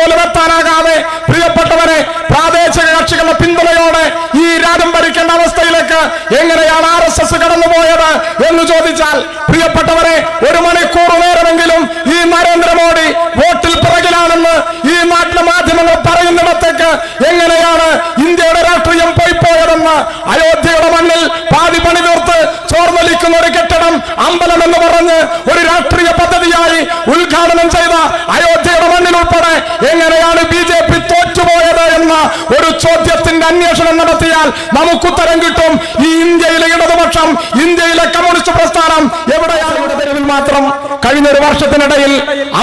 പോലും എത്താനാകാതെ പ്രിയപ്പെട്ടവരെ പ്രാദേശിക കക്ഷികളുടെ പിന്തുണയോടെ ഈ രാജ്യം ഭരിക്കേണ്ട അവസ്ഥയിലേക്ക് എങ്ങനെയാണ് RSS കടന്നുപോയത് എന്ന് ചോദിച്ചാൽ പ്രിയപ്പെട്ടവരെ, 1 മണിക്കൂർ നേരമെങ്കിലും ഈ നരേന്ദ്രമോദി വോട്ടിൽ പിറകിലാണെന്ന് ഈ നാട്ടിലെ മാധ്യമങ്ങൾ പറയുന്നിടത്തേക്ക് എങ്ങനെയാണ് ഇന്ത്യയുടെ രാഷ്ട്രീയം പോയതെന്ന് അയോധ്യയുടെ മണ്ണിൽ പാതി പണി തീർത്ത് ചോർന്നൊലിക്കുന്ന ഒരു കെട്ടിടം അമ്പലം എന്ന് പറഞ്ഞ് ഒരു രാഷ്ട്രീയ പദ്ധതിയായി ഉദ്ഘാടനം ചെയ്ത അയോധ്യയുടെ മണ്ണിൽ ഉൾപ്പെടെ എങ്ങനെയാണ് BJP തോറ്റുപോയത് എന്ന ഒരു ചോദ്യത്തിന്റെ അന്വേഷണം നടത്തിയാൽ നമുക്കുത്തരം കിട്ടും. ഈ ഇന്ത്യയിലെ ഇടതുപക്ഷം, ഇന്ത്യയിലെ കമ്മ്യൂണിസ്റ്റ് പ്രസ്ഥാനം എവിടെയാണ്? ഇവിടെ തെരുവിൽ മാത്രം കഴിഞ്ഞ ഒരു വർഷത്തിനിടയിൽ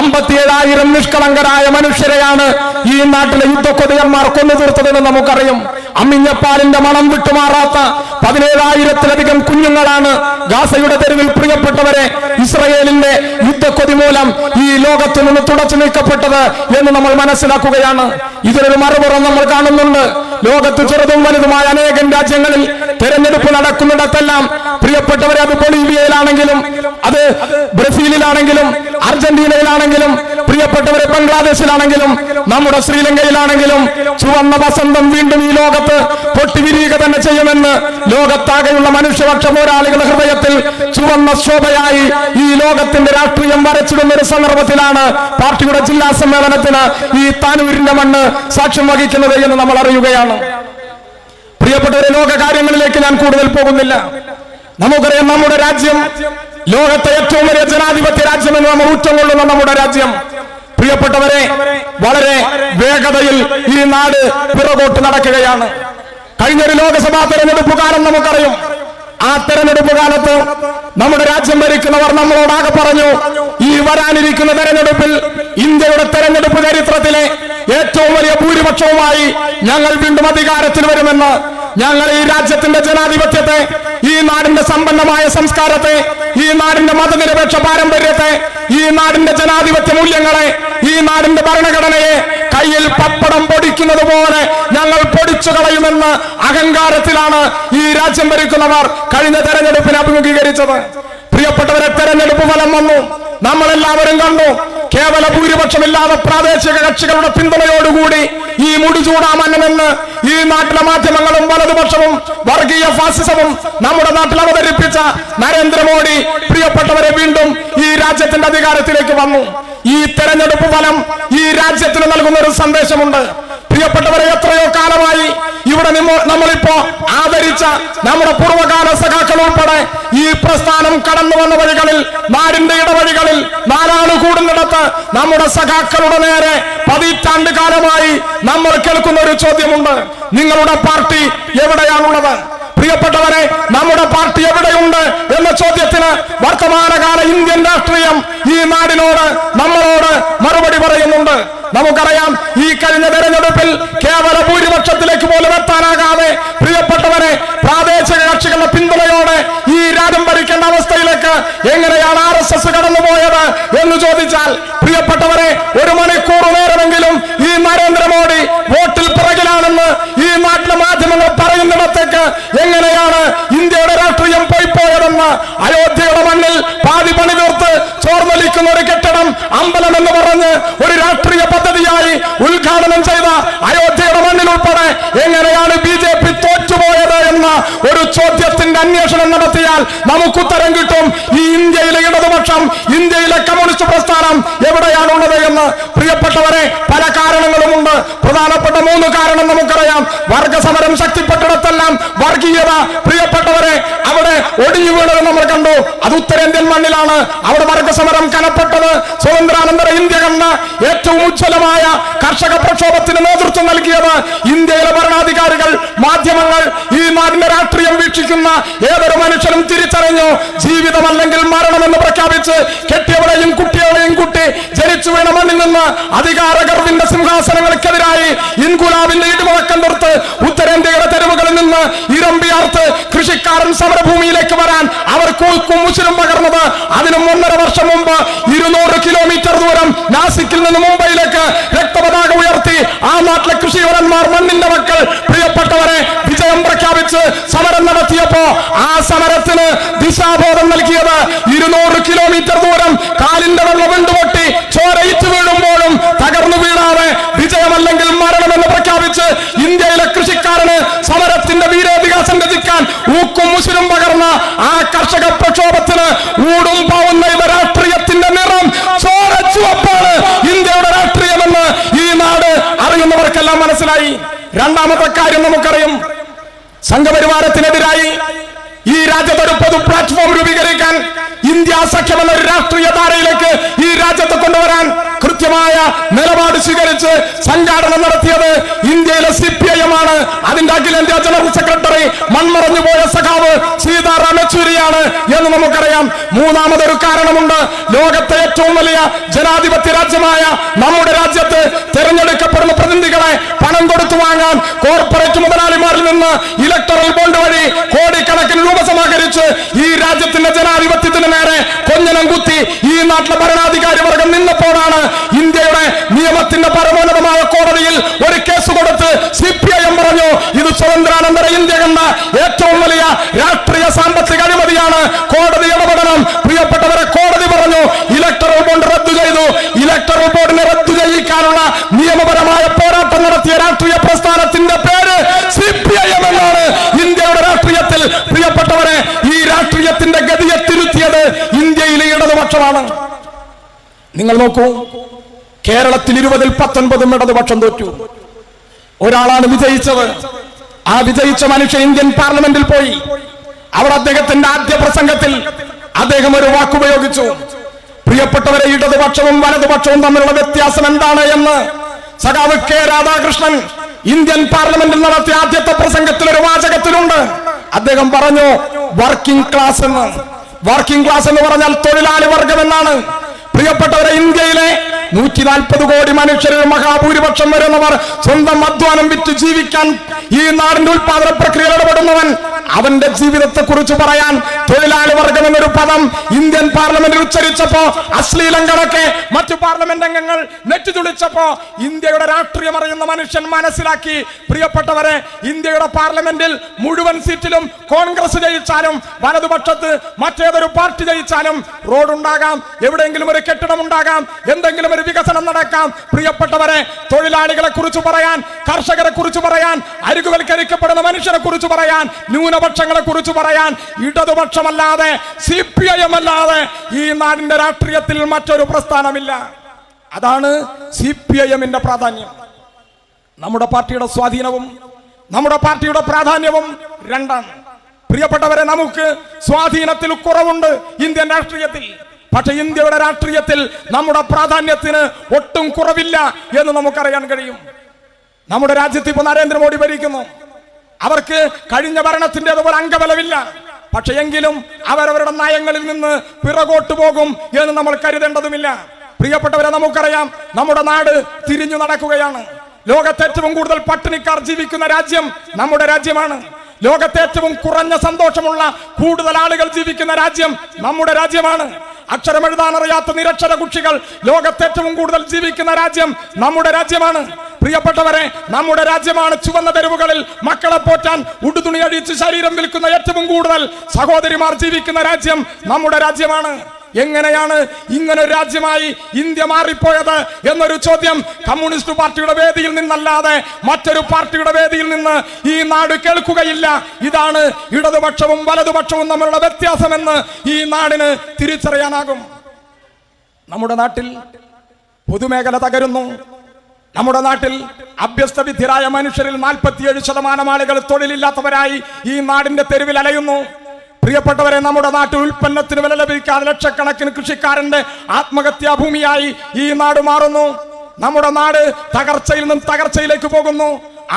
57,000 നിഷ്കളങ്കരായ മനുഷ്യരെയാണ് ഈ നാട്ടിലെ യുദ്ധക്കൊതിയന്മാർ കൊന്നു തീർത്തതെന്ന് നമുക്കറിയാം. അമ്മിഞ്ഞപ്പാലിന്റെ മണം വിട്ടുമാറാത്ത 17,000-ലധികം കുഞ്ഞുങ്ങളാണ് ഗാസയുടെ തെരുവിൽ. പ്രിയപ്പെട്ടവരെ, ഇസ്രയേലിന്റെ യുദ്ധക്കൊതി മൂലം ഈ ലോകത്ത് നിന്ന് തുടച്ചു നീക്കപ്പെട്ടത് എന്ന് നമ്മൾ മനസ്സിലാക്കുകയാണ്. ഇതിനൊരു മറുപുറം നമ്മൾ കാണുന്നുണ്ട്. ലോകത്ത് ചെറുതും വലുതുമായ അനേകം രാജ്യങ്ങളിൽ തെരഞ്ഞെടുപ്പ് നടക്കുന്നിടത്തെല്ലാം പ്രിയപ്പെട്ടവരെ, അത് ബൊളീവിയയിലാണെങ്കിലും, അത് ബ്രസീലിലാണെങ്കിലും, അർജന്റീനയിലാണെങ്കിലും, പ്രിയപ്പെട്ടവരെ ബംഗ്ലാദേശിലാണെങ്കിലും, നമ്മുടെ ശ്രീലങ്കയിലാണെങ്കിലും ചുവന്ന വസന്തം വീണ്ടും ഈ ലോകത്ത് പൊട്ടിവിരിയുക തന്നെ ചെയ്യുമെന്ന് ലോകത്താകെയുള്ള മനുഷ്യപക്ഷ പോരാളികളുടെ ഹൃദയത്തിൽ ചുവന്ന ശോഭയായി ഈ ലോകത്തിന്റെ രാഷ്ട്രീയം വരച്ചിടുന്ന ഒരു സന്ദർഭത്തിലാണ് പാർട്ടിയുടെ ജില്ലാ സമ്മേളനത്തിന് ഈ താനൂരിന്റെ മണ്ണ് സാക്ഷ്യം വഹിക്കുന്നത് എന്ന് നമ്മൾ അറിയുകയാണ്. പ്രിയപ്പെട്ടവരെ, ലോക കാര്യങ്ങളിലേക്ക് ഞാൻ കൂടുതൽ പോകുന്നില്ല. നമുക്കറിയാം, നമ്മുടെ രാജ്യം ലോകത്തെ ഏറ്റവും വലിയ ജനാധിപത്യ രാജ്യമെന്ന് നമ്മൾ ഉച്ചംകൊള്ളുന്ന നമ്മുടെ രാജ്യം, പ്രിയപ്പെട്ടവരെ, വളരെ വേഗതയിൽ ഈ നാട് പിറകോട്ട് നടക്കുകയാണ്. കഴിഞ്ഞൊരു ലോക്സഭാ തെരഞ്ഞെടുപ്പ് കാലം നമുക്കറിയും. ആ തെരഞ്ഞെടുപ്പ് കാലത്ത് നമ്മുടെ രാജ്യം ഭരിക്കുന്നവർ നമ്മളോടാകെ പറഞ്ഞു, ഈ വരാനിരിക്കുന്ന തെരഞ്ഞെടുപ്പിൽ ഇന്ത്യയുടെ തെരഞ്ഞെടുപ്പ് ചരിത്രത്തിലെ ഏറ്റവും വലിയ ഭൂരിപക്ഷവുമായി ഞങ്ങൾ വീണ്ടും അധികാരത്തിൽ വരുമെന്ന്. ഞങ്ങൾ ഈ രാജ്യത്തിന്റെ ജനാധിപത്യത്തെ, ഈ നാടിന്റെ സമ്പന്നമായ സംസ്കാരത്തെ, ഈ നാടിന്റെ മതനിരപേക്ഷ പാരമ്പര്യത്തെ, ഈ നാടിന്റെ ജനാധിപത്യ മൂല്യങ്ങളെ, ഈ നാടിന്റെ ഭരണഘടനയെ കയ്യിൽ പപ്പടം പൊടിക്കുന്നത് പോലെ ഞങ്ങൾ പൊടിച്ചു കളയുമെന്ന് അഹങ്കാരത്തിലാണ് ഈ രാജ്യം ഭരിക്കുന്നവർ കഴിഞ്ഞ തെരഞ്ഞെടുപ്പിനെ അഭിമുഖീകരിച്ചത്. പ്രിയപ്പെട്ടവരെ, തെരഞ്ഞെടുപ്പ് ഫലം വന്നു, നമ്മളെല്ലാവരും കണ്ടു. കേവല ഭൂരിപക്ഷമില്ലാതെ പ്രാദേശിക കക്ഷികളുടെ പിന്തുണയോടുകൂടി ഈ മുടിചൂടാമന്നെന്ന് ഈ നാട്ടിലെ മാധ്യമങ്ങളും വലതുപക്ഷവും വർഗീയ ഫാസിസവും നമ്മുടെ നാട്ടിൽ അവതരിപ്പിച്ച നരേന്ദ്രമോദി പ്രിയപ്പെട്ടവരെ വീണ്ടും ഈ രാജ്യത്തിന്റെ അധികാരത്തിലേക്ക് വന്നു. ഈ തെരഞ്ഞെടുപ്പ് ഫലം ഈ രാജ്യത്തിന് നൽകുന്ന ഒരു സന്ദേശമുണ്ട്. പ്രിയപ്പെട്ടവരെ, എത്രയോ കാലമായി ഇവിടെ നമ്മളിപ്പോ ആദരിച്ച നമ്മുടെ പൂർവ്വകാല സഖാക്കൾ ഉൾപ്പെടെ ഈ പ്രസ്ഥാനം കടന്നു വന്ന വഴികളിൽ, നാടിന്റെ ഇടവഴികളിൽ, നാലാള് കൂടുന്നിടത്ത് നമ്മുടെ സഖാക്കളുടെ നേരെ പതിറ്റാണ്ട് കാലമായി നമ്മൾ കേൾക്കുന്ന ഒരു ചോദ്യമുണ്ട്: നിങ്ങളുടെ പാർട്ടി എവിടെയാണുള്ളത്? പ്രിയപ്പെട്ടവരെ, നമ്മുടെ പാർട്ടി എവിടെയുണ്ട് എന്ന ചോദ്യത്തിന് വർത്തമാനകാല ഇന്ത്യൻ രാഷ്ട്രീയം ഈ നാടിനോട്, നമ്മളോട് മറുപടി പറയുന്നുണ്ട്. നമുക്കറിയാം, ഈ കഴിഞ്ഞ തെരഞ്ഞെടുപ്പിൽ കേവല ഭൂരിപക്ഷത്തിലേക്ക് പോലും എത്താനാകാതെ പ്രിയപ്പെട്ടവരെ പ്രാദേശിക കക്ഷികളുടെ പിന്തുണയോടെ ഈ രാജ്യം ഭരിക്കേണ്ട അവസ്ഥയിലേക്ക് എങ്ങനെയാണ് RSS കടന്നുപോയത് എന്ന് ചോദിച്ചാൽ പ്രിയപ്പെട്ടവരെ, 1 മണിക്കൂർ നേരമെങ്കിലും ഈ നരേന്ദ്രമോദി വോട്ടിൽ പിറകിലാണെന്ന് ഈ നാട്ടിലെ മാധ്യമങ്ങൾ പറയുന്നിടത്തേക്ക് എങ്ങനെയാണ് ഇന്ത്യയുടെ രാഷ്ട്രീയം പോയതെന്ന് അയോധ്യയുടെ മണ്ണിൽ പാതി പണി തീർത്ത് ചോർന്നൊലിക്കുന്ന ഒരു കെട്ടിടം അമ്പലം എന്ന് പറഞ്ഞ് ഒരു രാഷ്ട്രീയ പദ്ധതിയായി ഉദ്ഘാടനം ചെയ്ത അയോധ്യയുടെ മണ്ണിൽ ഉൾപ്പെടെ എങ്ങനെയാണ് BJP തോറ്റുപോയത് എന്ന ഒരു ചോദ്യത്തിന്റെ അന്വേഷണം നടത്തിയാൽ നമുക്കുത്തരം കിട്ടും. ഈ ഇന്ത്യയിലെ ഇടതുപക്ഷം, ഇന്ത്യയിലെ കമ്മ്യൂണിസ്റ്റ് പ്രസ്ഥാനം എവിടെയാണുള്ളത് എന്ന്. പ്രിയപ്പെട്ടവരെ, പല കാരണങ്ങളുമുണ്ട്. പ്രധാനപ്പെട്ട 3 കാരണം നമുക്കറിയാം. വർഗസമരം ശക്തിപ്പെട്ടിടത്തെല്ലാം വർഗീയത പ്രിയപ്പെട്ടവരെ അവിടെ ഒടിഞ്ഞു വീണത് നമ്മൾ കണ്ടു. അത് ഉത്തരേന്ത്യൻ മണ്ണിലാണ്. അവിടെ വർഗസമരം കനപ്പെട്ടത്. സ്വതന്ത്രാനന്തര ഇന്ത്യ കണ്ട ഏറ്റവും ഉജ്ജ്വലമായ കർഷക പ്രക്ഷോഭത്തിന് നേതൃത്വം നൽകിയത് ഇന്ത്യയിലെ ഭരണാധികാരികൾ, മാധ്യമങ്ങൾ, ഈ നാടിന്റെ രാഷ്ട്രീയം വീക്ഷിക്കുന്ന ഏതൊരു മനുഷ്യനും തിരിച്ചറിഞ്ഞു. ജീവിതമല്ലെങ്കിൽ മരണമെന്ന് പ്രഖ്യാപിച്ച് കെട്ടിയവളെയും കുട്ടികളെയും കുട്ടി ജനിച്ചു വീണ മണ്ണിൽ നിന്ന് അധികാര ഗർവിന്റെ സിംഹാസനങ്ങൾക്കെതിരായി ഇൻകുലാബിന്റെ ഇടിമുഴക്കം തീർത്ത് ഉത്തരേന്ത്യയുടെ തെരുവുകളിൽ നിന്ന് ഇരമ്പിയാർത്ത് കൃഷിക്കാരൻ സമരഭൂമിയിലേക്ക് വരാൻ അവർ കൂൽക്കും മുശിരും പകർന്നത് അതിനും 1.5 വർഷം മുമ്പ് 200 കിലോമീറ്റർ ദൂരം നാസിക്കിൽ നിന്ന് മുംബൈയിലേക്ക് രക്തപതാക ഉയർത്തി ആ നാട്ടിലെ കൃഷിവരന്മാർ, മണ്ണിന്റെ മക്കൾ പ്രിയപ്പെട്ടവരെ വിജയം പ്രഖ്യാപിച്ച് സമരം നടത്തിയപ്പോ ആ സമരത്തിന് ദിശാബോധം നൽകിയത് 200 കിലോമീറ്റർ ദൂരം കാലിന്റെ വെള്ളം വീണ്ടുപൊട്ടി ചോരയിച്ചു വീഴുമ്പോഴും തകർന്നു വീഴാതെ ചൂടും പാവുന്ന ഇവ രാഷ്ട്രീയത്തിന്റെ നിറം ചോര ചുവപ്പാണ് ഇന്ത്യയുടെ രാഷ്ട്രീയമെന്ന് ഈ നാട് അറിയുന്നവർക്കെല്ലാം മനസ്സിലായി. രണ്ടാമത്തെ കാര്യം നമുക്കറിയാം, സംഘപരിവാരത്തിനെതിരായി ഈ രാജ്യത്തൊരു പൊതു പ്ലാറ്റ്ഫോം രൂപീകരിക്കാൻ, ഇന്ത്യ സഖ്യം എന്നൊരു രാഷ്ട്രീയ ധാരയിലേക്ക് ഈ രാജ്യത്തെ കൊണ്ടുവരാൻ കൃത്യമായ നിലപാട് സ്വീകരിച്ച് സംഘാടനം നടത്തിയത് ഇന്ത്യയിലെ CPIM ആണ്. അതിന്റെ അഖിലേന്ത്യാ ജനറൽ സെക്രട്ടറി മൺമറഞ്ഞുപോയ സഖാവ് സീതാറാം യെച്ചൂരിയാണ് എന്ന് നമുക്കറിയാം. മൂന്നാമതൊരു കാരണമുണ്ട്. ലോകത്തെ ഏറ്റവും വലിയ ജനാധിപത്യ രാജ്യമായ നമ്മുടെ രാജ്യത്ത് തെരഞ്ഞെടുക്കപ്പെടുന്ന പ്രതിനിധികളെ പണം കൊടുത്തു വാങ്ങാൻ കോർപ്പറേറ്റ് മുതലാളിമാരിൽ നിന്ന് ഇലക്ടറൽ ബോണ്ട് വഴി കോടിക്കണക്കിന് രൂപ സമാഹരിച്ച് ഈ രാജ്യത്തിന്റെ ജനാധിപത്യത്തിന് നേരെ കൊഞ്ഞനം കുത്തി ഈ നാട്ടിലെ ഭരണാധികാരി വർഗം നിന്നപ്പോഴാണ് ഇന്ത്യയുടെ നിയമത്തിന്റെ പരമോന്നതമായ കോടതിയിൽ ഒരു കേസ് കൊടുത്ത് CPIM പറഞ്ഞു, ഇത് സ്വതന്ത്രാനന്തര ഇന്ത്യ കണ്ട ഏറ്റവും വലിയ രാഷ്ട്രീയ സാമ്പത്തിക അഴിമതിയാണ്, കോടതി ഇടപെടണം. പ്രിയപ്പെട്ടവരെ, കോടതി പറഞ്ഞു ഇലക്ടറൽ ബോണ്ട് റദ്ദു ചെയ്തു. ഇലക്ടറൽ ബോർഡിനെ റദ്ദു ചെയ്യിക്കാനുള്ള നിയമപരമായ പോരാട്ടം നടത്തിയ രാഷ്ട്രീയ പ്രസ്ഥാനത്തിന്റെ പേര് CPIM എന്നാണ്. ഇന്ത്യയുടെ രാഷ്ട്രീയത്തിൽ പ്രിയപ്പെട്ടവരെ, ഈ രാഷ്ട്രീയത്തിന്റെ ഗതിയെ തിരുത്തിയത് ഇന്ത്യയിലെ ഇടതുപക്ഷമാണ്. നിങ്ങൾ നോക്കൂ, കേരളത്തിൽ 20-ൽ 19 ഇടതുപക്ഷം തോറ്റു. ഒരാളാണ് വിജയിച്ചത്. ആ വിജയിച്ച മനുഷ്യ ഇന്ത്യൻ പാർലമെന്റിൽ പോയി. അവിടെ അദ്ദേഹത്തിന്റെ ആദ്യ പ്രസംഗത്തിൽ അദ്ദേഹം ഒരു വാക്കുപയോഗിച്ചു. പ്രിയപ്പെട്ടവരെ, ഇടതുപക്ഷവും വലതുപക്ഷവും തമ്മിലുള്ള വ്യത്യാസം എന്താണ് എന്ന് സഖാവ് K. രാധാകൃഷ്ണൻ ഇന്ത്യൻ പാർലമെന്റിൽ നടത്തിയ ആദ്യത്തെ പ്രസംഗത്തിൽ ഒരു വാചകത്തിലുണ്ട്. അദ്ദേഹം പറഞ്ഞു വർക്കിംഗ് ക്ലാസ് എന്ന്. വർക്കിംഗ് ക്ലാസ് എന്ന് പറഞ്ഞാൽ തൊഴിലാളി വർഗം എന്നാണ്. പ്രിയപ്പെട്ടവരെ, ഇന്ത്യയിലെ 140 കോടി മനുഷ്യരിൽ മഹാഭൂരിപക്ഷം വരുന്നവർ സ്വന്തം അധ്വാനം വിറ്റ് ജീവിക്കാൻ ഈ നാടിന്റെ ഉത്പാദന പ്രക്രിയയിൽ ഇടപെടുന്നവൻ. അവന്റെ ജീവിതത്തെ കുറിച്ച് പറയാൻ തൊഴിലാളി വർഗം എന്നൊരു പദം ഇന്ത്യൻ പാർലമെന്റിൽ ഉച്ചരിച്ചപ്പോ അശ്ലീലം കണക്കെ മറ്റു പാർലമെന്റ് അംഗങ്ങൾ നെറ്റിതുളിച്ചപ്പോ ഇന്ത്യയുടെ രാഷ്ട്രീയം അറിയുന്ന മനുഷ്യൻ മനസ്സിലാക്കി, പ്രിയപ്പെട്ടവരെ, ഇന്ത്യയുടെ പാർലമെന്റിൽ മുഴുവൻ സീറ്റിലും കോൺഗ്രസ് ജയിച്ചാലും വലതുപക്ഷത്ത് മറ്റേതൊരു പാർട്ടി ജയിച്ചാലും റോഡുണ്ടാകാം, എവിടെയെങ്കിലും ഒരു കെട്ടിടം ഉണ്ടാകാം, എന്തെങ്കിലും ഒരു വികസനം നടക്കാം. പ്രിയപ്പെട്ടവരെ, തൊഴിലാളികളെ കുറിച്ച് പറയാൻ, കർഷകരെ കുറിച്ച് പറയാൻ, അരികുവൽക്കരിക്കപ്പെടുന്ന മനുഷ്യരെ കുറിച്ച് പറയാൻ, ന്യൂനപക്ഷങ്ങളെ കുറിച്ച് പറയാൻ ഇടതുപക്ഷമല്ലാതെ CPIM അല്ലാതെ ഈ നാടിന്റെ രാഷ്ട്രീയത്തിൽ മറ്റൊരു പ്രസ്ഥാനമില്ല. അതാണ് CPIM-ന്റെ പ്രാധാന്യം. നമ്മുടെ പാർട്ടിയുടെ സ്വാധീനവും നമ്മുടെ പാർട്ടിയുടെ പ്രാധാന്യവും രണ്ടാണ്. പ്രിയപ്പെട്ടവരെ, നമുക്ക് സ്വാധീനത്തിൽ കുറവുണ്ട് ഇന്ത്യൻ രാഷ്ട്രീയത്തിൽ. പക്ഷെ ഇന്ത്യയുടെ രാഷ്ട്രീയത്തിൽ നമ്മുടെ പ്രാധാന്യത്തിന് ഒട്ടും കുറവില്ല എന്ന് നമുക്കറിയാൻ കഴിയും. നമ്മുടെ രാജ്യത്ത് ഇപ്പോൾ നരേന്ദ്രമോദി ഭരിക്കുന്നു. അവർക്ക് കഴിഞ്ഞ ഭരണത്തിൻ്റെതുപോലെ അംഗബലമില്ല. പക്ഷെ എങ്കിലും അവരവരുടെ നയങ്ങളിൽ നിന്ന് പിറകോട്ട് പോകും എന്ന് നമ്മൾ കരുതേണ്ടതുമില്ല. പ്രിയപ്പെട്ടവരെ, നമുക്കറിയാം നമ്മുടെ നാട് തിരിഞ്ഞു നടക്കുകയാണ്. ലോകത്തെ ഏറ്റവും കൂടുതൽ പട്ടിണിക്കാർ ജീവിക്കുന്ന രാജ്യം നമ്മുടെ രാജ്യമാണ്. ലോകത്തെ ഏറ്റവും കുറഞ്ഞ സന്തോഷമുള്ള കൂടുതൽ ആളുകൾ ജീവിക്കുന്ന രാജ്യം നമ്മുടെ രാജ്യമാണ്. അക്ഷരമെഴുതാനറിയാത്ത നിരക്ഷര കുട്ടികൾ ലോകത്തെ ഏറ്റവും കൂടുതൽ ജീവിക്കുന്ന രാജ്യം നമ്മുടെ രാജ്യമാണ്. പ്രിയപ്പെട്ടവരെ, നമ്മുടെ രാജ്യമാണ് ചുവന്ന തെരുവുകളിൽ മക്കളെ പോറ്റാൻ ഉടുതുണി അഴിച്ച് ശരീരം വിൽക്കുന്ന ഏറ്റവും കൂടുതൽ സഹോദരിമാർ ജീവിക്കുന്ന രാജ്യം നമ്മുടെ രാജ്യമാണ്. എങ്ങനെയാണ് ഇങ്ങനൊരു രാജ്യമായി ഇന്ത്യ മാറിപ്പോയത് എന്നൊരു ചോദ്യം കമ്മ്യൂണിസ്റ്റ് പാർട്ടിയുടെ വേദിയിൽ നിന്നല്ലാതെ മറ്റൊരു പാർട്ടിയുടെ വേദിയിൽ നിന്ന് ഈ നാട് കേൾക്കുകയില്ല. ഇതാണ് ഇടതുപക്ഷവും വലതുപക്ഷവും തമ്മിലുള്ള വ്യത്യാസമെന്ന് ഈ നാടിന് തിരിച്ചറിയാനാകും. നമ്മുടെ നാട്ടിൽ പൊതുമേഖല തകരുന്നു. നമ്മുടെ നാട്ടിൽ അഭ്യസ്തവിദ്യരായ മനുഷ്യരിൽ 47% ആളുകൾ തൊഴിലില്ലാത്തവരായി ഈ നാടിന്റെ തെരുവിൽ അലയുന്നു. പ്രിയപ്പെട്ടവരെ, നമ്മുടെ നാട്ടിൽ ഉൽപ്പന്നത്തിന് വില ലഭിക്കാതെ ലക്ഷക്കണക്കിന് കൃഷിക്കാരന്റെ ആത്മഹത്യാ ഭൂമിയായി ഈ നാട് മാറുന്നു. നമ്മുടെ നാട് തകർച്ചയിൽ നിന്നും തകർച്ചയിലേക്ക് പോകുന്നു.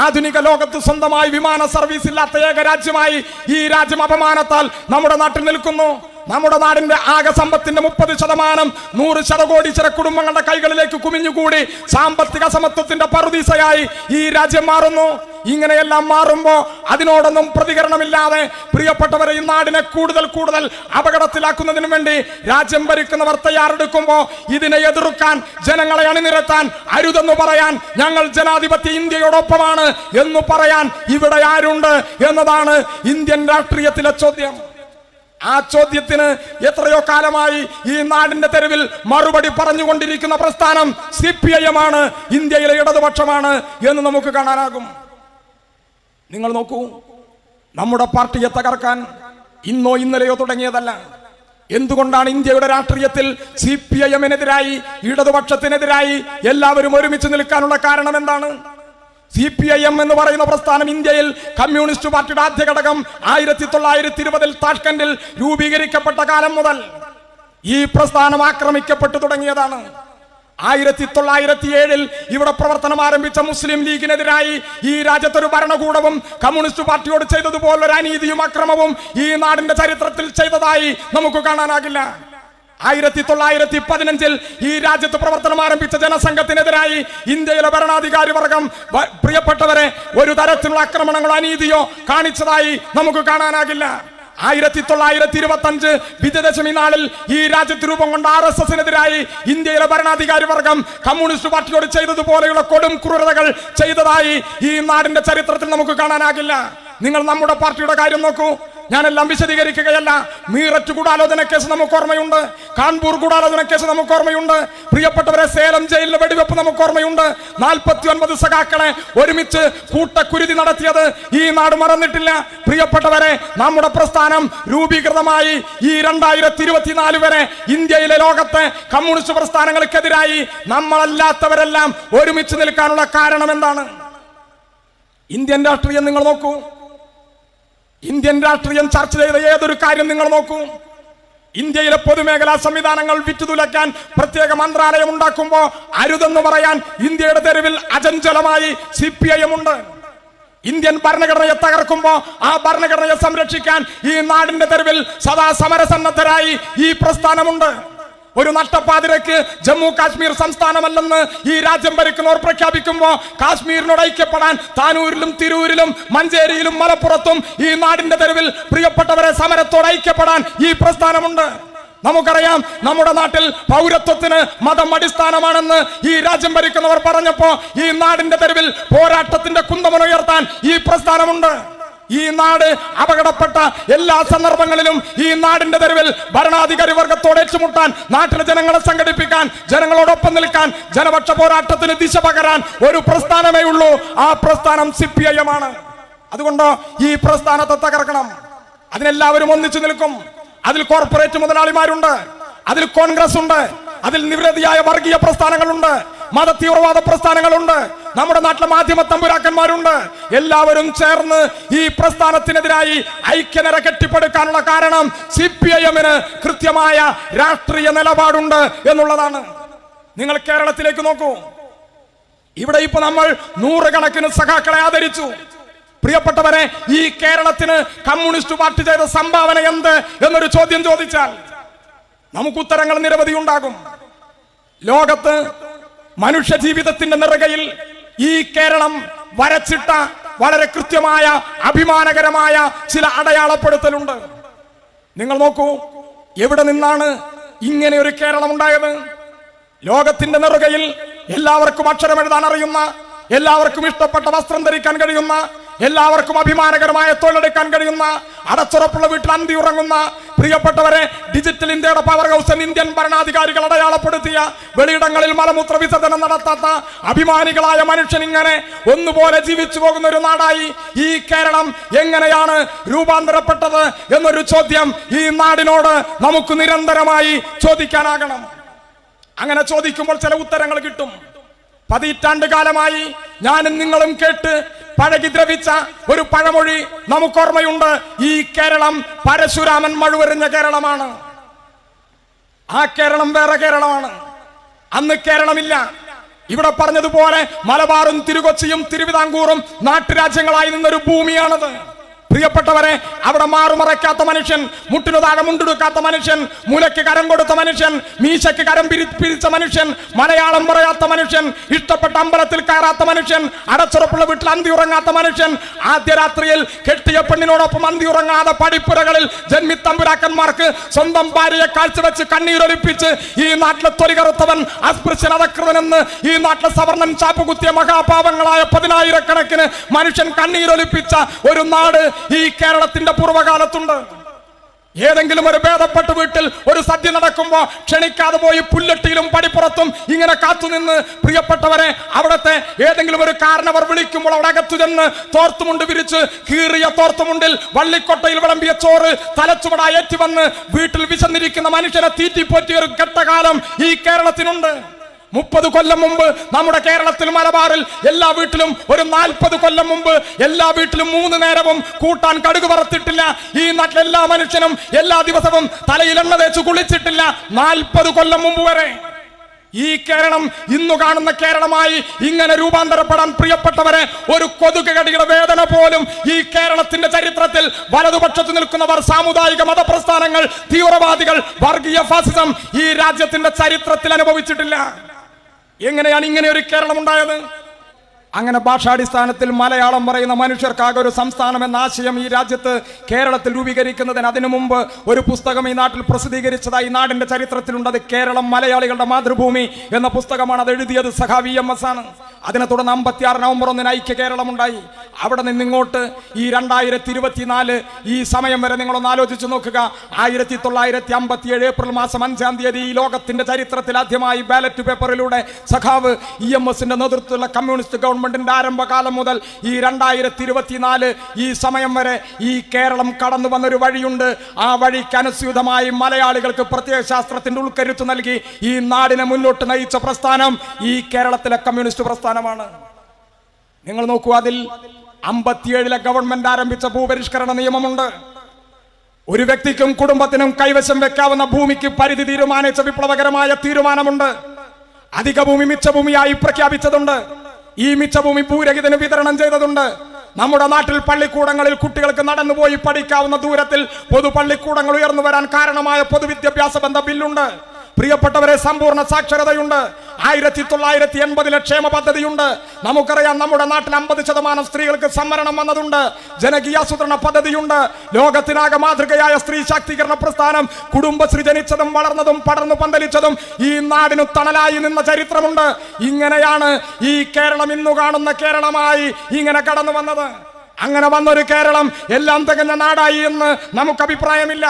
ആധുനിക ലോകത്ത് സ്വന്തമായി വിമാന സർവീസ് ഇല്ലാത്ത ഏക രാജ്യമായി ഈ രാജ്യം അപമാനത്താൽ നമ്മുടെ നാട്ടിൽ നിൽക്കുന്നു. നമ്മുടെ നാടിന്റെ ആകെ സമ്പത്തിന്റെ 30% 100 കോടീശ്വര കുടുംബങ്ങളുടെ കൈകളിലേക്ക് കുമിഞ്ഞുകൂടി സാമ്പത്തിക സമത്വത്തിന്റെ പറുദീസയായി ഈ രാജ്യം മാറുന്നു. ഇങ്ങനെയെല്ലാം മാറുമ്പോ അതിനോടൊന്നും പ്രതികരണമില്ലാതെ പ്രിയപ്പെട്ടവരെ, ഈ നാടിനെ കൂടുതൽ അപകടത്തിലാക്കുന്നതിനു വേണ്ടി രാജ്യം ഭരിക്കുന്നവർ തയ്യാറെടുക്കുമ്പോ ഇതിനെ എതിർക്കാൻ, ജനങ്ങളെ അണിനിരത്താൻ, അരുതെന്ന് പറയാൻ, ഞങ്ങൾ ജനാധിപത്യ ഇന്ത്യയോടൊപ്പമാണ് എന്ന് പറയാൻ ഇവിടെ ആരുണ്ട് എന്നതാണ് ഇന്ത്യൻ രാഷ്ട്രീയത്തിലെ ചോദ്യം. ആ ചോദ്യത്തിന് എത്രയോ കാലമായി ഈ നാടിന്റെ തെരുവിൽ മറുപടി പറഞ്ഞുകൊണ്ടിരിക്കുന്ന പ്രസ്ഥാനം CPIM ആണ്, ഇന്ത്യയിലെ ഇടതുപക്ഷമാണ് എന്ന് നമുക്ക് കാണാനാകും. നിങ്ങൾ നോക്കൂ, നമ്മുടെ പാർട്ടിയെ തകർക്കാൻ ഇന്നോ ഇന്നലെയോ തുടങ്ങിയതല്ല. എന്തുകൊണ്ടാണ് ഇന്ത്യയുടെ രാഷ്ട്രീയത്തിൽ CPIM-നെതിരായി ഇടതുപക്ഷത്തിനെതിരായി എല്ലാവരും ഒരുമിച്ച് നിൽക്കാനുള്ള കാരണം എന്താണ്? CPIM എന്ന് പറയുന്ന പ്രസ്ഥാനം ഇന്ത്യയിൽ കമ്മ്യൂണിസ്റ്റ് പാർട്ടിയുടെ ആദ്യ ഘടകം 1920 താഷ്കണ്ടിൽ രൂപീകരിക്കപ്പെട്ട കാലം മുതൽ ഈ പ്രസ്ഥാനം ആക്രമിക്കപ്പെട്ടു തുടങ്ങിയതാണ്. 1907 ഇവിടെ പ്രവർത്തനം ആരംഭിച്ച മുസ്ലിം ലീഗിനെതിരായി ഈ രാജ്യത്തൊരു ഭരണകൂടവും കമ്മ്യൂണിസ്റ്റ് പാർട്ടിയോട് ചെയ്തതുപോലൊരു അനീതിയും അക്രമവും ഈ നാടിന്റെ ചരിത്രത്തിൽ ചെയ്തതായി നമുക്ക് കാണാനാകില്ല. 1915 ഈ രാജ്യത്ത് പ്രവർത്തനം ആരംഭിച്ച ജനസംഘത്തിനെതിരായി ഇന്ത്യയിലെ ഭരണാധികാരി വർഗം പ്രിയപ്പെട്ടവരെ ഒരു തരത്തിലുള്ള ആക്രമണങ്ങളോ അനീതിയോ കാണിച്ചതായി നമുക്ക് കാണാനാകില്ല. 1925 വിജയദശമി നാളിൽ ഈ രാജ്യത്ത് രൂപം കൊണ്ട RSSനെതിരായി ഇന്ത്യയിലെ ഭരണാധികാരി വർഗം കമ്മ്യൂണിസ്റ്റ് പാർട്ടിയോട് ചെയ്തതുപോലെയുള്ള കൊടും ക്രൂരതകൾ ചെയ്തതായി ഈ നാടിന്റെ ചരിത്രത്തിൽ നമുക്ക് കാണാനാകില്ല. നിങ്ങൾ നമ്മുടെ പാർട്ടിയുടെ കാര്യം നോക്കൂ. ഞാനെല്ലാം വിശദീകരിക്കുകയല്ല. മീററ്റ് ഗൂഢാലോചന കേസ് നമുക്ക് ഓർമ്മയുണ്ട്. കാൺപൂർ ഗൂഢാലോചന കേസ് നമുക്ക് ഓർമ്മയുണ്ട്. പ്രിയപ്പെട്ടവരെ, സേലം ജയിലിലെ വെടിവെപ്പ് നമുക്ക് ഓർമ്മയുണ്ട്. 49 സഖാക്കളെ ഒരുമിച്ച് കൂട്ടക്കുരുതി നടത്തിയത് ഈ നാട് മറന്നിട്ടില്ല. പ്രിയപ്പെട്ടവരെ, നമ്മുടെ പ്രസ്ഥാനം രൂപീകൃതമായി ഈ 2024 വരെ ഇന്ത്യയിലെ ലോകത്തെ കമ്മ്യൂണിസ്റ്റ് പ്രസ്ഥാനങ്ങൾക്കെതിരായി നമ്മളല്ലാത്തവരെല്ലാം ഒരുമിച്ച് നിൽക്കാനുള്ള കാരണം എന്താണ്? ഇന്ത്യൻ രാഷ്ട്രീയം നിങ്ങൾ നോക്കൂ. ഇന്ത്യൻ രാഷ്ട്രീയം ചർച്ച ചെയ്ത ഏതൊരു കാര്യം നിങ്ങൾ നോക്കൂ. ഇന്ത്യയിലെ പൊതുമേഖലാ സംവിധാനങ്ങൾ വിറ്റുതുലയ്ക്കാൻ പ്രത്യേക മന്ത്രാലയം ഉണ്ടാക്കുമ്പോൾ അരുതെന്ന് പറയാൻ ഇന്ത്യയുടെ തെരുവിൽ അചഞ്ചലമായി CPIM ഉണ്ട്. ഇന്ത്യൻ ഭരണഘടനയെ തകർക്കുമ്പോ ആ ഭരണഘടനയെ സംരക്ഷിക്കാൻ ഈ നാടിന്റെ തെരുവിൽ സദാ സമരസന്നദ്ധരായി ഈ പ്രസ്ഥാനമുണ്ട്. ഒരു നഷ്ടപ്പാതിരക്ക് ജമ്മു കാശ്മീർ സംസ്ഥാനമല്ലെന്ന് ഈ രാജ്യം ഭരിക്കുന്നവർ പ്രഖ്യാപിക്കുമ്പോ കാശ്മീരിനോട് ഐക്യപ്പെടാൻ താനൂരിലും തിരൂരിലും മഞ്ചേരിയിലും മലപ്പുറത്തും ഈ നാടിന്റെ തെരുവിൽ പ്രിയപ്പെട്ടവരെ സമരത്തോട് ഐക്യപ്പെടാൻ ഈ പ്രസ്ഥാനമുണ്ട്. നമുക്കറിയാം, നമ്മുടെ നാട്ടിൽ പൗരത്വത്തിന് മതം അടിസ്ഥാനമാണെന്ന് ഈ രാജ്യം ഭരിക്കുന്നവർ പറഞ്ഞപ്പോ ഈ നാടിന്റെ തെരുവിൽ പോരാട്ടത്തിന്റെ കുന്തമുയർത്താൻ ഈ പ്രസ്ഥാനമുണ്ട്. ഈ നാട് അപകടപ്പെട്ട എല്ലാ സന്ദർഭങ്ങളിലും ഈ നാടിന്റെ തെരുവിൽ ഭരണാധികാരി വർഗത്തോട് ഏറ്റുമുട്ടാൻ, നാട്ടിലെ ജനങ്ങളെ സംഘടിപ്പിക്കാൻ, ജനങ്ങളോടൊപ്പം നിൽക്കാൻ, ജനപക്ഷ പോരാട്ടത്തിന് ദിശ പകരാൻ ഒരു പ്രസ്ഥാനമേ ഉള്ളൂ. ആ പ്രസ്ഥാനം CPIM ആണ്. അതുകൊണ്ട് ഈ പ്രസ്ഥാനത്തെ തകർക്കണം. അതിനെല്ലാവരും ഒന്നിച്ചു നിൽക്കും. അതിൽ കോർപ്പറേറ്റ് മുതലാളിമാരുണ്ട്, അതിൽ കോൺഗ്രസ് ഉണ്ട്, അതിൽ നിരവധിയായ വർഗീയ പ്രസ്ഥാനങ്ങളുണ്ട്, മത തീവ്രവാദ പ്രസ്ഥാനങ്ങളുണ്ട്, നമ്മുടെ നാട്ടിലെ മാധ്യമ തമ്പുരാക്കന്മാരുണ്ട്. എല്ലാവരും ചേർന്ന് ഈ പ്രസ്ഥാനത്തിനെതിരായി ഐക്യനിര കെട്ടിപ്പടുക്കാനുള്ള കാരണം CPIM-ന് കൃത്യമായ രാഷ്ട്രീയ നിലപാടുണ്ട് എന്നുള്ളതാണ്. നിങ്ങൾ കേരളത്തിലേക്ക് നോക്കൂ. ഇവിടെ ഇപ്പൊ നമ്മൾ 100 കണക്കിന് സഖാക്കളെ ആദരിച്ചു. പ്രിയപ്പെട്ടവരെ, ഈ കേരളത്തിന് കമ്മ്യൂണിസ്റ്റ് പാർട്ടി ചെയ്ത സംഭാവന എന്ത് എന്നൊരു ചോദ്യം ചോദിച്ചാൽ നമുക്ക് ഉത്തരങ്ങൾ നിരവധി ഉണ്ടാകും. ലോകത്ത് മനുഷ്യ ജീവിതത്തിന്റെ നിറകയിൽ ഈ കേരളം വരച്ചിട്ട വളരെ കൃത്യമായ അഭിമാനകരമായ ചില അടയാളപ്പെടുത്തലുണ്ട്. നിങ്ങൾ നോക്കൂ, എവിടെ നിന്നാണ് ഇങ്ങനെ ഒരു കേരളം ഉണ്ടായത്? ലോകത്തിന്റെ നിറകയിൽ എല്ലാവർക്കും അക്ഷരം എഴുതാൻ അറിയുന്ന, എല്ലാവർക്കും ഇഷ്ടപ്പെട്ട വസ്ത്രം ധരിക്കാൻ കഴിയുന്ന, എല്ലാവർക്കും അഭിമാനകരമായ തൊഴിലെടുക്കാൻ കഴിയുന്ന, അടച്ചുറപ്പുള്ള വീട്ടിൽ അന്തി ഉറങ്ങുന്ന, പ്രിയപ്പെട്ടവരെ, ഡിജിറ്റൽ ഇന്ത്യയുടെ പവർ ഹൗസ് ഇന്ത്യൻ ഭരണാധികാരികൾ അടയാളപ്പെടുത്തിയ, വെളിയിടങ്ങളിൽ മലമൂത്ര വിസർജനം നടത്താത്ത അഭിമാനികളായ മനുഷ്യൻ ഇങ്ങനെ ഒന്നുപോലെ ജീവിച്ചു പോകുന്ന ഒരു നാടായി ഈ കേരളം എങ്ങനെയാണ് രൂപാന്തരപ്പെട്ടത് എന്നൊരു ചോദ്യം ഈ നാടിനോട് നമുക്ക് നിരന്തരമായി ചോദിക്കാനാകണം. അങ്ങനെ ചോദിക്കുമ്പോൾ ചില ഉത്തരങ്ങൾ കിട്ടും. 10 കാലമായി ഞാനും നിങ്ങളും കേട്ട് പഴകി ദ്രവിച്ച ഒരു പഴമൊഴി നമുക്കോർമ്മയുണ്ട്. ഈ കേരളം പരശുരാമൻ മഴുവെറിഞ്ഞ കേരളമാണ്. ആ കേരളം വേറെ കേരളമാണ്. അന്ന് കേരളമില്ല. ഇവിടെ പറഞ്ഞതുപോലെ മലബാറും തിരുകൊച്ചിയും തിരുവിതാംകൂറും നാട്ടുരാജ്യങ്ങളായി നിന്നൊരു ഭൂമിയാണത്. പ്രിയപ്പെട്ടവരെ, അവിടെ മാറുമറയ്ക്കാത്ത മനുഷ്യൻ, മുട്ടിനു താഴെ മുണ്ടെടുക്കാത്ത മനുഷ്യൻ, മുലയ്ക്ക് കരം കൊടുത്ത മനുഷ്യൻ, മീശയ്ക്ക് കരം പിരിച്ച മനുഷ്യൻ, മലയാളം പറയാത്ത മനുഷ്യൻ, ഇഷ്ടപ്പെട്ട അമ്പലത്തിൽ കയറാത്ത മനുഷ്യൻ, അടച്ചുറപ്പുള്ള വീട്ടിൽ അന്തി ഉറങ്ങാത്ത മനുഷ്യൻ, ആദ്യ രാത്രിയിൽ കെട്ടിയ പെണ്ണിനോടൊപ്പം അന്തി ഉറങ്ങാതെ പടിപ്പുരകളിൽ ജന്മിത്തമ്പുരാക്കന്മാർക്ക് സ്വന്തം ഭാര്യയെ കാഴ്ചവെച്ച് കണ്ണീരൊലിപ്പിച്ച് ഈ നാട്ടിലെ തൊലികറുത്തവൻ, അസ്പൃശ്യൻ, അധകൃതനെന്ന് ഈ നാട്ടിലെ സവർണൻ ചാപ്പുകുത്തിയ മഹാപാവങ്ങളായ 10,000 കണക്കിന് മനുഷ്യൻ കണ്ണീരൊലിപ്പിച്ച ഒരു നാട് ഈ കേരളത്തിന്റെ പൂർവ്വകാലത്തുണ്ട്. ഏതെങ്കിലും ഒരു ഭേദപ്പെട്ട വീട്ടിൽ ഒരു സദ്യ നടക്കുമ്പോൾ ക്ഷണിക്കാതെ പോയി പുല്ലട്ടിയിലും പടിപ്പുറത്തും ഇങ്ങനെ കാത്തുനിന്ന് പ്രിയപ്പെട്ടവരെ അവിടുത്തെ ഏതെങ്കിലും ഒരു കാരണവർ വിളിക്കുമ്പോൾ അവിടെ അകത്തു ചെന്ന് തോർത്തുമുണ്ട് വിരിച്ച് കീറിയ തോർത്തുമുണ്ടിൽ വള്ളിക്കൊട്ടയിൽ വിളമ്പിയ ചോറ് തലച്ചുവടായി ഏറ്റി വന്ന് വീട്ടിൽ വിശന്നിരിക്കുന്ന മനുഷ്യനെ തീറ്റിപ്പോറ്റിയ ഒരു ഘട്ടകാലം ഈ കേരളത്തിനുണ്ട്. 30 കൊല്ലം മുമ്പ് നമ്മുടെ കേരളത്തിൽ മലബാറിൽ എല്ലാ വീട്ടിലും ഒരു 40 കൊല്ലം മുമ്പ് എല്ലാ വീട്ടിലും 3 നേരവും കൂട്ടാൻ കടുക് വറുത്തിട്ടില്ല. ഈ നാട്ടിലെ എല്ലാ മനുഷ്യനും എല്ലാ ദിവസവും തലയിൽ എണ്ണ തേച്ച് കുളിച്ചിട്ടില്ല 40 കൊല്ലം മുമ്പ് വരെ. ഈ കേരളം ഇന്നു കാണുന്ന കേരളമായി ഇങ്ങനെ രൂപാന്തരപ്പെടാൻ പ്രിയപ്പെട്ടവരെ ഒരു കൊതുക് കടിയുടെ വേദന പോലും ഈ കേരളത്തിന്റെ ചരിത്രത്തിൽ വലതുപക്ഷത്ത് നിൽക്കുന്നവർ, സാമുദായിക മതപ്രസ്ഥാനങ്ങൾ, തീവ്രവാദികൾ, വർഗീയ ഫാസിസം ഈ രാജ്യത്തിന്റെ ചരിത്രത്തിൽ അനുഭവിച്ചിട്ടില്ല. എങ്ങനെയാണ് ഇങ്ങനെ ഒരു കേരളം ഉണ്ടായത്? അങ്ങനെ ഭാഷാടിസ്ഥാനത്തിൽ മലയാളം പറയുന്ന മനുഷ്യർക്കാകെ ഒരു സംസ്ഥാനം എന്ന ആശയം ഈ രാജ്യത്ത് കേരളത്തിൽ രൂപീകരിക്കുന്നതിന് അതിനു മുമ്പ് ഒരു പുസ്തകം ഈ നാട്ടിൽ പ്രസിദ്ധീകരിച്ചതായി നാടിന്റെ ചരിത്രത്തിലുണ്ട്. അത് കേരളം മലയാളികളുടെ മാതൃഭൂമി എന്ന പുസ്തകമാണ്. അത് എഴുതിയത് സഖാവി EMS ആണ്. അതിനെ തുടർന്ന് 56 നവംബർ 1 ഐക്യ കേരളം ഉണ്ടായി. അവിടെ നിന്നിങ്ങോട്ട് ഈ 2024 ഈ സമയം വരെ നിങ്ങളൊന്ന് ആലോചിച്ച് നോക്കുക. 1957 ഏപ്രിൽ മാസം 5-ാം തീയതി ഈ ലോകത്തിന്റെ ചരിത്രത്തിൽ ആദ്യമായി ബാലറ്റ് പേപ്പറിലൂടെ സഖാവ് EMSന്റെ നേതൃത്വത്തിലുള്ള കമ്മ്യൂണിസ്റ്റ് ഗവൺമെന്റിന്റെ ആരംഭകാലം മുതൽ ഈ 2024 ഈ സമയം വരെ ഈ കേരളം കടന്നു വന്നൊരു വഴിയുണ്ട്. ആ വഴിക്ക് അനുസ്യൂതമായി മലയാളികൾക്ക് പ്രത്യയ ശാസ്ത്രത്തിന്റെ ഉൾക്കരുത്ത് നൽകി ഈ നാടിനെ മുന്നോട്ട് നയിച്ച പ്രസ്ഥാനം ഈ കേരളത്തിലെ കമ്മ്യൂണിസ്റ്റ് പ്രസ്ഥാനമാണ്. നിങ്ങൾ നോക്കൂ, അതിൽ 57 ഗവൺമെന്റ് ആരംഭിച്ച ഭൂപരിഷ്കരണ നിയമമുണ്ട്. ഒരു വ്യക്തിക്കും കുടുംബത്തിനും കൈവശം വെക്കാവുന്ന ഭൂമിക്ക് പരിധി തീരുമാനിച്ച വിപ്ലവകരമായ തീരുമാനമുണ്ട്. അധിക ഭൂമി മിച്ചഭൂമിയായി പ്രഖ്യാപിച്ചതുണ്ട്. ഈ മിച്ചഭൂമി ഭൂരഹിതന് വിതരണം ചെയ്തതുണ്ട്. നമ്മുടെ നാട്ടിൽ പള്ളിക്കൂടങ്ങളിൽ കുട്ടികൾക്ക് നടന്നുപോയി പഠിക്കാവുന്ന ദൂരത്തിൽ പൊതുപള്ളിക്കൂടങ്ങൾ ഉയർന്നു വരാൻ കാരണമായ പൊതുവിദ്യാഭ്യാസ ബന്ധ ബില്ലുണ്ട്. പ്രിയപ്പെട്ടവരെ, സമ്പൂർണ്ണ സാക്ഷരതയുണ്ട്. 1980 ക്ഷേമ പദ്ധതിയുണ്ട്. നമുക്കറിയാം നമ്മുടെ നാട്ടിൽ 50% സ്ത്രീകൾക്ക് സംവരണം വന്നതുണ്ട്. ജനകീയാസൂത്രണ പദ്ധതിയുണ്ട്. ലോകത്തിനാകെ മാതൃകയായ സ്ത്രീ ശാക്തീകരണ പ്രസ്ഥാനം കുടുംബശ്രീ ജനിച്ചതും വളർന്നതും പടർന്നു പന്തലിച്ചതും ഈ നാടിനു തണലായി നിന്ന ചരിത്രമുണ്ട്. ഇങ്ങനെയാണ് ഈ കേരളം ഇന്നു കാണുന്ന കേരളമായി ഇങ്ങനെ കടന്നു വന്നത്. അങ്ങനെ വന്നൊരു കേരളം എല്ലാം തികഞ്ഞ നാടായി എന്ന് നമുക്ക് അഭിപ്രായമില്ല.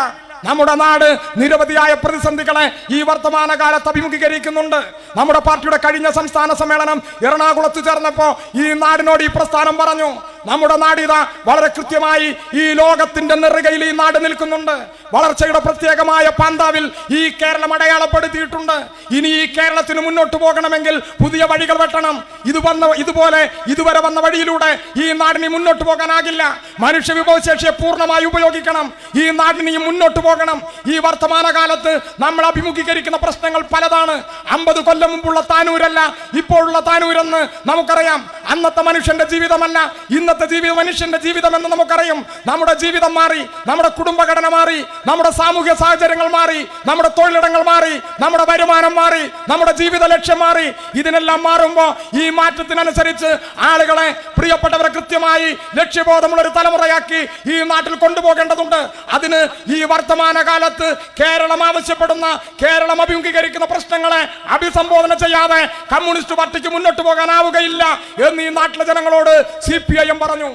നമ്മുടെ നാട് നിരവധിയായ പ്രതിസന്ധികളെ ഈ വർത്തമാനകാലത്ത് അഭിമുഖീകരിക്കുന്നുണ്ട്. നമ്മുടെ പാർട്ടിയുടെ കഴിഞ്ഞ സംസ്ഥാന സമ്മേളനം എറണാകുളത്ത് ചേർന്നപ്പോ ഈ നാടിനോട് ഈ പ്രസ്ഥാനം പറഞ്ഞു, നമ്മുടെ നാടിത വളരെ കൃത്യമായി ഈ ലോകത്തിന്റെ നെറുകയിൽ ഈ നാട് നിൽക്കുന്നുണ്ട്. വളർച്ചയുടെ പ്രത്യേകമായ പാന്താവിൽ ഈ കേരളം അടയാളപ്പെടുത്തിയിട്ടുണ്ട്. ഇനി ഈ കേരളത്തിന് മുന്നോട്ട് പോകണമെങ്കിൽ പുതിയ വഴികൾ വെട്ടണം. ഇതുപോലെ ഇതുവരെ വന്ന വഴിയിലൂടെ ഈ നാടിന് മുന്നോട്ട് പോകാനാകില്ല. മനുഷ്യ വിഭവശേഷിയെ പൂർണ്ണമായി ഉപയോഗിക്കണം. ഈ നാടിന് മുന്നോട്ട് പോകണം. ഈ വർത്തമാനകാലത്ത് നമ്മൾ അഭിമുഖീകരിക്കുന്ന പ്രശ്നങ്ങൾ പലതാണ്. 50 കൊല്ലം മുമ്പുള്ള താനൂരല്ല ഇപ്പോഴുള്ള താനൂരെന്ന് നമുക്കറിയാം. അന്നത്തെ മനുഷ്യന്റെ ജീവിതമല്ല ഇന്നത്തെ ജീവിതം, മനുഷ്യന്റെ ജീവിതം എന്ന് നമുക്കറിയും. നമ്മുടെ ജീവിതം മാറി, നമ്മുടെ കുടുംബഘടന മാറി, നമ്മുടെ സാമൂഹ്യ സാഹചര്യങ്ങൾ മാറി, നമ്മുടെ തൊഴിലിടങ്ങൾ മാറി, നമ്മുടെ വരുമാനം മാറി, നമ്മുടെ ജീവിത ലക്ഷ്യം മാറി. ഇതിനെല്ലാം മാറുമ്പോൾ ഈ മാറ്റത്തിനനുസരിച്ച് ആളുകളെ, പ്രിയപ്പെട്ടവരെ കൃത്യമായി ലക്ഷ്യബോധമുള്ള ഒരു തലമുറയാക്കി ഈ നാട്ടിൽ കൊണ്ടുപോകേണ്ടതുണ്ട്. അതിന് ഈ വർത്തമാനകാലത്ത് കേരളം ആവശ്യപ്പെടുന്ന, കേരളം അഭിമുഖീകരിക്കുന്ന പ്രശ്നങ്ങളെ അഭിസംബോധന ചെയ്യാതെ കമ്മ്യൂണിസ്റ്റ് പാർട്ടിക്ക് മുന്നോട്ട് പോകാനാവുകയില്ല എന്ന് ഈ നാട്ടിലെ ജനങ്ങളോട് CPIM പറഞ്ഞു.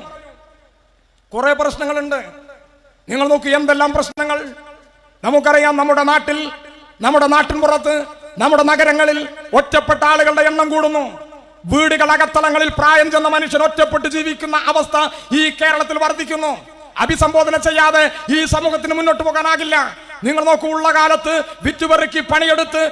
കുറെ പ്രശ്നങ്ങളുണ്ട്. നിങ്ങൾ നോക്കൂ, എന്തെല്ലാം പ്രശ്നങ്ങൾ നമുക്കറിയാം. നമ്മുടെ നാട്ടിൽ, നമ്മുടെ നാട്ടിൻപുറത്ത്, നമ്മുടെ നഗരങ്ങളിൽ ഒറ്റപ്പെട്ട ആളുകളുടെ എണ്ണം കൂടുന്നു. വീടുകൾ, അകത്തളങ്ങളിൽ പ്രായം ചെന്ന മനുഷ്യൻ ഒറ്റപ്പെട്ട് ജീവിക്കുന്ന അവസ്ഥ ഈ കേരളത്തിൽ വർദ്ധിക്കുന്നു. അഭിസംബോധന ചെയ്യാതെ ഈ സമൂഹത്തിന് മുന്നോട്ട് പോകാനാകില്ല. നിങ്ങൾ നോക്കൂ, ഉള്ള കാലത്ത് വിറ്റുപെറുക്കി പണിയെടുത്ത്,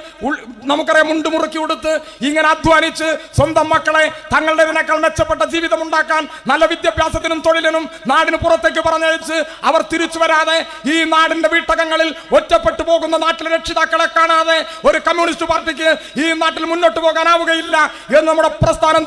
നമുക്കറിയാം മുണ്ടുമുറുക്കി കൊടുത്ത് ഇങ്ങനെ അധ്വാനിച്ച് സ്വന്തം മക്കളെ തങ്ങളുടേതിനേക്കാൾ മെച്ചപ്പെട്ട ജീവിതം ഉണ്ടാക്കാൻ നല്ല വിദ്യാഭ്യാസത്തിനും തൊഴിലിനും നാടിന് പുറത്തേക്ക് പറഞ്ഞയച്ച് അവർ തിരിച്ചു വരാതെ ഈ നാടിന്റെ വീട്ടകങ്ങളിൽ ഒറ്റപ്പെട്ടു പോകുന്ന നാട്ടിലെ രക്ഷിതാക്കളെ കാണാതെ ഒരു കമ്മ്യൂണിസ്റ്റ് പാർട്ടിക്ക് ഈ നാട്ടിൽ മുന്നോട്ട് പോകാനാവുകയില്ല എന്ന് നമ്മുടെ പ്രസ്ഥാനം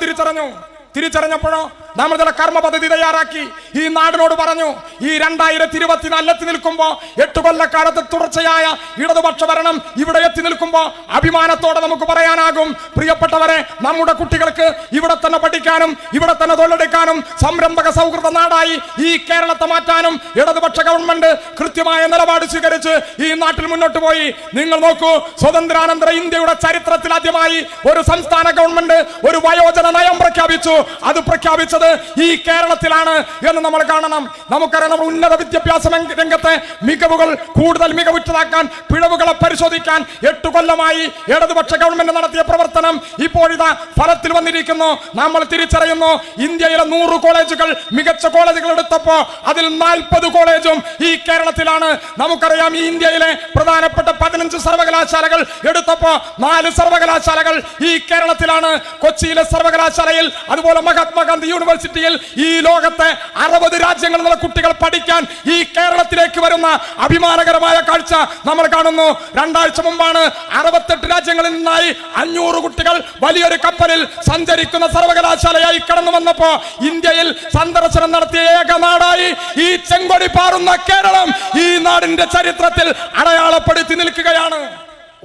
തിരിച്ചറിഞ്ഞപ്പോഴോ നമ്മൾ ചില കർമ്മ പദ്ധതി തയ്യാറാക്കി ഈ നാടിനോട് പറഞ്ഞു, ഈ 2024 എത്തി നിൽക്കുമ്പോ 8 കൊല്ലക്കാലത്ത് തുടർച്ചയായ ഇടതുപക്ഷ ഭരണം ഇവിടെ എത്തി നിൽക്കുമ്പോ അഭിമാനത്തോടെ നമുക്ക് പറയാനാകും, പ്രിയപ്പെട്ടവരെ, നമ്മുടെ കുട്ടികൾക്ക് ഇവിടെ തന്നെ പഠിക്കാനും ഇവിടെ തന്നെ തൊഴിലെടുക്കാനും സംരംഭക സൗഹൃദ നാടായി ഈ കേരളത്തെ മാറ്റാനും ഇടതുപക്ഷ ഗവൺമെന്റ് കൃത്യമായ നിലപാട് സ്വീകരിച്ച് ഈ നാട്ടിൽ മുന്നോട്ട് പോയി. നിങ്ങൾ നോക്കൂ, സ്വതന്ത്രാനന്തര ഇന്ത്യയുടെ ചരിത്രത്തിൽ ആദ്യമായി ഒരു സംസ്ഥാന ഗവൺമെന്റ് ഒരു വയോജന നയം പ്രഖ്യാപിച്ചു. അത് പ്രഖ്യാപിച്ചത് സംഭവിച്ചത് ഈ കേരളത്തിലാണ് എന്ന് നമ്മൾ കാണണം. നമുക്കറിയാം, നമ്മൾ ഉന്നത വിദ്യാഭ്യാസ രംഗത്തെ മികവുകൾ കൂടുതൽ മികവുറ്റതാക്കാൻ, പിഴവുകളെ പരിശോധിക്കാൻ 8 കൊല്ലമായി ഇടതുപക്ഷ ഗവൺമെന്റ് നടത്തിയ പ്രവർത്തനം ഇപ്പോഴിതാ ഫലത്തിൽ വന്നിരിക്കുന്നു. നമ്മൾ തിരിച്ചറിയുന്നു, ഇന്ത്യയിലെ 100 കോളേജുകൾ മികച്ച കോളേജുകൾ എടുത്തപ്പോ അതിൽ 40 കോളേജും ഈ കേരളത്തിലാണ്. നമുക്കറിയാം, ഈ ഇന്ത്യയിലെ പ്രധാനപ്പെട്ട 15 സർവകലാശാലകൾ എടുത്തപ്പോ 4 സർവകലാശാലകൾ ഈ കേരളത്തിലാണ്. കൊച്ചിയിലെ സർവകലാശാലയിൽ, അതുപോലെ മഹാത്മാഗാന്ധി യൂണിവേഴ്സിറ്റിയിൽ ഈ ലോകത്തെ 60 രാജ്യങ്ങളിൽ നിന്നുള്ള കുട്ടികൾ പഠിക്കാൻ ഈ കേരളത്തിലേക്ക് വരുന്ന അഭിമാനകരമായ കാഴ്ച നമ്മൾ കാണുന്നു. 2 ആഴ്ച മുമ്പാണ് 68 രാജ്യങ്ങളിൽ നിന്നായി 500 കുട്ടികൾ വലിയൊരു കപ്പലിൽ സഞ്ചരിക്കുന്ന സർവകലാശാലയായി കടന്നു വന്നപ്പോ ഇന്ത്യയിൽ സന്ദർശനം നടത്തിയ ഏക നാടായി ഈ ചെങ്കൊടി പാറുന്ന കേരളം ഈ നാടിന്റെ ചരിത്രത്തിൽ അടയാളപ്പെടുത്തി നിൽക്കുകയാണ്.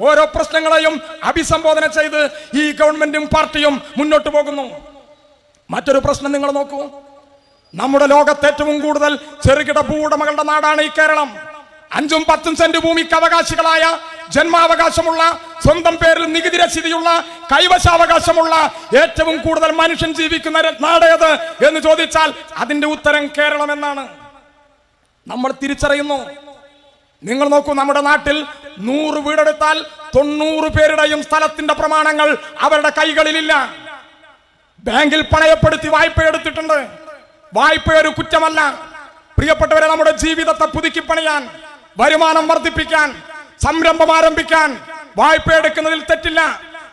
ഓരോ പ്രശ്നങ്ങളെയും അഭിസംബോധന ചെയ്ത് ഈ ഗവൺമെന്റും പാർട്ടിയും മുന്നോട്ട് പോകുന്നു. മറ്റൊരു പ്രശ്നം നിങ്ങൾ നോക്കൂ. നമ്മുടെ ലോകത്ത് ഏറ്റവും കൂടുതൽ ചെറുകിട ഭൂവുടമകളുടെ നാടാണ് ഈ കേരളം. 5ഉം 10ഉം സെന്റ് ഭൂമിക്ക് അവകാശികളായ, ജന്മാവകാശമുള്ള, സ്വന്തം പേരിൽ നികുതി രസീതിയുള്ള, കൈവശാവകാശമുള്ള ഏറ്റവും കൂടുതൽ മനുഷ്യൻ ജീവിക്കുന്ന നാടേത് എന്ന് ചോദിച്ചാൽ അതിന്റെ ഉത്തരം കേരളം എന്നാണ്. നമ്മൾ തിരിച്ചറിയുന്നു. നിങ്ങൾ നോക്കൂ, നമ്മുടെ നാട്ടിൽ 100 വീടെടുത്താൽ 90 പേരുടെയും സ്ഥലത്തിന്റെ പ്രമാണങ്ങൾ അവരുടെ കൈകളിലില്ല. ബാങ്കിൽ പണയപ്പെടുത്തി വായ്പ എടുത്തിട്ടുണ്ട്. വായ്പ ഒരു കുറ്റമല്ല. പ്രിയപ്പെട്ടവരെ, നമ്മുടെ ജീവിതത്തെ പുതുക്കി പണിയാൻ, വരുമാനം വർദ്ധിപ്പിക്കാൻ, സംരംഭം ആരംഭിക്കാൻ വായ്പ എടുക്കുന്നതിൽ തെറ്റില്ല.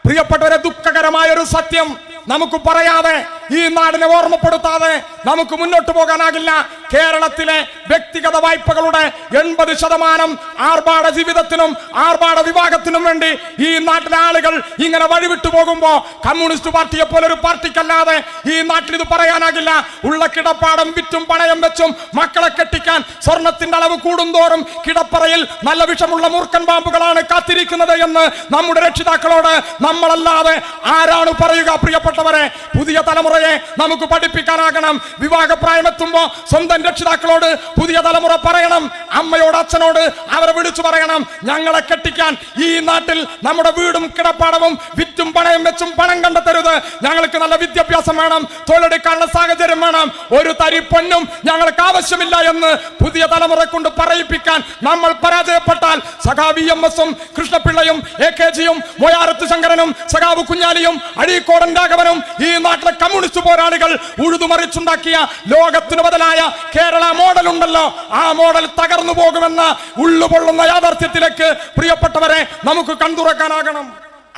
പ്രിയപ്പെട്ടവരെ, ദുഃഖകരമായ ഒരു സത്യം നമുക്ക് പറയാതെ, ഈ നാടിനെ ഓർമ്മപ്പെടുത്താതെ നമുക്ക് മുന്നോട്ട് പോകാനാകില്ല. കേരളത്തിലെ വ്യക്തിഗത വായ്പകളുടെ 80% ആർഭാട ജീവിതത്തിനും ആർഭാട വിഭാഗത്തിനും വേണ്ടി ഈ നാട്ടിലെ ആളുകൾ ഇങ്ങനെ വഴിവിട്ടു പോകുമ്പോ കമ്മ്യൂണിസ്റ്റ് പാർട്ടിയെ പോലെ ഒരു പാർട്ടിക്കല്ലാതെ ഈ നാട്ടിൽ ഇത് പറയാനാകില്ല. ഉള്ള കിടപ്പാടം വിറ്റും പണയം വെച്ചും മക്കളെ കെട്ടിക്കാൻ സ്വർണത്തിന്റെ അളവ് കൂടുന്തോറും കിടപ്പറയിൽ നല്ല വിഷമുള്ള മൂർഖൻ പാമ്പുകളാണ് കാത്തിരിക്കുന്നത് എന്ന് നമ്മുടെ രക്ഷിതാക്കളോട് നമ്മളല്ലാതെ ആരാണ് പറയുക? പ്രിയപ്പെട്ടവരെ, പുതിയ തലമുറയെ നമുക്ക് പഠിപ്പിക്കാനാകണം. വിവാഹപ്രായമെത്തുമ്പോ സ്വന്തം രക്ഷിതാക്കളോട് പുതിയ തലമുറ പറയണം, അമ്മയോട് അച്ഛനോട് അവരെ വിളിച്ചു പറയണം, ഞങ്ങളെ കെട്ടിക്കാൻ ഈ നാട്ടിൽ നമ്മുടെ വീടും കിടപ്പാടവും വിറ്റും പണയം വെച്ചും പണം കണ്ടെത്തരുത്. ഞങ്ങൾക്ക് നല്ല വിദ്യാഭ്യാസം വേണം, തൊഴിലെടുക്കാനുള്ള സാഹചര്യം വേണം, ഒരു തരി പൊന്നും ഞങ്ങൾക്ക് ആവശ്യമില്ല എന്ന് പുതിയ തലമുറ കൊണ്ട് പറയിപ്പിക്കാൻ നമ്മൾ പരാജയപ്പെട്ടാൽ സഖാവ് EMS-ഉം കൃഷ്ണപിള്ളയും AKGയും മൊയാരത്ത് ശങ്കരനും സഖാവ് കുഞ്ഞാലിയും അഴീക്കോടൻ രാഘവനും ഈ നാട്ടിലെ കമ്മ്യൂണിസ്റ്റ് പോരാളികൾ ഉഴുതുമറിച്ചുണ്ടാക്കിയ ലോകത്തിന് ബദലായ കേരള മോഡൽ ഉണ്ടല്ലോ, ആ മോഡൽ തകർന്നു പോകുമെന്ന ഉള്ളുപൊള്ളുന്ന യാഥാർത്ഥ്യത്തിലേക്ക് പ്രിയപ്പെട്ടവരെ നമുക്ക് കൺതുറക്കാനാകണം.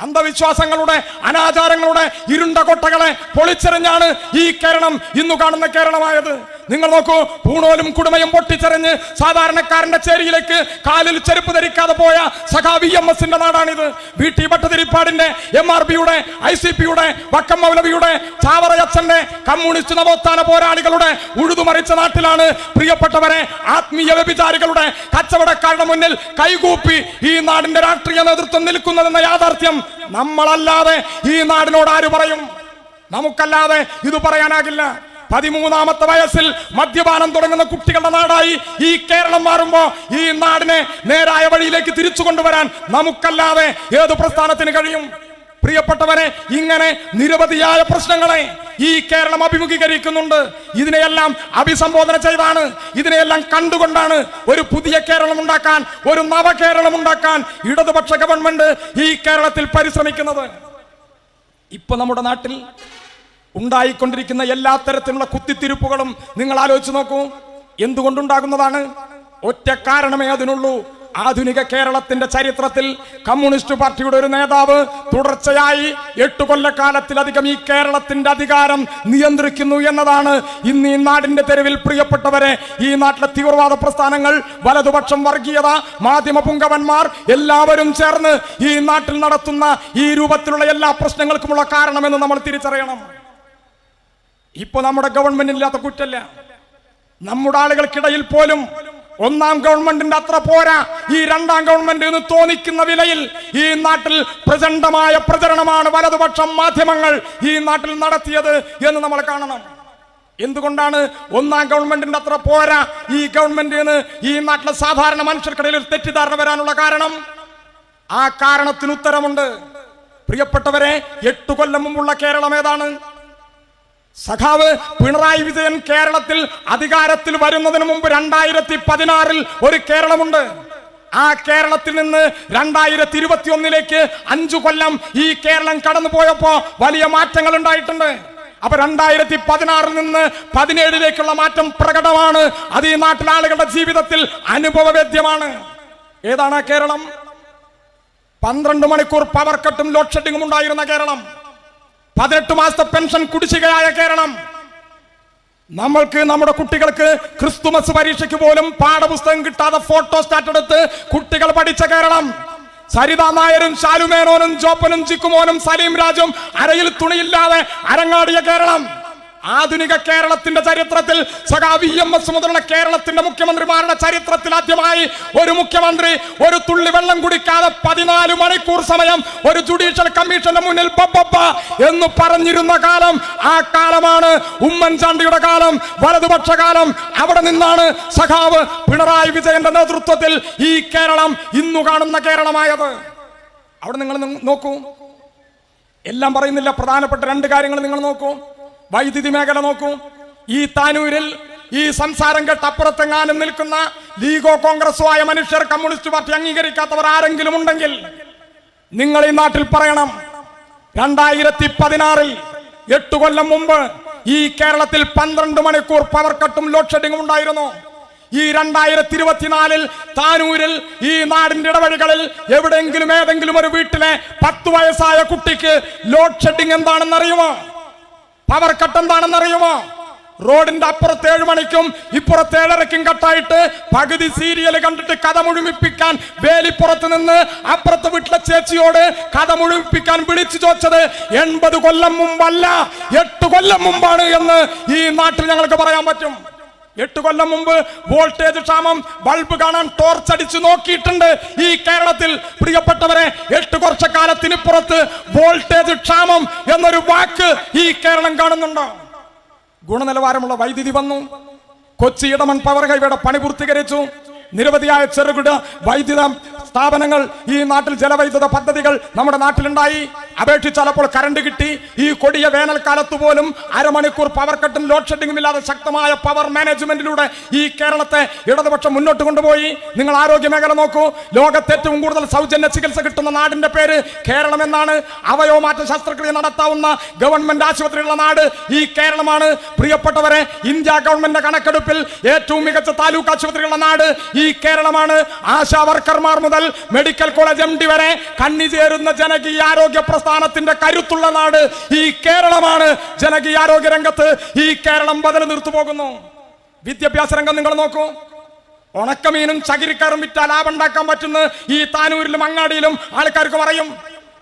അന്ധവിശ്വാസങ്ങളുടെ, അനാചാരങ്ങളുടെ ഇരുണ്ട കൊട്ടകളെ പൊളിച്ചെറിഞ്ഞാണ് ഈ കേരളം ഇന്നു കാണുന്ന കേരളമായത്. നിങ്ങൾ നോക്കൂ, പൂണോലും കുടുമയും പൊട്ടിച്ചെറിഞ്ഞ് സാധാരണക്കാരന്റെ ചേരിയിലേക്ക് കാലിൽ ചെരുപ്പ് ധരിക്കാതെ പോയ സഖാവ് EMS-ന്റെ നാടാണിത്. VT ഭട്ടതിരിപ്പാടിന്റെ, MRBയുടെ, ICPയുടെ, വക്കം മൗലവിയുടെ, ചാവറയച്ചന്റെ, കമ്മ്യൂണിസ്റ്റ് നവോത്ഥാന പോരാളികളുടെ ഉഴുതുമറിച്ച നാട്ടിലാണ് പ്രിയപ്പെട്ടവരെ ആത്മീയ വ്യഭിചാരികളുടെ, കച്ചവടക്കാരുടെ മുന്നിൽ കൈകൂപ്പി ഈ നാടിന്റെ രാഷ്ട്രീയ നേതൃത്വം നിൽക്കുന്നതെന്ന യാഥാർത്ഥ്യം നമ്മളല്ലാതെ ഈ നാടിനോട് ആര് പറയും? നമുക്കല്ലാതെ ഇത് പറയാനാകില്ല. 13ാമത്തെ വയസ്സിൽ മദ്യപാനം തുടങ്ങുന്ന കുട്ടികളുടെ നാടായി ഈ കേരളം മാറുമ്പോ ഈ നാടിനെ നേരായ വഴിയിലേക്ക് തിരിച്ചു കൊണ്ടുവരാൻ നമുക്കല്ലാതെ ഏത് പ്രസ്ഥാനത്തിന് കഴിയും? പ്രിയപ്പെട്ടവരെ, ഇങ്ങനെ നിരവധിയായ പ്രശ്നങ്ങളെ ഈ കേരളം അഭിമുഖീകരിക്കുന്നുണ്ട്. ഇതിനെയെല്ലാം അഭിസംബോധന ചെയ്താണ്, ഇതിനെയെല്ലാം കണ്ടുകൊണ്ടാണ് ഒരു പുതിയ കേരളം ഉണ്ടാക്കാൻ, ഒരു നവകേരളം ഉണ്ടാക്കാൻ ഇടതുപക്ഷ ഗവൺമെന്റ് ഈ കേരളത്തിൽ പരിശ്രമിക്കുന്നത്. ഇപ്പൊ നമ്മുടെ നാട്ടിൽ ഉണ്ടായിക്കൊണ്ടിരിക്കുന്ന എല്ലാ തരത്തിലുള്ള കുത്തിത്തിരിപ്പുകളും നിങ്ങൾ ആലോചിച്ച് നോക്കൂ. എന്തുകൊണ്ടുണ്ടാകുന്നതാണ്? ഒറ്റ കാരണമേ അതിനുള്ളൂ. ആധുനിക കേരളത്തിന്റെ ചരിത്രത്തിൽ കമ്മ്യൂണിസ്റ്റ് പാർട്ടിയുടെ ഒരു നേതാവ് തുടർച്ചയായി 8 കൊല്ലക്കാലത്തിലധികം ഈ കേരളത്തിന്റെ അധികാരം നിയന്ത്രിക്കുന്നു എന്നതാണ് ഇന്ന് ഈ നാടിന്റെ തെരുവിൽ പ്രിയപ്പെട്ടവരെ ഈ നാട്ടിലെ തീവ്രവാദ പ്രസ്ഥാനങ്ങൾ, വലതുപക്ഷം, വർഗീയത, മാധ്യമ പുങ്കവന്മാർ എല്ലാവരും ചേർന്ന് ഈ നാട്ടിൽ നടത്തുന്ന ഈ രൂപത്തിലുള്ള എല്ലാ പ്രശ്നങ്ങൾക്കുമുള്ള കാരണമെന്ന് നമ്മൾ തിരിച്ചറിയണം. ഇപ്പൊ നമ്മുടെ ഗവൺമെന്റിനില്ലാത്ത കുറ്റല്ല. നമ്മുടെ ആളുകൾക്കിടയിൽ പോലും ഒന്നാം ഗവൺമെന്റിന്റെ അത്ര പോരാ, ഈ രണ്ടാം ഗവൺമെന്റ് എന്ന് തോന്നിക്കുന്ന വിലയിൽ ഈ നാട്ടിൽ പ്രചണ്ഡമായ പ്രചരണമാണ് വലതുപക്ഷം മാധ്യമങ്ങൾ ഈ നാട്ടിൽ നടത്തിയത് എന്ന് നമ്മൾ കാണണം. എന്തുകൊണ്ടാണ് ഒന്നാം ഗവൺമെന്റിന്റെ അത്ര പോരാ ഈ ഗവൺമെന്റ് എന്ന് ഈ നാട്ടിലെ സാധാരണ മനുഷ്യർക്കിടയിൽ ഒരു തെറ്റിദ്ധാരണ വരാനുള്ള കാരണം? ആ കാരണത്തിന് ഉത്തരമുണ്ട്. പ്രിയപ്പെട്ടവരെ, 8 കൊല്ലം മുമ്പുള്ള കേരളം ഏതാണ്? സഖാവ് പിണറായി വിജയൻ കേരളത്തിൽ അധികാരത്തിൽ വരുന്നതിന് മുമ്പ് 2016 ഒരു കേരളമുണ്ട്. ആ കേരളത്തിൽ നിന്ന് 2021 5 കൊല്ലം ഈ കേരളം കടന്നു പോയപ്പോ വലിയ മാറ്റങ്ങൾ ഉണ്ടായിട്ടുണ്ട്. അപ്പൊ 2016 നിന്ന് 17 മാറ്റം പ്രകടമാണ്. അത് ഈ നാട്ടിലെ ആളുകളുടെ ജീവിതത്തിൽ അനുഭവവേദ്യമാണ്. ഏതാണ് കേരളം? 12 മണിക്കൂർ പവർ കട്ടും ലോഡ് ഷെഡിങ്ങും ഉണ്ടായിരുന്ന കേരളം, 18 മാസത്തെ പെൻഷൻ കുടിശ്ശികയായ കേരളം, നമ്മൾക്ക് നമ്മുടെ കുട്ടികൾക്ക് ക്രിസ്തുമസ് പരീക്ഷയ്ക്ക് പോലും പാഠപുസ്തകം കിട്ടാതെ ഫോട്ടോ സ്റ്റാറ്റ് എടുത്ത് കുട്ടികൾ പഠിച്ച കേരളം, സരിതാ നായരും ശാലുമേനോനും ജോപ്പനും ചിക്കുമോനും സലീം രാജും അരയിൽ തുണിയില്ലാതെ അരങ്ങാടിയ കേരളം. ആധുനിക കേരളത്തിന്റെ ചരിത്രത്തിൽ സഖാവ് EMS മുതലുള്ള കേരളത്തിന്റെ മുഖ്യമന്ത്രിമാരുടെ ചരിത്രത്തിൽ ആദ്യമായി ഒരു മുഖ്യമന്ത്രി ഒരു തുള്ളി വെള്ളം കുടിക്കാതെ 14 മണിക്കൂർ സമയം ഒരു ജുഡീഷ്യൽ കമ്മീഷന്റെ മുന്നിൽ ബബ്ബ എന്ന് പറഞ്ഞിരുന്ന കാലം. ആ കാലമാണ് ഉമ്മൻചാണ്ടിയുടെ കാലം, വലതുപക്ഷ കാലം. അവിടെ നിന്നാണ് സഖാവ് പിണറായി വിജയന്റെ നേതൃത്വത്തിൽ ഈ കേരളം ഇന്നു കാണുന്ന കേരളമായത്. അവിടെ നിങ്ങൾ നോക്കൂ, എല്ലാം പറയുന്നില്ല, പ്രധാനപ്പെട്ട 2 കാര്യങ്ങൾ നിങ്ങൾ നോക്കൂ. വൈദ്യുതി മേഖല നോക്കൂ. ഈ താനൂരിൽ ഈ സംസാരം കേട്ട് അപ്പുറത്തെങ്ങാനും നിൽക്കുന്ന ലീഗോ കോൺഗ്രസോ ആയ മനുഷ്യർ, കമ്മ്യൂണിസ്റ്റ് പാർട്ടി അംഗീകരിക്കാത്തവർ ആരെങ്കിലും ഉണ്ടെങ്കിൽ നിങ്ങൾ ഈ നാട്ടിൽ പറയണം. 2016 8 കൊല്ലം മുമ്പ് ഈ കേരളത്തിൽ 12 മണിക്കൂർ പവർ കട്ടും ലോഡ് ഷെഡിങ്ങും ഉണ്ടായിരുന്നു. ഈ 2024 താനൂരിൽ ഈ നാടിന്റെ ഇടവഴികളിൽ എവിടെയെങ്കിലും ഏതെങ്കിലും ഒരു വീട്ടിലെ 10 വയസ്സായ കുട്ടിക്ക് ലോഡ് ഷെഡിങ് എന്താണെന്നറിയുമോ? പവർ കട്ട് എന്താണെന്നറിയുമോ? റോഡിന്റെ അപ്പുറത്ത് 7 മണിക്കും ഇപ്പുറത്ത് 7:30ക്കും കട്ടായിട്ട് പകുതി സീരിയൽ കണ്ടിട്ട് കഥ മുഴുമിപ്പിക്കാൻ വേലിപ്പുറത്ത് നിന്ന് അപ്പുറത്ത് വീട്ടിലെ ചേച്ചിയോട് കഥ മുഴുമിപ്പിക്കാൻ വിളിച്ചു ചോദിച്ചത് 80 കൊല്ലം മുമ്പല്ല, 8 കൊല്ലം മുമ്പാണ് എന്ന് ഈ നാട്ടിൽ ഞങ്ങൾക്ക് പറയാൻ പറ്റും. 8 കൊല്ലം മുമ്പ് വോൾട്ടേജ് ക്ഷാമം, ബൾബ് കാണാൻ ടോർച്ചടിച്ച് നോക്കിയിട്ടുണ്ട് ഈ കേരളത്തിൽ. പ്രിയപ്പെട്ടവരെ, 8 വർഷക്കാലത്തിന് പുറത്ത് വോൾട്ടേജ് ക്ഷാമം എന്നൊരു വാക്ക് ഈ കേരളം കാണുന്നുണ്ടോ? ഗുണനിലവാരമുള്ള വൈദ്യുതി വന്നു. കൊച്ചി ഇടമൺ പവർ ഹൈവേയുടെ പണി പൂർത്തീകരിച്ചു. നിരവധിയായ ചെറുകിട വൈദ്യുത സ്ഥാപനങ്ങൾ, ഈ നാട്ടിൽ ജലവൈദ്യുത പദ്ധതികൾ നമ്മുടെ നാട്ടിലുണ്ടായി. അപേക്ഷിച്ചാൽ അപ്പോൾ കറണ്ട് കിട്ടി. ഈ കൊടിയ വേനൽക്കാലത്ത് പോലും അരമണിക്കൂർ പവർ കട്ടും ലോഡ് ഷെഡിങ്ങും ഇല്ലാതെ ശക്തമായ പവർ മാനേജ്മെന്റിലൂടെ ഈ കേരളത്തെ ഇടതുപക്ഷം മുന്നോട്ട് കൊണ്ടുപോയി. നിങ്ങൾ ആരോഗ്യ മേഖല നോക്കൂ. ലോകത്ത് ഏറ്റവും കൂടുതൽ സൗജന്യ ചികിത്സ കിട്ടുന്ന നാടിന്റെ പേര് കേരളം എന്നാണ്. അവയവമാറ്റ ശസ്ത്രക്രിയ നടത്താവുന്ന ഗവൺമെന്റ് ആശുപത്രിയുള്ള നാട് ഈ കേരളമാണ്. പ്രിയപ്പെട്ടവരെ, ഇന്ത്യ ഗവൺമെന്റ് കണക്കെടുപ്പിൽ ഏറ്റവും മികച്ച താലൂക്ക് ആശുപത്രിയുള്ള നാട് ഈ കേരളമാണ്. ആശാ വർക്കർമാർ മുതൽ മെഡിക്കൽ കോളേജ് MD വരെ കണ്ണിചേരുന്ന ജനകീയ ആരോഗ്യ പ്രസ്ഥാനത്തിന്റെ കരുത്തുള്ള നാട് ഈ കേരളമാണ്. ജനകീയ ആരോഗ്യ രംഗത്ത് ഈ കേരളം ബദൽ നിർത്തുപോകുന്നു. വിദ്യാഭ്യാസ രംഗം നിങ്ങൾ നോക്കൂ. ഉണക്കമീനും ചകിരിക്കാറും വിറ്റാൽ ലാഭമുണ്ടാക്കാൻ പറ്റുന്ന ഈ താനൂരിലും അങ്ങാടിയിലും ആൾക്കാർക്ക് പറയും.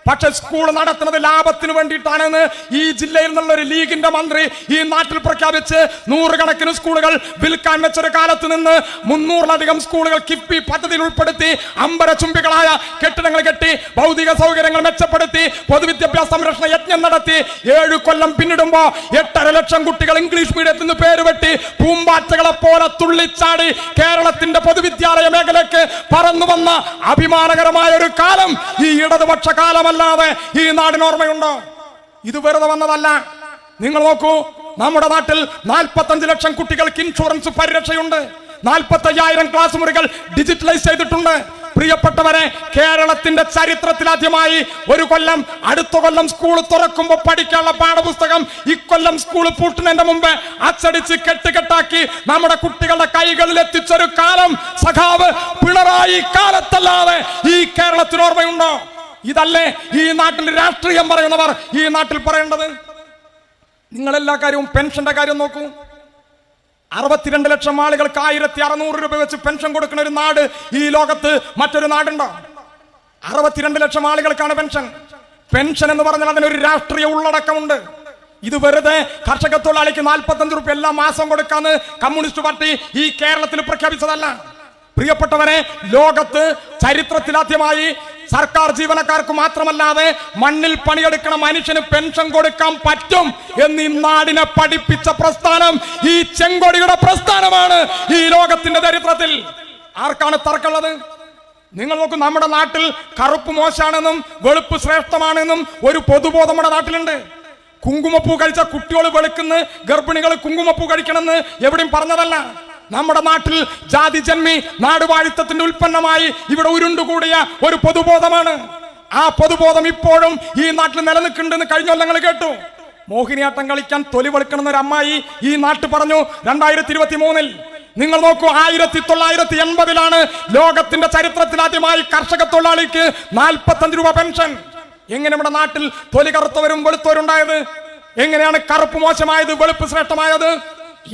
പക്ഷെ സ്കൂൾ നടത്തുന്നത് ലാഭത്തിന് വേണ്ടിയിട്ടാണെന്ന് ഈ ജില്ലയിൽ നിന്നുള്ള ഒരു ലീഗിന്റെ മന്ത്രി ഈ നാട്ടിൽ പ്രഖ്യാപിച്ച് 100 കണക്കിന് സ്കൂളുകൾ വിൽക്കാൻ വെച്ചൊരു കാലത്ത് നിന്ന് 300-ലധികം സ്കൂളുകൾ കിഫ്ബി പദ്ധതിയിൽ ഉൾപ്പെടുത്തി അമ്പരചുംബികളായ കെട്ടിടങ്ങൾ കെട്ടി ഭൗതിക സൗകര്യങ്ങൾ മെച്ചപ്പെടുത്തി പൊതുവിദ്യാഭ്യാസ സംരക്ഷണ യജ്ഞം നടത്തി 7 കൊല്ലം പിന്നിടുമ്പോ 8.5 ലക്ഷം കുട്ടികൾ ഇംഗ്ലീഷ് മീഡിയത്തിൽ നിന്ന് പേരുപെട്ടി പൂമ്പാറ്റകളെ പോലെ തുള്ളിച്ചാടി കേരളത്തിന്റെ പൊതുവിദ്യാലയ മേഖലയ്ക്ക് പറന്നു വന്ന അഭിമാനകരമായ ഒരു കാലം ഈ ഇടതുപക്ഷ കാലമല്ല. അല്ലാതെ ഈ നാടിന് ഓർമ്മയുണ്ടോ? ഇത് വെറുതെ വന്നതല്ല. നിങ്ങൾ നോക്കൂ, നമ്മുടെ നാട്ടിൽ 45 ലക്ഷം കുട്ടികൾക്ക് ഇൻഷുറൻസ് പരിരക്ഷയുണ്ട്. 45,000 ക്ലാസ് മുറികൾ ഡിജിറ്റലൈസ് ചെയ്തിട്ടുണ്ട്. പ്രിയപ്പെട്ടവരെ, കേരളത്തിന്റെ ചരിത്രത്തിലാദ്യമായി ഒരു കൊല്ലം അടുത്ത കൊല്ലം സ്കൂൾ തുറക്കുമ്പോൾ പഠിക്കാനുള്ള പാഠപുസ്തകം ഇക്കൊല്ലം സ്കൂൾ പൂട്ടുന്നതിന്റെ മുമ്പ് അച്ചടിച്ച് കെട്ടുകെട്ടാക്കി നമ്മുടെ കുട്ടികളുടെ കൈകളിൽ എത്തിച്ചൊരു കാലം സഖാവ് പിണറായി കാലത്തല്ലാതെ ഈ കേരളത്തിന് ഓർമ്മയുണ്ടോ? ഇതല്ലേ ഈ നാട്ടിൽ രാഷ്ട്രീയം പറയുന്നവർ ഈ നാട്ടിൽ പറയേണ്ടത്? നിങ്ങളെല്ലാ കാര്യവും പെൻഷന്റെ കാര്യം നോക്കൂ. 62 ലക്ഷം ആളുകൾക്ക് 1,600 രൂപ വെച്ച് പെൻഷൻ കൊടുക്കുന്ന ഒരു നാട് ഈ ലോകത്ത് മറ്റൊരു നാടുണ്ടോ? 62 ലക്ഷം ആളുകൾക്കാണ് പെൻഷൻ. പെൻഷൻ എന്ന് പറഞ്ഞാൽ അതിനൊരു രാഷ്ട്രീയ ഉള്ളടക്കമുണ്ട്. ഇത് വെറുതെ കർഷക തൊഴിലാളിക്ക് 45 രൂപ എല്ലാ മാസം കൊടുക്കാന്ന് കമ്മ്യൂണിസ്റ്റ് പാർട്ടി ഈ കേരളത്തിൽ പ്രഖ്യാപിച്ചതല്ല. പ്രിയപ്പെട്ടവരെ, ലോകത്ത് ചരിത്രത്തിലാദ്യമായി സർക്കാർ ജീവനക്കാർക്ക് മാത്രമല്ലാതെ മണ്ണിൽ പണിയെടുക്കണ മനുഷ്യന് പെൻഷൻ കൊടുക്കാൻ പറ്റും എന്ന് ഈ നാടിനെ പഠിപ്പിച്ച പ്രസ്ഥാനം ഈ ചെങ്കൊടിയുടെ പ്രസ്ഥാനമാണ് ഈ ലോകത്തിന്റെ ചരിത്രത്തിൽ. ആർക്കാണ് തർക്കമുള്ളത്? നിങ്ങൾ നോക്കൂ, നമ്മുടെ നാട്ടിൽ കറുപ്പ് മോശമാണെന്നും വെളുപ്പ് ശ്രേഷ്ഠമാണെന്നും ഒരു പൊതുബോധം നമ്മുടെ നാട്ടിലുണ്ട്. കുങ്കുമപ്പൂ കഴിച്ച കുട്ടികൾ വെളുക്കുന്ന, ഗർഭിണികൾ കുങ്കുമപ്പൂ കഴിക്കണമെന്ന് എവിടെയും പറഞ്ഞതല്ല. നമ്മുടെ നാട്ടിൽ ജാതി ജന്മി നാടുവാഴിത്തത്തിന്റെ ഉൽപ്പന്നമായി ഇവിടെ ഉരുണ്ടുകൂടിയ ഒരു പൊതുബോധമാണ്. ആ പൊതുബോധം ഇപ്പോഴും ഈ നാട്ടിൽ നിലനിൽക്കുന്നുണ്ടെന്ന് കഴിഞ്ഞ കൊല്ലങ്ങൾ കേട്ടു. മോഹിനിയാട്ടം കളിക്കാൻ തൊലി വെളുക്കണമെന്ന് ഒരു അമ്മായി ഈ നാട്ടിൽ പറഞ്ഞു 2023. നിങ്ങൾ നോക്കൂ, 1980 ലോകത്തിന്റെ ചരിത്രത്തിൽ ആദ്യമായി കർഷക തൊഴിലാളിക്ക് 45 രൂപ പെൻഷൻ. എങ്ങനെ നമ്മുടെ നാട്ടിൽ തൊലി കറുത്തവരും വെളുത്തവരുണ്ടായത്? എങ്ങനെയാണ് കറുപ്പ് മോശമായത്, വെളുപ്പ് ശ്രേഷ്ഠമായത്?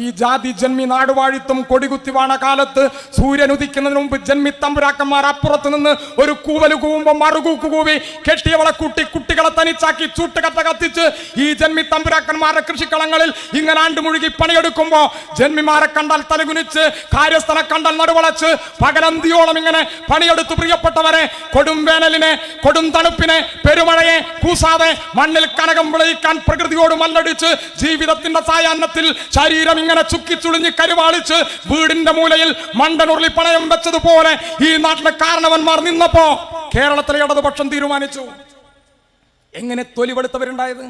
ഈ ജാതി ജന്മി നാടുവാഴിത്വം കൊടികുത്തി വാണ കാലത്ത് സൂര്യൻ ഉദിക്കുന്നതിന് മുമ്പ് ജന്മി തമ്പുരാക്കന്മാർ അപ്പുറത്ത് നിന്ന് ഒരു കൂവല് കൂവുമ്പോ മറുകൂക്ക് കൂവി കെട്ടിയവളെ കൂട്ടി കുട്ടികളെ തനിച്ചാക്കി ചൂട്ടുകട്ട കത്തിച്ച് ഈ ജന്മി തമ്പുരാക്കന്മാരുടെ കൃഷിക്കളങ്ങളിൽ ഇങ്ങനെ ആണ്ടുമുഴുകി പണിയെടുക്കുമ്പോ ജന്മിമാരെ കണ്ടാൽ തലകുനിച്ച്, കാര്യസ്ഥനെ കണ്ടാൽ നടുവളച്ച് പകലന്തിയോളം ഇങ്ങനെ പണിയെടുത്തു. പ്രിയപ്പെട്ടവരെ, കൊടും വേനലിനെ, കൊടും തണുപ്പിനെ, പെരുമഴയെ കൂസാതെ മണ്ണിൽ കനകം വിളയിക്കാൻ പ്രകൃതിയോട് മല്ലടിച്ച് ജീവിതത്തിന്റെ സായാഹ്നത്തിൽ ശരീരം ഇങ്ങനെ ചുക്കിച്ചുളിഞ്ഞ് കരുവാളിച്ച് വീടിന്റെ മൂലയിൽ മണ്ടനുരുളി പണയം വെച്ചതുപോലെ ഈ നാട്ടിലെ കാരണവന്മാർ നിന്നപ്പോ കേരളത്തിലെ ഇടതുപക്ഷം തീരുമാനിച്ചു. എങ്ങനെ തൊലിവെടുത്തവരുണ്ടായത്?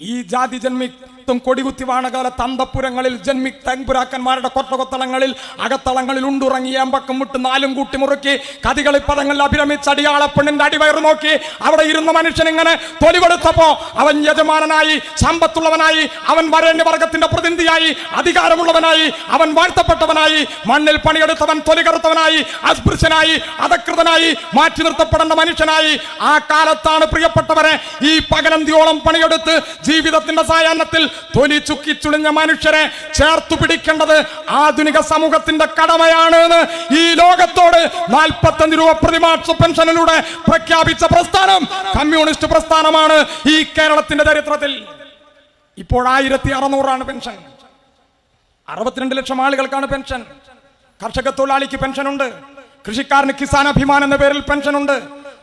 ഈ ജാതി ജന്മിത്വം കൊടികുത്തി വാണകാല തന്തപ്പുരങ്ങളിൽ ജന്മി തമ്പുരാക്കന്മാരുടെ കൊട്ടകൊത്തളങ്ങളിൽ അകത്തളങ്ങളിൽ ഉണ്ടുറങ്ങിയ അമ്പക്കം വിട്ട് 4 കൂട്ടി മുറുക്കി കഥകളി പദങ്ങളിൽ അഭിരമിച്ച് അടിയാള പെണ്ണിന്റെ അടിവയറ് നോക്കി അവിടെ ഇരുന്ന മനുഷ്യൻ ഇങ്ങനെ തൊലിവെടുത്തപ്പോ അവൻ യജമാനനായി, സമ്പത്തുള്ളവനായി, അവൻ വരേണ്യവർഗത്തിന്റെ പ്രതിനിധിയായി, അധികാരമുള്ളവനായി, അവൻ വാഴ്ത്തപ്പെട്ടവനായി, മണ്ണിൽ പണിയെടുത്തവൻ തൊലികറുത്തവനായി, അസ്പൃശ്യനായി, അധകൃതനായി, മാറ്റി നിർത്തപ്പെടേണ്ട മനുഷ്യനായി. ആ കാലത്താണ് പ്രിയപ്പെട്ടവരെ ഈ പകലന്തിയോളം പണിയെടുത്ത് ജീവിതത്തിന്റെ സായാഹ്നത്തിൽ തൊലി ചുക്കി ചുളിഞ്ഞ മനുഷ്യരെ ചേർത്തു പിടിക്കേണ്ടത് ആധുനിക സമൂഹത്തിന്റെ കടമയാണ് എന്ന് ഈ ലോകത്തോട് 45 രൂപ പ്രതിമാസ പെൻഷനിലൂടെ പ്രഖ്യാപിച്ച പ്രസ്ഥാനം കമ്മ്യൂണിസ്റ്റ് പ്രസ്ഥാനമാണ് ഈ കേരളത്തിന്റെ ചരിത്രത്തിൽ. ഇപ്പോൾ 1600 പെൻഷൻ. 62 ലക്ഷം ആളുകൾക്കാണ് പെൻഷൻ. കർഷക തൊഴിലാളിക്ക് പെൻഷനുണ്ട്, കൃഷിക്കാരന് കിസാൻ അഭിമാൻ എന്ന പേരിൽ പെൻഷനുണ്ട്,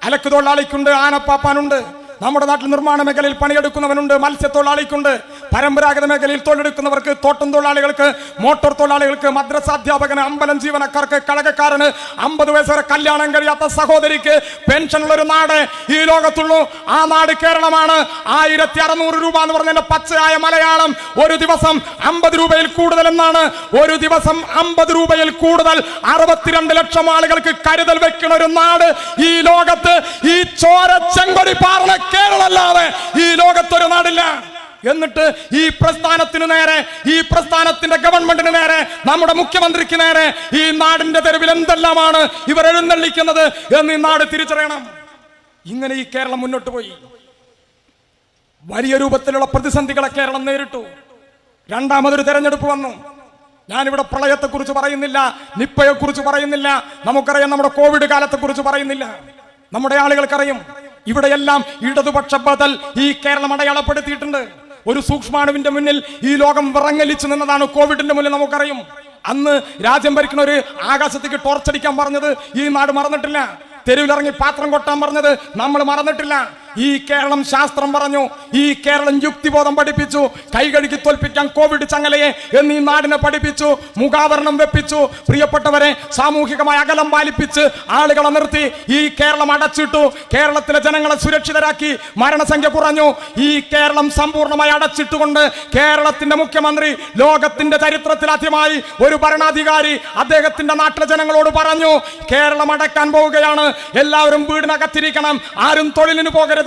അലക്ക് തൊഴിലാളിക്കുണ്ട്, ആനപ്പാപ്പാനുണ്ട്, നമ്മുടെ നാട്ടിൽ നിർമ്മാണ മേഖലയിൽ പണിയെടുക്കുന്നവനുണ്ട്, മത്സ്യത്തൊഴിലാളിക്കുണ്ട്, പരമ്പരാഗത മേഖലയിൽ തൊഴിലെടുക്കുന്നവർക്ക്, തോട്ടം തൊഴിലാളികൾക്ക്, മോട്ടോർ തൊഴിലാളികൾക്ക്, മദ്രസാധ്യാപകന്, അമ്പലം ജീവനക്കാർക്ക്, കടകക്കാരന്, 50 വയസ്സ് വരെ കല്യാണം കഴിയാത്ത സഹോദരിക്ക് പെൻഷനുള്ള ഒരു നാട് ഈ ലോകത്തുള്ളൂ. ആ നാട് കേരളമാണ്. 1600 രൂപ എന്ന് പറഞ്ഞതിന്റെ പച്ചയായ മലയാളം ഒരു ദിവസം 50 രൂപയിൽ കൂടുതൽ എന്നാണ്. ഒരു ദിവസം 50 രൂപയിൽ കൂടുതൽ 62 ലക്ഷം ആളുകൾക്ക് കരുതൽ വെക്കുന്ന ഒരു നാട് ഈ ലോകത്ത്, ഈ ചോര ചെങ്കൊടി പാർന്ന കേരളമല്ലാതെ ഈ ലോകത്തൊരു നാടില്ല. എന്നിട്ട് ഈ പ്രസ്ഥാനത്തിന് നേരെ, ഈ പ്രസ്ഥാനത്തിന്റെ ഗവൺമെന്റിന് നേരെ, നമ്മുടെ മുഖ്യമന്ത്രിക്ക് നേരെ ഈ നാടിന്റെ തെരുവിൽ എന്തെല്ലാമാണ് ഇവർ എഴുന്നള്ളിക്കുന്നത് എന്ന് ഈ നാട് തിരിച്ചറിയണം. ഇങ്ങനെ ഈ കേരളം മുന്നോട്ട് പോയി. വലിയ രൂപത്തിലുള്ള പ്രതിസന്ധികളെ കേരളം നേരിട്ടു. രണ്ടാമതൊരു തെരഞ്ഞെടുപ്പ് വന്നു. ഞാനിവിടെ പ്രളയത്തെക്കുറിച്ച് പറയുന്നില്ല, നിപ്പയെക്കുറിച്ച് പറയുന്നില്ല, നമുക്കറിയാം നമ്മുടെ കോവിഡ് കാലത്തെക്കുറിച്ച് പറയുന്നില്ല. നമ്മുടെ ആളുകൾക്കറിയും ഇവിടെയെല്ലാം ഇടതുപക്ഷ ബദൽ ഈ കേരളം അടയാളപ്പെടുത്തിയിട്ടുണ്ട്. ഒരു സൂക്ഷ്മാണുവിന്റെ മുന്നിൽ ഈ ലോകം വിറങ്ങലിച്ചു നിന്നതാണ് കോവിഡിന്റെ മുന്നിൽ. നമുക്കറിയും അന്ന് രാജ്യം ഭരിക്കുന്ന ഒരു ആകാശത്തേക്ക് ടോർച്ചടിക്കാൻ പറഞ്ഞത് ഈ നാട് മറന്നിട്ടില്ല. തെരുവിലിറങ്ങി പാത്രം കൊട്ടാൻ പറഞ്ഞത് നമ്മൾ മറന്നിട്ടില്ല. ഈ കേരളം ശാസ്ത്രം പറഞ്ഞു, ഈ കേരളം യുക്തിബോധം പഠിപ്പിച്ചു, കൈകഴുകി തോൽപ്പിക്കാൻ കോവിഡ് ചങ്ങലയെ എന്നീ നാടിനെ പഠിപ്പിച്ചു, മുഖാവരണം വെപ്പിച്ചു. പ്രിയപ്പെട്ടവരെ, സാമൂഹികമായ അകലം പാലിപ്പിച്ച് ആളുകളെ നിർത്തി ഈ കേരളം അടച്ചിട്ടു. കേരളത്തിലെ ജനങ്ങളെ സുരക്ഷിതരാക്കി, മരണസംഖ്യ കുറഞ്ഞു. ഈ കേരളം സമ്പൂർണ്ണമായി അടച്ചിട്ടുകൊണ്ട് കേരളത്തിന്റെ മുഖ്യമന്ത്രി ലോകത്തിന്റെ ചരിത്രത്തിൽ ആദ്യമായി ഒരു ഭരണാധികാരി അദ്ദേഹത്തിന്റെ നാട്ടിലെ ജനങ്ങളോട് പറഞ്ഞു, കേരളം അടക്കാൻ പോവുകയാണ്, എല്ലാവരും വീടിനകത്തിരിക്കണം, ആരും തൊഴിലിന് പോകരുത്,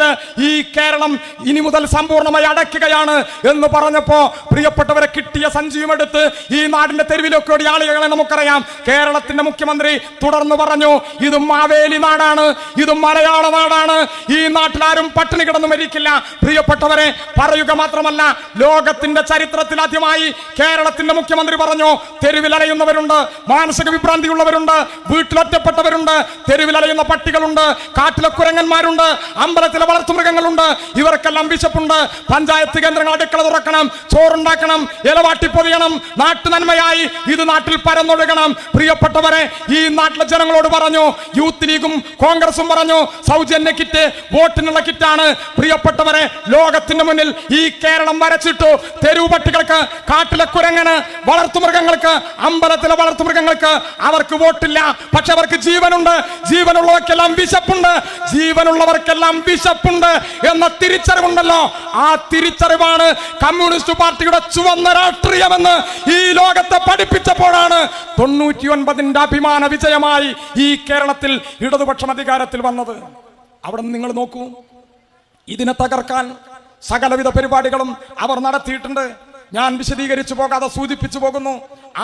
ഈ കേരളം ഇനി മുതൽ സമ്പൂർണ്ണമായി അടയ്ക്കുകയാണ് എന്ന് പറഞ്ഞപ്പോ പ്രിയപ്പെട്ടവരെ കിട്ടിയ സഞ്ചിയും എടുത്ത് ഈ നാടിന്റെ തെരുവിലൊക്കെ ഓടിയ ആളുകളെ നമുക്കറിയാം. കേരളത്തിന്റെ മുഖ്യമന്ത്രി തുടർന്ന് പറഞ്ഞു, ഇത് മാവേലി നാടാണ്, ഇത് മലയാള നാടാണ്, ഈ നാട്ടിലാരും പട്ടിണി കിടന്നു മരിക്കില്ല. പ്രിയപ്പെട്ടവരെ, പറയുക മാത്രമല്ല, ലോകത്തിന്റെ ചരിത്രത്തിൽ ആദ്യമായി കേരളത്തിന്റെ മുഖ്യമന്ത്രി പറഞ്ഞു, തെരുവിലലയുന്നവരുണ്ട്, മാനസിക വിഭ്രാന്തിയുള്ളവരുണ്ട്, വീട്ടിലൊറ്റപ്പെട്ടവരുണ്ട്, തെരുവിലലയുന്ന പട്ടികളുണ്ട്, കാട്ടിലെ കുരങ്ങന്മാരുണ്ട്, അമ്പലത്തിലെ വളർത്തുമൃഗങ്ങളുണ്ട്, ഇവർക്കെല്ലാം വിശപ്പുണ്ട്. പഞ്ചായത്ത് കേന്ദ്രങ്ങൾ അടുക്കള തുറക്കണം, ചോറുണ്ടാക്കണം, ഇലവാട്ടി പൊതിയണം, നാട്ടു നന്മയായി ഇത് നാട്ടിൽ പരന്നൊഴുകണം. പ്രിയപ്പെട്ടവരെ, ഈ നാട്ടിലെ ജനങ്ങളോട് പറഞ്ഞു, യൂത്ത് ലീഗും കോൺഗ്രസും പറഞ്ഞു, സൗജന്യ കിറ്റ് വോട്ടിനുള്ള കിറ്റാണ്. പ്രിയപ്പെട്ടവരെ, ലോകത്തിന്റെ മുന്നിൽ ഈ കേരളം വരച്ചിട്ടു. തെരുവ് പട്ടികൾക്ക്, കാട്ടിലെ കുരങ്ങന്, വളർത്തുമൃഗങ്ങൾക്ക്, അമ്പലത്തിലെ വളർത്തുമൃഗങ്ങൾക്ക് അവർക്ക് വോട്ടില്ല, പക്ഷെ അവർക്ക് ജീവനുണ്ട്. ജീവനുള്ളവർക്കെല്ലാം വിശപ്പുണ്ട്, ജീവനുള്ളവർക്കെല്ലാം വിശപ്പ് കിടപ്പുണ്ട് എന്ന തിരിച്ചറിവുണ്ടല്ലോ, ആ തിരിച്ചറിവാണ് കമ്മ്യൂണിസ്റ്റ് പാർട്ടിയുടെ ചുവന്ന രാഷ്ട്രീയമെന്ന് ഈ ലോകത്തെ പഠിപ്പിച്ചപ്പോഴാണ് 99ന്റെ അഭിമാന വിജയമായി ഈ കേരളത്തിൽ ഇടതുപക്ഷം അധികാരത്തിൽ വന്നത്. അവിടെ നിങ്ങൾ നോക്കൂ, ഇതിനെ തകർക്കാൻ സകലവിധ പരിപാടികളും അവർ നടത്തിയിട്ടുണ്ട്. ഞാൻ വിശദീകരിച്ചു പോകാതെ സൂചിപ്പിച്ചു പോകുന്നു.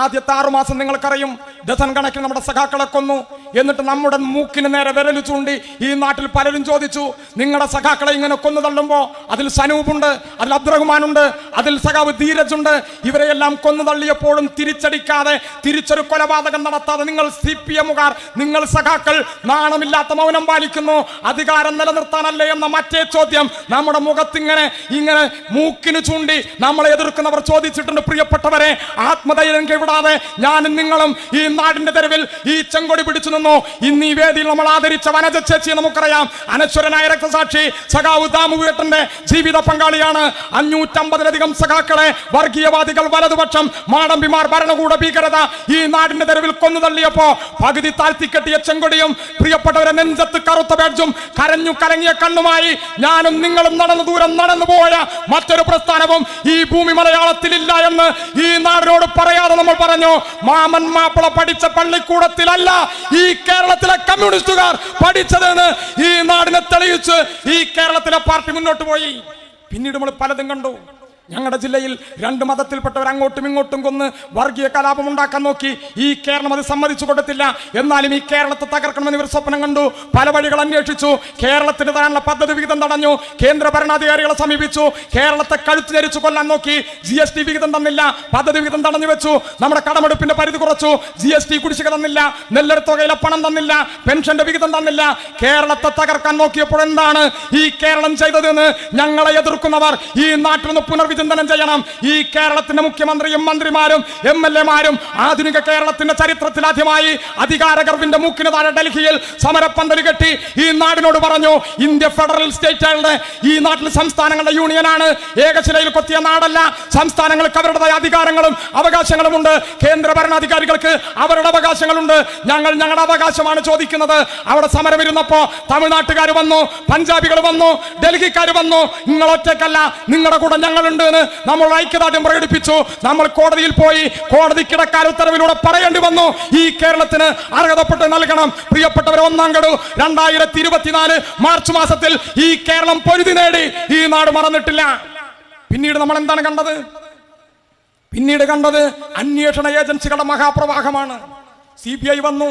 ആദ്യത്തെ 6 മാസം നിങ്ങൾക്കറിയും, ഡസൻ കണക്കിന് നമ്മുടെ സഖാക്കളെ കൊന്നു. എന്നിട്ട് നമ്മുടെ മൂക്കിന് നേരെ വിരല് ചൂണ്ടി ഈ നാട്ടിൽ പലരും ചോദിച്ചു, നിങ്ങളുടെ സഖാക്കളെ ഇങ്ങനെ കൊന്നു തള്ളുമ്പോൾ അതിൽ സനൂപുണ്ട്, അതിൽ അബ്ദുറഹ്മാനുണ്ട്, അതിൽ സഖാവ് ധീരജ് ഉണ്ട്, ഇവരെയെല്ലാം കൊന്നു തള്ളിയപ്പോഴും തിരിച്ചടിക്കാതെ, തിരിച്ചൊരു കൊലപാതകം നടത്താതെ നിങ്ങൾ CPM-കാർ, നിങ്ങൾ സഖാക്കൾ നാണമില്ലാത്ത മൗനം പാലിക്കുന്നു. അധികാരം നിലനിർത്താനല്ലേ എന്ന മറ്റേ ചോദ്യം നമ്മുടെ മുഖത്തിങ്ങനെ ഇങ്ങനെ മൂക്കിന് ചൂണ്ടി നമ്മളെ എതിർക്കുന്നവർ ചോദിച്ചിട്ടുണ്ട്. പ്രിയപ്പെട്ടവരെ, ആത്മധൈര്യം വിടാതെ ഞാനും നിങ്ങളും ഈ നാടിന്റെ തെരുവിൽ ഈ ചെങ്കൊടി പിടിച്ചു നിന്നു. ഇന്ന് ഈ വേദിയിൽ നമ്മൾ ആദരിച്ച വനജ ചേച്ചിയെ നമുക്കറിയാം. അനശ്വരനായ രക്തസാക്ഷി സഖാവ് ദാമുവേട്ടന്റെ ജീവിത പങ്കാളിയാണ്. 550-ലധികം സഖാക്കളെ വർഗീയവാദികൾ, വലതുപക്ഷം, മാടമ്പിമാർ, ഭരണകൂട ഭീകരത ഈ നാടിന്റെ തെരുവിൽ കൊന്നു തള്ളിയപ്പോ പകുതി താഴ്ത്തിക്കെട്ടിയ ചെങ്കൊടിയും പ്രിയപ്പെട്ടവരെ നെഞ്ചത്ത് കറുത്ത ബാഡ്ജും കരഞ്ഞു കലങ്ങിയ കണ്ണുമായി ഞാനും നിങ്ങളും നടന്നു ദൂരം നടന്നുപോയ മറ്റൊരു പ്രസ്ഥാനവും ഈ ഭൂമി മലയാളത്തിലില്ല എന്ന് ഈ നാടിനോട് പറയാതെ നമ്മൾ പറഞ്ഞു. മാമൻ മാപ്പിള പഠിച്ച പള്ളിക്കൂടത്തിലല്ല ഈ കേരളത്തിലെ കമ്മ്യൂണിസ്റ്റുകാർ പഠിച്ചതെന്ന് ഈ നാടിനെ തെളിയിച്ച് ഈ കേരളത്തിലെ പാർട്ടി മുന്നോട്ട് പോയി. പിന്നീട് നമ്മൾ പലതും കണ്ടു. ഞങ്ങളുടെ ജില്ലയിൽ 2 മതത്തിൽപ്പെട്ടവർ അങ്ങോട്ടും ഇങ്ങോട്ടും കൊന്ന് വർഗീയ കലാപം ഉണ്ടാക്കാൻ നോക്കി. ഈ കേരളം അത് സമ്മതിച്ചു കൊടുത്തില്ല. എന്നാലും ഈ കേരളത്തെ തകർക്കണമെന്ന് ഇവർ സ്വപ്നം കണ്ടു. പല വഴികൾ അന്വേഷിച്ചു. കേരളത്തിന് തരാനുള്ള പദ്ധതി വിഹിതം തടഞ്ഞു. കേന്ദ്ര ഭരണാധികാരികളെ സമീപിച്ചു. കേരളത്തെ കഴുത്ത് ധരിച്ചു കൊല്ലാൻ നോക്കി. GST വിഹിതം തന്നില്ല, പദ്ധതി വിഹിതം തടഞ്ഞു വെച്ചു. നമ്മുടെ കടമെടുപ്പിന്റെ പരിധി കുറച്ചു. GST കുടിശ്ശിക തന്നില്ല, നെല്ലെടുത്തുകയിലെ പണം തന്നില്ല, പെൻഷന്റെ വിഹിതം തന്നില്ല. കേരളത്തെ തകർക്കാൻ നോക്കിയപ്പോൾ എന്താണ് ഈ കേരളം ചെയ്തതെന്ന് ഞങ്ങളെ എതിർക്കുന്നവർ ഈ നാട്ടിൽ നിന്ന് പുനർവിചിന്തനം ചെയ്യണം. ഈ കേരളത്തിന്റെ മുഖ്യമന്ത്രിയും മന്ത്രിമാരും MLA-മാരും ആധുനിക കേരളത്തിന്റെ ചരിത്രത്തിൽ ആദ്യമായി അധികാരഗർവിന്റെ മൂക്കിന് താഴെ ഡൽഹിയിൽ സമരപ്പന്തൽ കെട്ടി ഈ നാടിനോട് പറഞ്ഞു, ഇന്ത്യ ഫെഡറൽ സ്റ്റേറ്റുകളുടെ ഈ നാട്ടിൽ സംസ്ഥാനങ്ങളുടെ യൂണിയനാണ്, ഏകശിലയിൽ കൊത്തിയ നാടല്ല. സംസ്ഥാനങ്ങൾക്ക് അവരുടേതായ അധികാരങ്ങളും അവകാശങ്ങളും ഉണ്ട്. കേന്ദ്ര ഭരണാധികാരികൾക്ക് അവരുടെ അവകാശങ്ങളുണ്ട്. ഞങ്ങൾ ഞങ്ങളുടെ അവകാശമാണ് ചോദിക്കുന്നത്. അവിടെ സമരം ഇരുന്നപ്പോ തമിഴ്നാട്ടുകാർ വന്നു, പഞ്ചാബികൾ വന്നു, ഡൽഹിക്കാർ വന്നു. നിങ്ങൾ ഒറ്റയ്ക്കല്ല, നിങ്ങളുടെ കൂടെ ഞങ്ങളുണ്ട് എന്ന് നമ്മൾ ഐക്യദാർഢ്യം പ്രകടിപ്പിച്ചു. നമ്മൾ കോടതിയിൽ പോയി കോടതി കിടക്കാൽ ഉത്തരവിലൂടെ പറയേണ്ടി വന്നു, ഈ കേരളത്തിന് അർഹതപ്പെട്ട് നൽകണം. പ്രിയപ്പെട്ടവരെ, 1-ാം ഗഡു 2024 മാർച്ച് മാസത്തിൽ ഈ കേരളം പൊരുതി നേടി. ഈ നാട് മറന്നിട്ടില്ല. പിന്നീട് നമ്മൾ എന്താണ് കണ്ടത്? പിന്നീട് കണ്ടത് അന്വേഷണ ഏജൻസികളുടെ മഹാപ്രവാഹമാണ്. CBI വന്നു,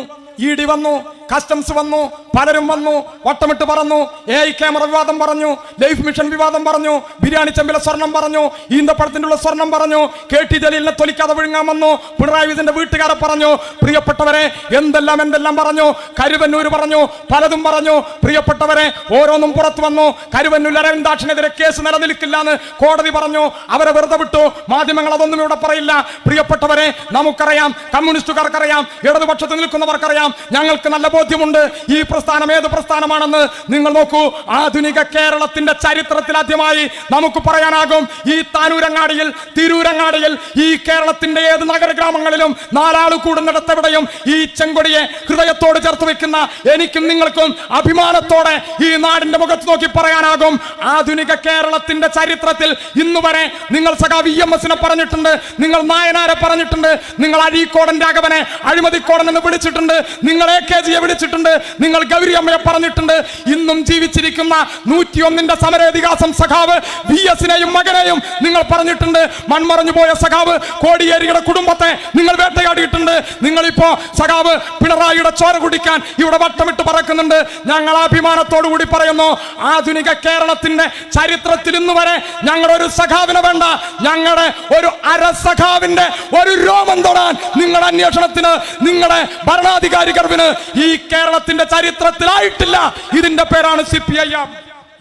ED വന്നു, കസ്റ്റംസ് വന്നു, പലരും വന്നു, വട്ടമിട്ട് പറഞ്ഞു. AI ക്യാമറ വിവാദം പറഞ്ഞു, ലൈഫ് മിഷൻ വിവാദം പറഞ്ഞു, ബിരിയാണി ചെമ്പിലെ സ്വർണം പറഞ്ഞു, ഈന്തപ്പഴത്തിന്റെ ഉള്ള സ്വർണം പറഞ്ഞു, KT ജലീലിനെ തൊലിക്കാതെ വിഴുങ്ങാൻ വന്നു, പിണറായി വിജയന്റെ വീട്ടുകാരെ പറഞ്ഞു. പ്രിയപ്പെട്ടവരെ, എന്തെല്ലാം പറഞ്ഞു. കരുവന്നൂര് പറഞ്ഞു, പലതും പറഞ്ഞു. പ്രിയപ്പെട്ടവരെ, ഓരോന്നും പുറത്തു വന്നു. കരുവന്നൂർ അരവിന്ദാക്ഷനെതിരെ കേസ് നിലനിൽക്കില്ല എന്ന് കോടതി പറഞ്ഞു. അവരെ വെറുതെ വിട്ടു. മാധ്യമങ്ങൾ അതൊന്നും ഇവിടെ പറയില്ല. പ്രിയപ്പെട്ടവരെ, നമുക്കറിയാം, കമ്മ്യൂണിസ്റ്റുകാർക്കറിയാം, ഇടതുപക്ഷത്ത് നിൽക്കുന്നവർക്കറിയാം, ഞങ്ങൾക്ക് നല്ല ബോധ്യമുണ്ട് ഈ പ്രസ്ഥാനം ഏത് പ്രസ്ഥാനമാണെന്ന്. നിങ്ങൾ നോക്കൂ, ആധുനിക കേരളത്തിന്റെ ചരിത്രത്തിൽ ആദ്യമായി നമുക്ക് പറയാനാകും, ഈ താനൂരങ്ങാടിയിൽ, തിരൂരങ്ങാടിയിൽ, ഈ കേരളത്തിന്റെ ഏത് നഗരഗ്രാമങ്ങളിലും 4 ആൾ കൂടുന്നിടത്തെവിടെയും ഈ ചെങ്കൊടിയെ ഹൃദയത്തോട് ചേർത്ത് വെക്കുന്ന എനിക്കും നിങ്ങൾക്കും അഭിമാനത്തോടെ ഈ നാടിന്റെ മുഖത്ത് നോക്കി പറയാനാകും, ആധുനിക കേരളത്തിന്റെ ചരിത്രത്തിൽ ഇന്നുവരെ നിങ്ങൾ സഖാവ് EMS-നെ പറഞ്ഞിട്ടുണ്ട്, നിങ്ങൾ നായനാരെ പറഞ്ഞിട്ടുണ്ട്, നിങ്ങൾ അഴീക്കോടൻ രാഘവനെ അഴിമതിക്കോടൻ എന്ന് വിളിച്ചിട്ടുണ്ട്, നിങ്ങൾ AKGയെ വിളിച്ചിട്ടുണ്ട്, നിങ്ങൾ ഗൗരി അമ്മയെ പറഞ്ഞിട്ടുണ്ട്. ഇന്നും ജീവിച്ചിരിക്കുന്ന 101-ന്റെ സമരേതിഹാസം സഖാവ് VS-നെയും മകനെയും നിങ്ങൾ പറഞ്ഞിട്ടുണ്ട്. മൺമറഞ്ഞു പോയ സഖാവ് കോടിയേരിയുടെ കുടുംബത്തെ നിങ്ങൾ വേട്ടയാടിയിട്ടുണ്ട്. നിങ്ങളിപ്പോ സഖാവ് പിണറായിയുടെ ചോര കുടിക്കാൻ ഇവിടെ വട്ടമിട്ട് പറക്കുന്നുണ്ട്. ഞങ്ങൾ അഭിമാനത്തോടു കൂടി പറയുന്നു, ആധുനിക കേരളത്തിന്റെ ചരിത്രത്തിൽ ഇന്ന് വരെ ഞങ്ങളുടെ ഒരു സഖാവിനെ വേണ്ട, ഞങ്ങളുടെ ഒരു അരസഖാവിന്റെ ഒരു രോമം തൊടാൻ നിങ്ങളുടെ അന്വേഷണത്തിന്, നിങ്ങളുടെ ഭരണാധികാരി ഗർവിന് ഈ കേരളത്തിന്റെ ചരിത്രത്തിലായിട്ടില്ല. ഇതിന്റെ പേരാണ് CPIM,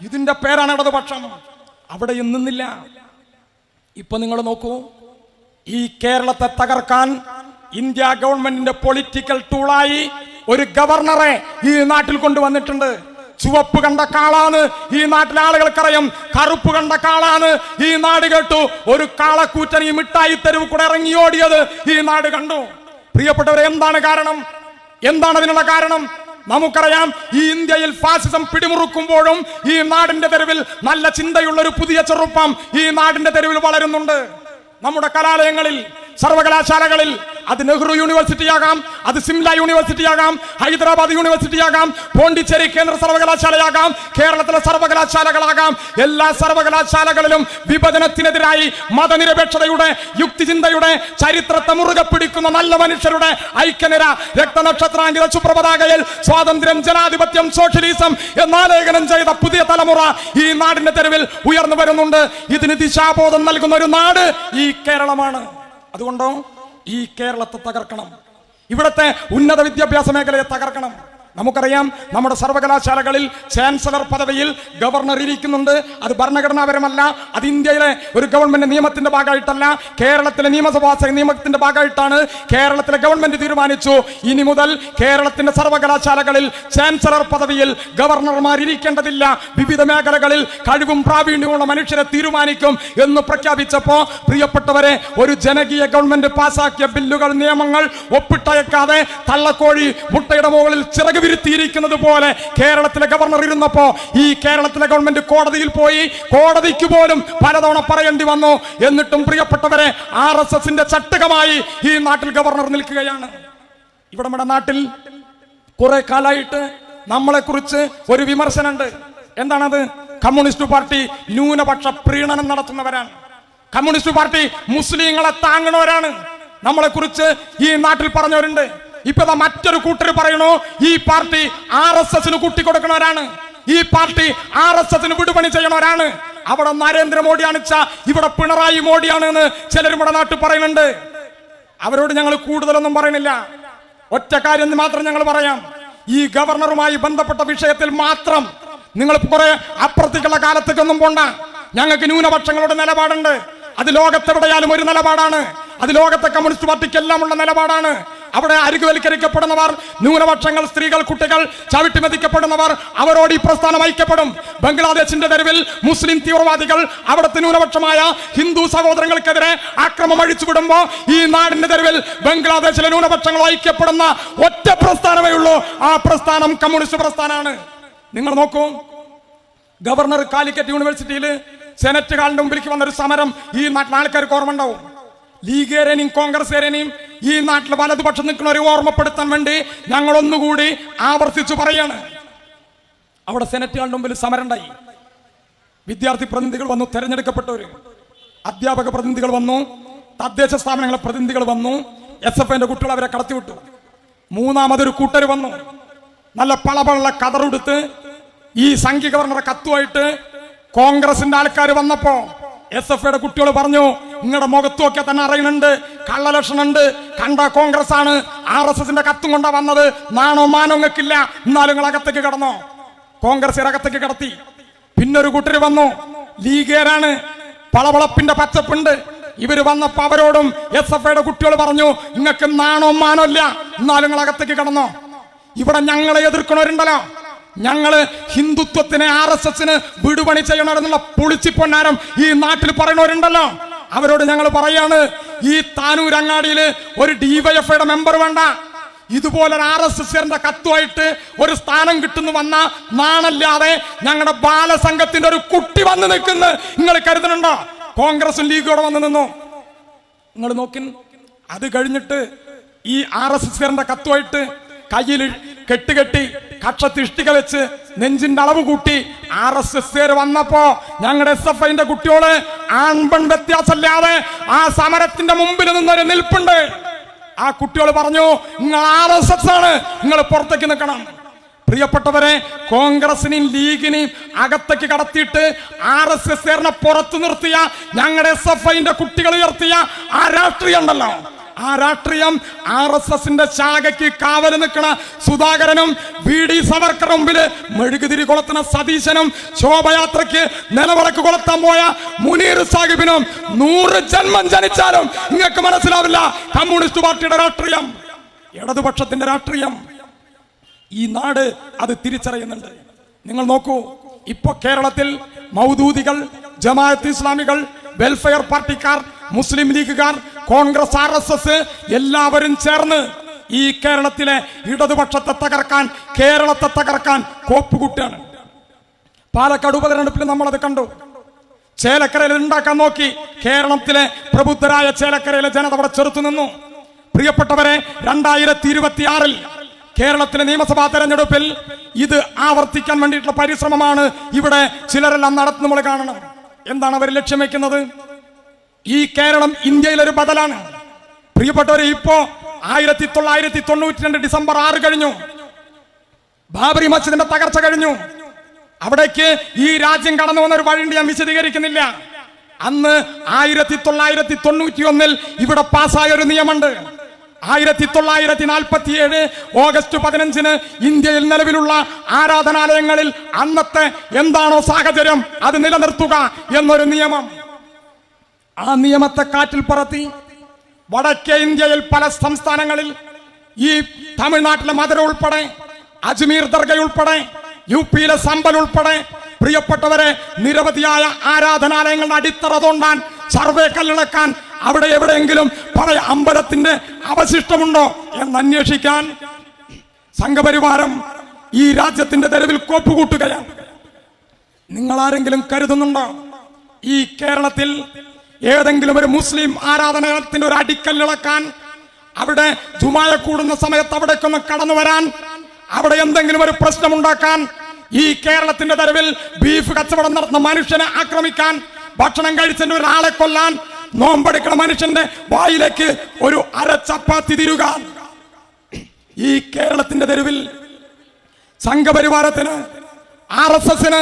ഇതിന്റെ പേരാണ് ഇടതുപക്ഷം. അവിടെ നിന്നില്ല. ഇപ്പൊ നിങ്ങൾ നോക്കൂ, ഈ കേരളത്തെ തകർക്കാൻ ഇന്ത്യ ഗവൺമെന്റിന്റെ പൊളിറ്റിക്കൽ ടൂളായി ഒരു ഗവർണറെ ഈ നാട്ടിൽ കൊണ്ടുവന്നിട്ടുണ്ട്. ചുവപ്പ് കണ്ട കാളാണ് ഈ നാട്ടിലെ ആളുകൾക്കറിയാം, കറുപ്പ് കണ്ട കാളാണ് ഈ നാട് കേട്ടു. ഒരു കാളക്കൂറ്റൻ ഈ മിഠായി തെരുവ് കൂടെ ഇറങ്ങിയോടിയത് ഈ നാട് കണ്ടു. പ്രിയപ്പെട്ടവരെ, എന്താണ് കാരണം? എന്താണ് അതിനുള്ള കാരണം? നമുക്കറിയാം, ഈ ഇന്ത്യയിൽ ഫാസിസം പിടിമുറുക്കുമ്പോഴും ഈ നാടിന്റെ തെരുവിൽ നല്ല ചിന്തയുള്ള ഒരു പുതിയ ചെറുപ്പം ഈ നാടിന്റെ തെരുവിൽ വളരുന്നുണ്ട്. നമ്മുടെ കലാലയങ്ങളിൽ, സർവകലാശാലകളിൽ, അത് നെഹ്റു യൂണിവേഴ്സിറ്റി ആകാം, അത് സിംല യൂണിവേഴ്സിറ്റി ആകാം, ഹൈദരാബാദ് യൂണിവേഴ്സിറ്റി ആകാം, പോണ്ടിച്ചേരി കേന്ദ്ര സർവകലാശാലയാകാം, കേരളത്തിലെ സർവകലാശാലകളാകാം, എല്ലാ സർവകലാശാലകളിലും വിഭജനത്തിനെതിരായി മതനിരപേക്ഷതയുടെ, യുക്തിചിന്തയുടെ, ചരിത്രത്തെ മുറുകെ പിടിക്കുന്ന നല്ല മനുഷ്യരുടെ ഐക്യനിര രക്തനക്ഷത്രാങ്കിത സുപ്രപതാകയിൽ സ്വാതന്ത്ര്യം, ജനാധിപത്യം, സോഷ്യലിസം എന്നാലേഖനം ചെയ്ത പുതിയ തലമുറ ഈ നാടിന്റെ തെരുവിൽ ഉയർന്നു വരുന്നുണ്ട്. ഇതിന് ദിശാബോധം നൽകുന്ന ഒരു നാട് ഈ കേരളമാണ്. അതുകൊണ്ടോ ഈ കേരളത്തെ തകർക്കണം, ഇവിടുത്തെ ഉന്നത വിദ്യാഭ്യാസ മേഖലയെ തകർക്കണം. നമുക്കറിയാം, നമ്മുടെ സർവകലാശാലകളിൽ ചാൻസലർ പദവിയിൽ ഗവർണർ ഇരിക്കുന്നുണ്ട്. അത് ഭരണഘടനാപരമല്ല, അത് ഇന്ത്യയിലെ ഒരു ഗവൺമെന്റ് നിയമത്തിന്റെ ഭാഗമായിട്ടല്ല, കേരളത്തിലെ നിയമസഭാ നിയമത്തിന്റെ ഭാഗമായിട്ടാണ്. കേരളത്തിലെ ഗവൺമെന്റ് തീരുമാനിച്ചു, ഇനി മുതൽ കേരളത്തിന്റെ സർവകലാശാലകളിൽ ചാൻസലർ പദവിയിൽ ഗവർണർമാർ ഇരിക്കേണ്ടതില്ല, വിവിധ മേഖലകളിൽ കഴിവും പ്രാവീണ്യമുള്ള മനുഷ്യരെ തീരുമാനിക്കും എന്ന് പ്രഖ്യാപിച്ചപ്പോ, പ്രിയപ്പെട്ടവരെ, ഒരു ജനകീയ ഗവൺമെന്റ് പാസാക്കിയ ബില്ലുകൾ, നിയമങ്ങൾ ഒപ്പിട്ടയക്കാതെ തള്ളക്കോഴി മുട്ടയുടെ മുകളിൽ ചിറക് വിരുത്തിയിരിക്കുന്നത് പോലെ കേരളത്തിലെ ഗവർണർ ഇരുന്നപ്പോ ഈ കേരളത്തിലെ ഗവൺമെന്റ് കോടതിയിൽ പോയി, കോടതിക്ക് പോലും പലതവണ പറയേണ്ടി വന്നു. എന്നിട്ടും പ്രിയപ്പെട്ടവരെ, RSSന്റെ ചട്ടകമായി ഈ നാട്ടിൽ ഗവർണർ നിൽക്കുകയാണ്. ഇവിടെ നമ്മുടെ നാട്ടിൽ കുറെ കാലമായിട്ട് നമ്മളെ കുറിച്ച് ഒരു വിമർശനമുണ്ട്. എന്താണത്? കമ്മ്യൂണിസ്റ്റ് പാർട്ടി ന്യൂനപക്ഷ പ്രീണനം നടത്തുന്നവരാണ്, കമ്മ്യൂണിസ്റ്റ് പാർട്ടി മുസ്ലിങ്ങളെ താങ്ങുന്നവരാണ്, നമ്മളെ കുറിച്ച് ഈ നാട്ടിൽ പറഞ്ഞവരുണ്ട്. ഇപ്പൊ മറ്റൊരു കൂട്ടർ പറയണു, ഈ പാർട്ടി RSSന് കൂട്ടിക്കൊടുക്കുന്നവരാണ്, ഈ പാർട്ടി RSSന് വിടുപണി ചെയ്യണവരാണ്. അവിടെ നരേന്ദ്രമോദിയാണ്, ഇവിടെ പിണറായി മോഡിയാണ് എന്ന് ചിലർ നമ്മുടെ നാട്ടിൽ പറയുന്നുണ്ട്. അവരോട് ഞങ്ങൾ കൂടുതലൊന്നും പറയുന്നില്ല. ഒറ്റ കാര്യം മാത്രം ഞങ്ങൾ പറയാം, ഈ ഗവർണറുമായി ബന്ധപ്പെട്ട വിഷയത്തിൽ മാത്രം നിങ്ങൾ കുറെ അപ്രത്യക്ഷ കാലത്തേക്കൊന്നും പോണ്ട. ഞങ്ങൾക്ക് ന്യൂനപക്ഷങ്ങളുടെ നിലപാടുണ്ട്. അത് ലോകത്തെവിടെയാലും ഒരു നിലപാടാണ്. അത് ലോകത്തെ കമ്മ്യൂണിസ്റ്റ് പാർട്ടിക്കെല്ലാം ഉള്ള നിലപാടാണ്. അവിടെ അരികുവൽക്കരിക്കപ്പെടുന്നവർ, ന്യൂനപക്ഷങ്ങൾ, സ്ത്രീകൾ, കുട്ടികൾ, ചവിട്ടിമെതിക്കപ്പെടുന്നവർ, അവരോട് ഈ പ്രസ്ഥാനം ഐക്യപ്പെടും. ബംഗ്ലാദേശിന്റെ തെരുവിൽ മുസ്ലിം തീവ്രവാദികൾ അവിടുത്തെ ന്യൂനപക്ഷമായ ഹിന്ദു സഹോദരങ്ങൾക്കെതിരെ ആക്രമം അഴിച്ചുവിടുമ്പോ ഈ നാടിന്റെ തെരുവിൽ ബംഗ്ലാദേശിലെ ന്യൂനപക്ഷങ്ങൾ ഐക്യപ്പെടുന്ന ഒറ്റ പ്രസ്ഥാനമേ ഉള്ളൂ. ആ പ്രസ്ഥാനം കമ്മ്യൂണിസ്റ്റ് പ്രസ്ഥാനമാണ്. നിങ്ങൾ നോക്കൂ, ഗവർണർ കാലിക്കറ്റ് യൂണിവേഴ്സിറ്റിയിൽ സെനറ്റ് ഹാളിന്റെ മുമ്പിലേക്ക് വന്നൊരു സമരം ഈ നാട്ടിലെ ആൾക്കാർക്ക് ഓർമ്മ ഉണ്ടാവും. ലീഗേരനെയും കോൺഗ്രസ്സുകാരനെയും ഈ നാട്ടിലെ വലതുപക്ഷം നിൽക്കുന്നവരെ ഓർമ്മപ്പെടുത്താൻ വേണ്ടി ഞങ്ങൾ ഒന്നുകൂടി ആവർത്തിച്ചു പറയാണ്. അവിടെ സെനറ്റ് ഹാളിന്റെ മുമ്പിൽ സമരം ഉണ്ടായി. വിദ്യാർത്ഥി പ്രതിനിധികൾ വന്നു, തെരഞ്ഞെടുക്കപ്പെട്ടവര്, അധ്യാപക പ്രതിനിധികൾ വന്നു, തദ്ദേശ സ്ഥാപനങ്ങളെ പ്രതിനിധികൾ വന്നു, SFIന്റെ കുട്ടികൾ അവരെ കടത്തിവിട്ടു. മൂന്നാമതൊരു കൂട്ടർ വന്നു, നല്ല പളപള്ള കതറെടുത്ത് ഈ സംഘി ഗവർണറെ കത്തുമായിട്ട് കോൺഗ്രസിന്റെ ആൾക്കാർ വന്നപ്പോ SFIയുടെ കുട്ടികൾ പറഞ്ഞു, നിങ്ങളുടെ മുഖത്തൊക്കെ തന്നെ അറിയുന്നുണ്ട്, കള്ളലക്ഷണുണ്ട്, കണ്ട കോൺഗ്രസ് ആണ്, RSSന്റെ കത്തും കൊണ്ടാ വന്നത്, നാണോ മാനോ നിങ്ങൾക്കില്ല, എന്നാലും നിങ്ങൾ അകത്തേക്ക് കടന്നോ. കോൺഗ്രസ് അകത്തേക്ക് കടത്തി. പിന്നൊരു കൂട്ടർ വന്നു, ലീഗേരാണ്, പളവളപ്പിന്റെ പച്ചപ്പുണ്ട്. ഇവര് വന്നപ്പോ അവരോടും SFIയുടെ കുട്ടികൾ പറഞ്ഞു, നിങ്ങൾക്ക് നാണോ മാനോ ഇല്ല, എന്നാലും നിങ്ങൾ അകത്തേക്ക് കടന്നോ. ഇവിടെ ഞങ്ങളെ എതിർക്കണവരുണ്ടല്ലോ, ഞങ്ങള് ഹിന്ദുത്വത്തിന്, RSSന് വിടുപണി ചെയ്യണമെന്നുള്ള പുളിച്ചിപ്പൊന്നാരം ഈ നാട്ടിൽ പറയുന്നവരുണ്ടല്ലോ, അവരോട് ഞങ്ങൾ പറയാണ്, ഈ താനൂരങ്ങാടിയിൽ ഒരു DYFIയുടെ മെമ്പർ വേണ്ട, ഇതുപോലൊരു RSSന്റെ കത്തുമായിട്ട് ഒരു സ്ഥാനം കിട്ടുന്നു വന്ന നാണല്ലാതെ ഞങ്ങളുടെ ബാലസംഘത്തിന്റെ ഒരു കുട്ടി വന്ന് നിൽക്കുന്ന നിങ്ങൾ കരുതുന്നുണ്ടോ? കോൺഗ്രസും ലീഗോടെ വന്ന് നിന്നു. നിങ്ങൾ നോക്കി, അത് കഴിഞ്ഞിട്ട് ഈ RSSന്റെ കത്തുമായിട്ട് കയ്യിൽ കെട്ടുകെട്ടി കക്ഷത്തിഷ്ടിക വെച്ച് നെഞ്ചിന്റെ അളവ് കൂട്ടി RSS വന്നപ്പോ ഞങ്ങളുടെ SFIന്റെ കുട്ടിയോട് ആൺപെൺ വ്യത്യാസമില്ലാതെ ആ സമരത്തിന്റെ മുമ്പിൽ നിന്നൊരു നിൽപ്പുണ്ട്. ആ കുട്ടികൾ പറഞ്ഞു, നിങ്ങൾ RSS ആണ്, നിങ്ങൾ പുറത്തേക്ക് നിൽക്കണം. പ്രിയപ്പെട്ടവരെ, കോൺഗ്രസിനെയും ലീഗിനെയും അകത്തേക്ക് കടത്തിയിട്ട് RSS പുറത്തു നിർത്തിയ ഞങ്ങളുടെ SFIന്റെ കുട്ടികൾ ഉയർത്തിയ ആ രാഷ്ട്രീയം ഉണ്ടല്ലോ, ആ രാഷ്ട്രീയം RSSന്റെ ശാഖയ്ക്ക് കാവല് നിൽക്കുന്ന സുധാകരനും VD സവർക്കർ മുമ്പില് മെഴുകുതിരി കൊളുത്തുന്ന സതീശനും ശോഭയാത്രയ്ക്ക് നിലവിളക്ക് കൊളുത്താൻ പോയ മുനീർ സാഹിബിനും 100 ജന്മം ജനിച്ചാലും നിങ്ങൾക്ക് മനസ്സിലാവില്ല കമ്മ്യൂണിസ്റ്റ് പാർട്ടിയുടെ രാഷ്ട്രീയം, ഇടതുപക്ഷത്തിന്റെ രാഷ്ട്രീയം. ഈ നാട് അത് തിരിച്ചറിയുന്നുണ്ട്. നിങ്ങൾ നോക്കൂ, ഇപ്പൊ കേരളത്തിൽ മൗദൂദികൾ, ജമാഅത്ത് ഇസ്ലാമികൾ, വെൽഫെയർ പാർട്ടിക്കാർ, മുസ്ലിം ലീഗുകാർ, കോൺഗ്രസ്, RSS എല്ലാവരും ചേർന്ന് ഈ കേരളത്തിലെ ഇടതുപക്ഷത്തെ തകർക്കാൻ, കേരളത്തെ തകർക്കാൻ കോപ്പുകൂട്ടാണ്. പാലക്കാട് ഉപതെരഞ്ഞെടുപ്പിൽ നമ്മളത് കണ്ടു. ചേലക്കരയിൽ ഉണ്ടാക്കാൻ നോക്കി. കേരളത്തിലെ പ്രബുദ്ധരായ ചേലക്കരയിലെ ജനത അവിടെ ചെറുത്തു നിന്നു. പ്രിയപ്പെട്ടവരെ, 2026 കേരളത്തിലെ നിയമസഭാ തെരഞ്ഞെടുപ്പിൽ ഇത് ആവർത്തിക്കാൻ വേണ്ടിയിട്ടുള്ള പരിശ്രമമാണ് ഇവിടെ ചിലരെല്ലാം നടത്തുന്നത്. നമ്മൾ കാണണം. എന്താണ് അവർ ലക്ഷ്യം വെക്കുന്നത്? ഈ കേരളം ഇന്ത്യയിലൊരു ബദലാണ്. പ്രിയപ്പെട്ടവരെ, ഇപ്പോ 1992 ഡിസംബർ 6 കഴിഞ്ഞു. ബാബറി മസ്ജിദിന്റെ തകർച്ച കഴിഞ്ഞു. അവിടേക്ക് ഈ രാജ്യം കടന്നു വന്ന ഒരു വഴിയുണ്ട്, ഞാൻ വിശദീകരിക്കുന്നില്ല. അന്ന് 1991 ഇവിടെ പാസ്സായ ഒരു നിയമമുണ്ട്. 1947 ഓഗസ്റ്റ് 15 ഇന്ത്യയിൽ നിലവിലുള്ള ആരാധനാലയങ്ങളിൽ അന്നത്തെ എന്താണോ സാഹചര്യം അത് നിലനിർത്തുക എന്നൊരു നിയമം. ആ നിയമത്തെ കാറ്റിൽ പറത്തി വടക്കേ ഇന്ത്യയിൽ പല സംസ്ഥാനങ്ങളിൽ, ഈ തമിഴ്നാട്ടിലെ മധുര ഉൾപ്പെടെ, അജ്മീർ ദർഗ ഉൾപ്പെടെ, യുപിയിലെ സമ്പൽ ഉൾപ്പെടെ, പ്രിയപ്പെട്ടവരെ, നിരവധിയായ ആരാധനാലയങ്ങളുടെ അടിത്തറ തോണ്ടാൻ, സർവേ കല്ലിളക്കാൻ, അവിടെ എവിടെയെങ്കിലും പഴയ അമ്പലത്തിന്റെ അവശിഷ്ടമുണ്ടോ എന്ന് അന്വേഷിക്കാൻ സംഘപരിവാരം ഈ രാജ്യത്തിന്റെ തെരുവിൽ കോപ്പുകൂട്ടുകയാണ്. നിങ്ങൾ ആരെങ്കിലും കരുതുന്നുണ്ടോ ഈ കേരളത്തിൽ ഏതെങ്കിലും ഒരു മുസ്ലിം ആരാധനാലയത്തിന്റെ ഒരു അടിക്കല്ലിളക്കാൻ, അവിടെ ജുമായ കൂടുന്ന സമയത്ത് അവിടേക്കൊന്ന് കടന്നു വരാൻ, അവിടെ എന്തെങ്കിലും ഒരു പ്രശ്നമുണ്ടാക്കാൻ, ഈ കേരളത്തിന്റെ തെരുവിൽ ബീഫ് കച്ചവടം നടത്തുന്ന മനുഷ്യനെ ആക്രമിക്കാൻ, ഭക്ഷണം കഴിച്ചതിന്റെ ഒരാളെ കൊല്ലാൻ, നോമ്പെടുക്കുന്ന മനുഷ്യന്റെ വായിലേക്ക് ഒരു അര ചപ്പാത്തി തിരുകാൻ ഈ കേരളത്തിന്റെ തെരുവിൽ സംഘപരിവാരത്തിന്, RSSന്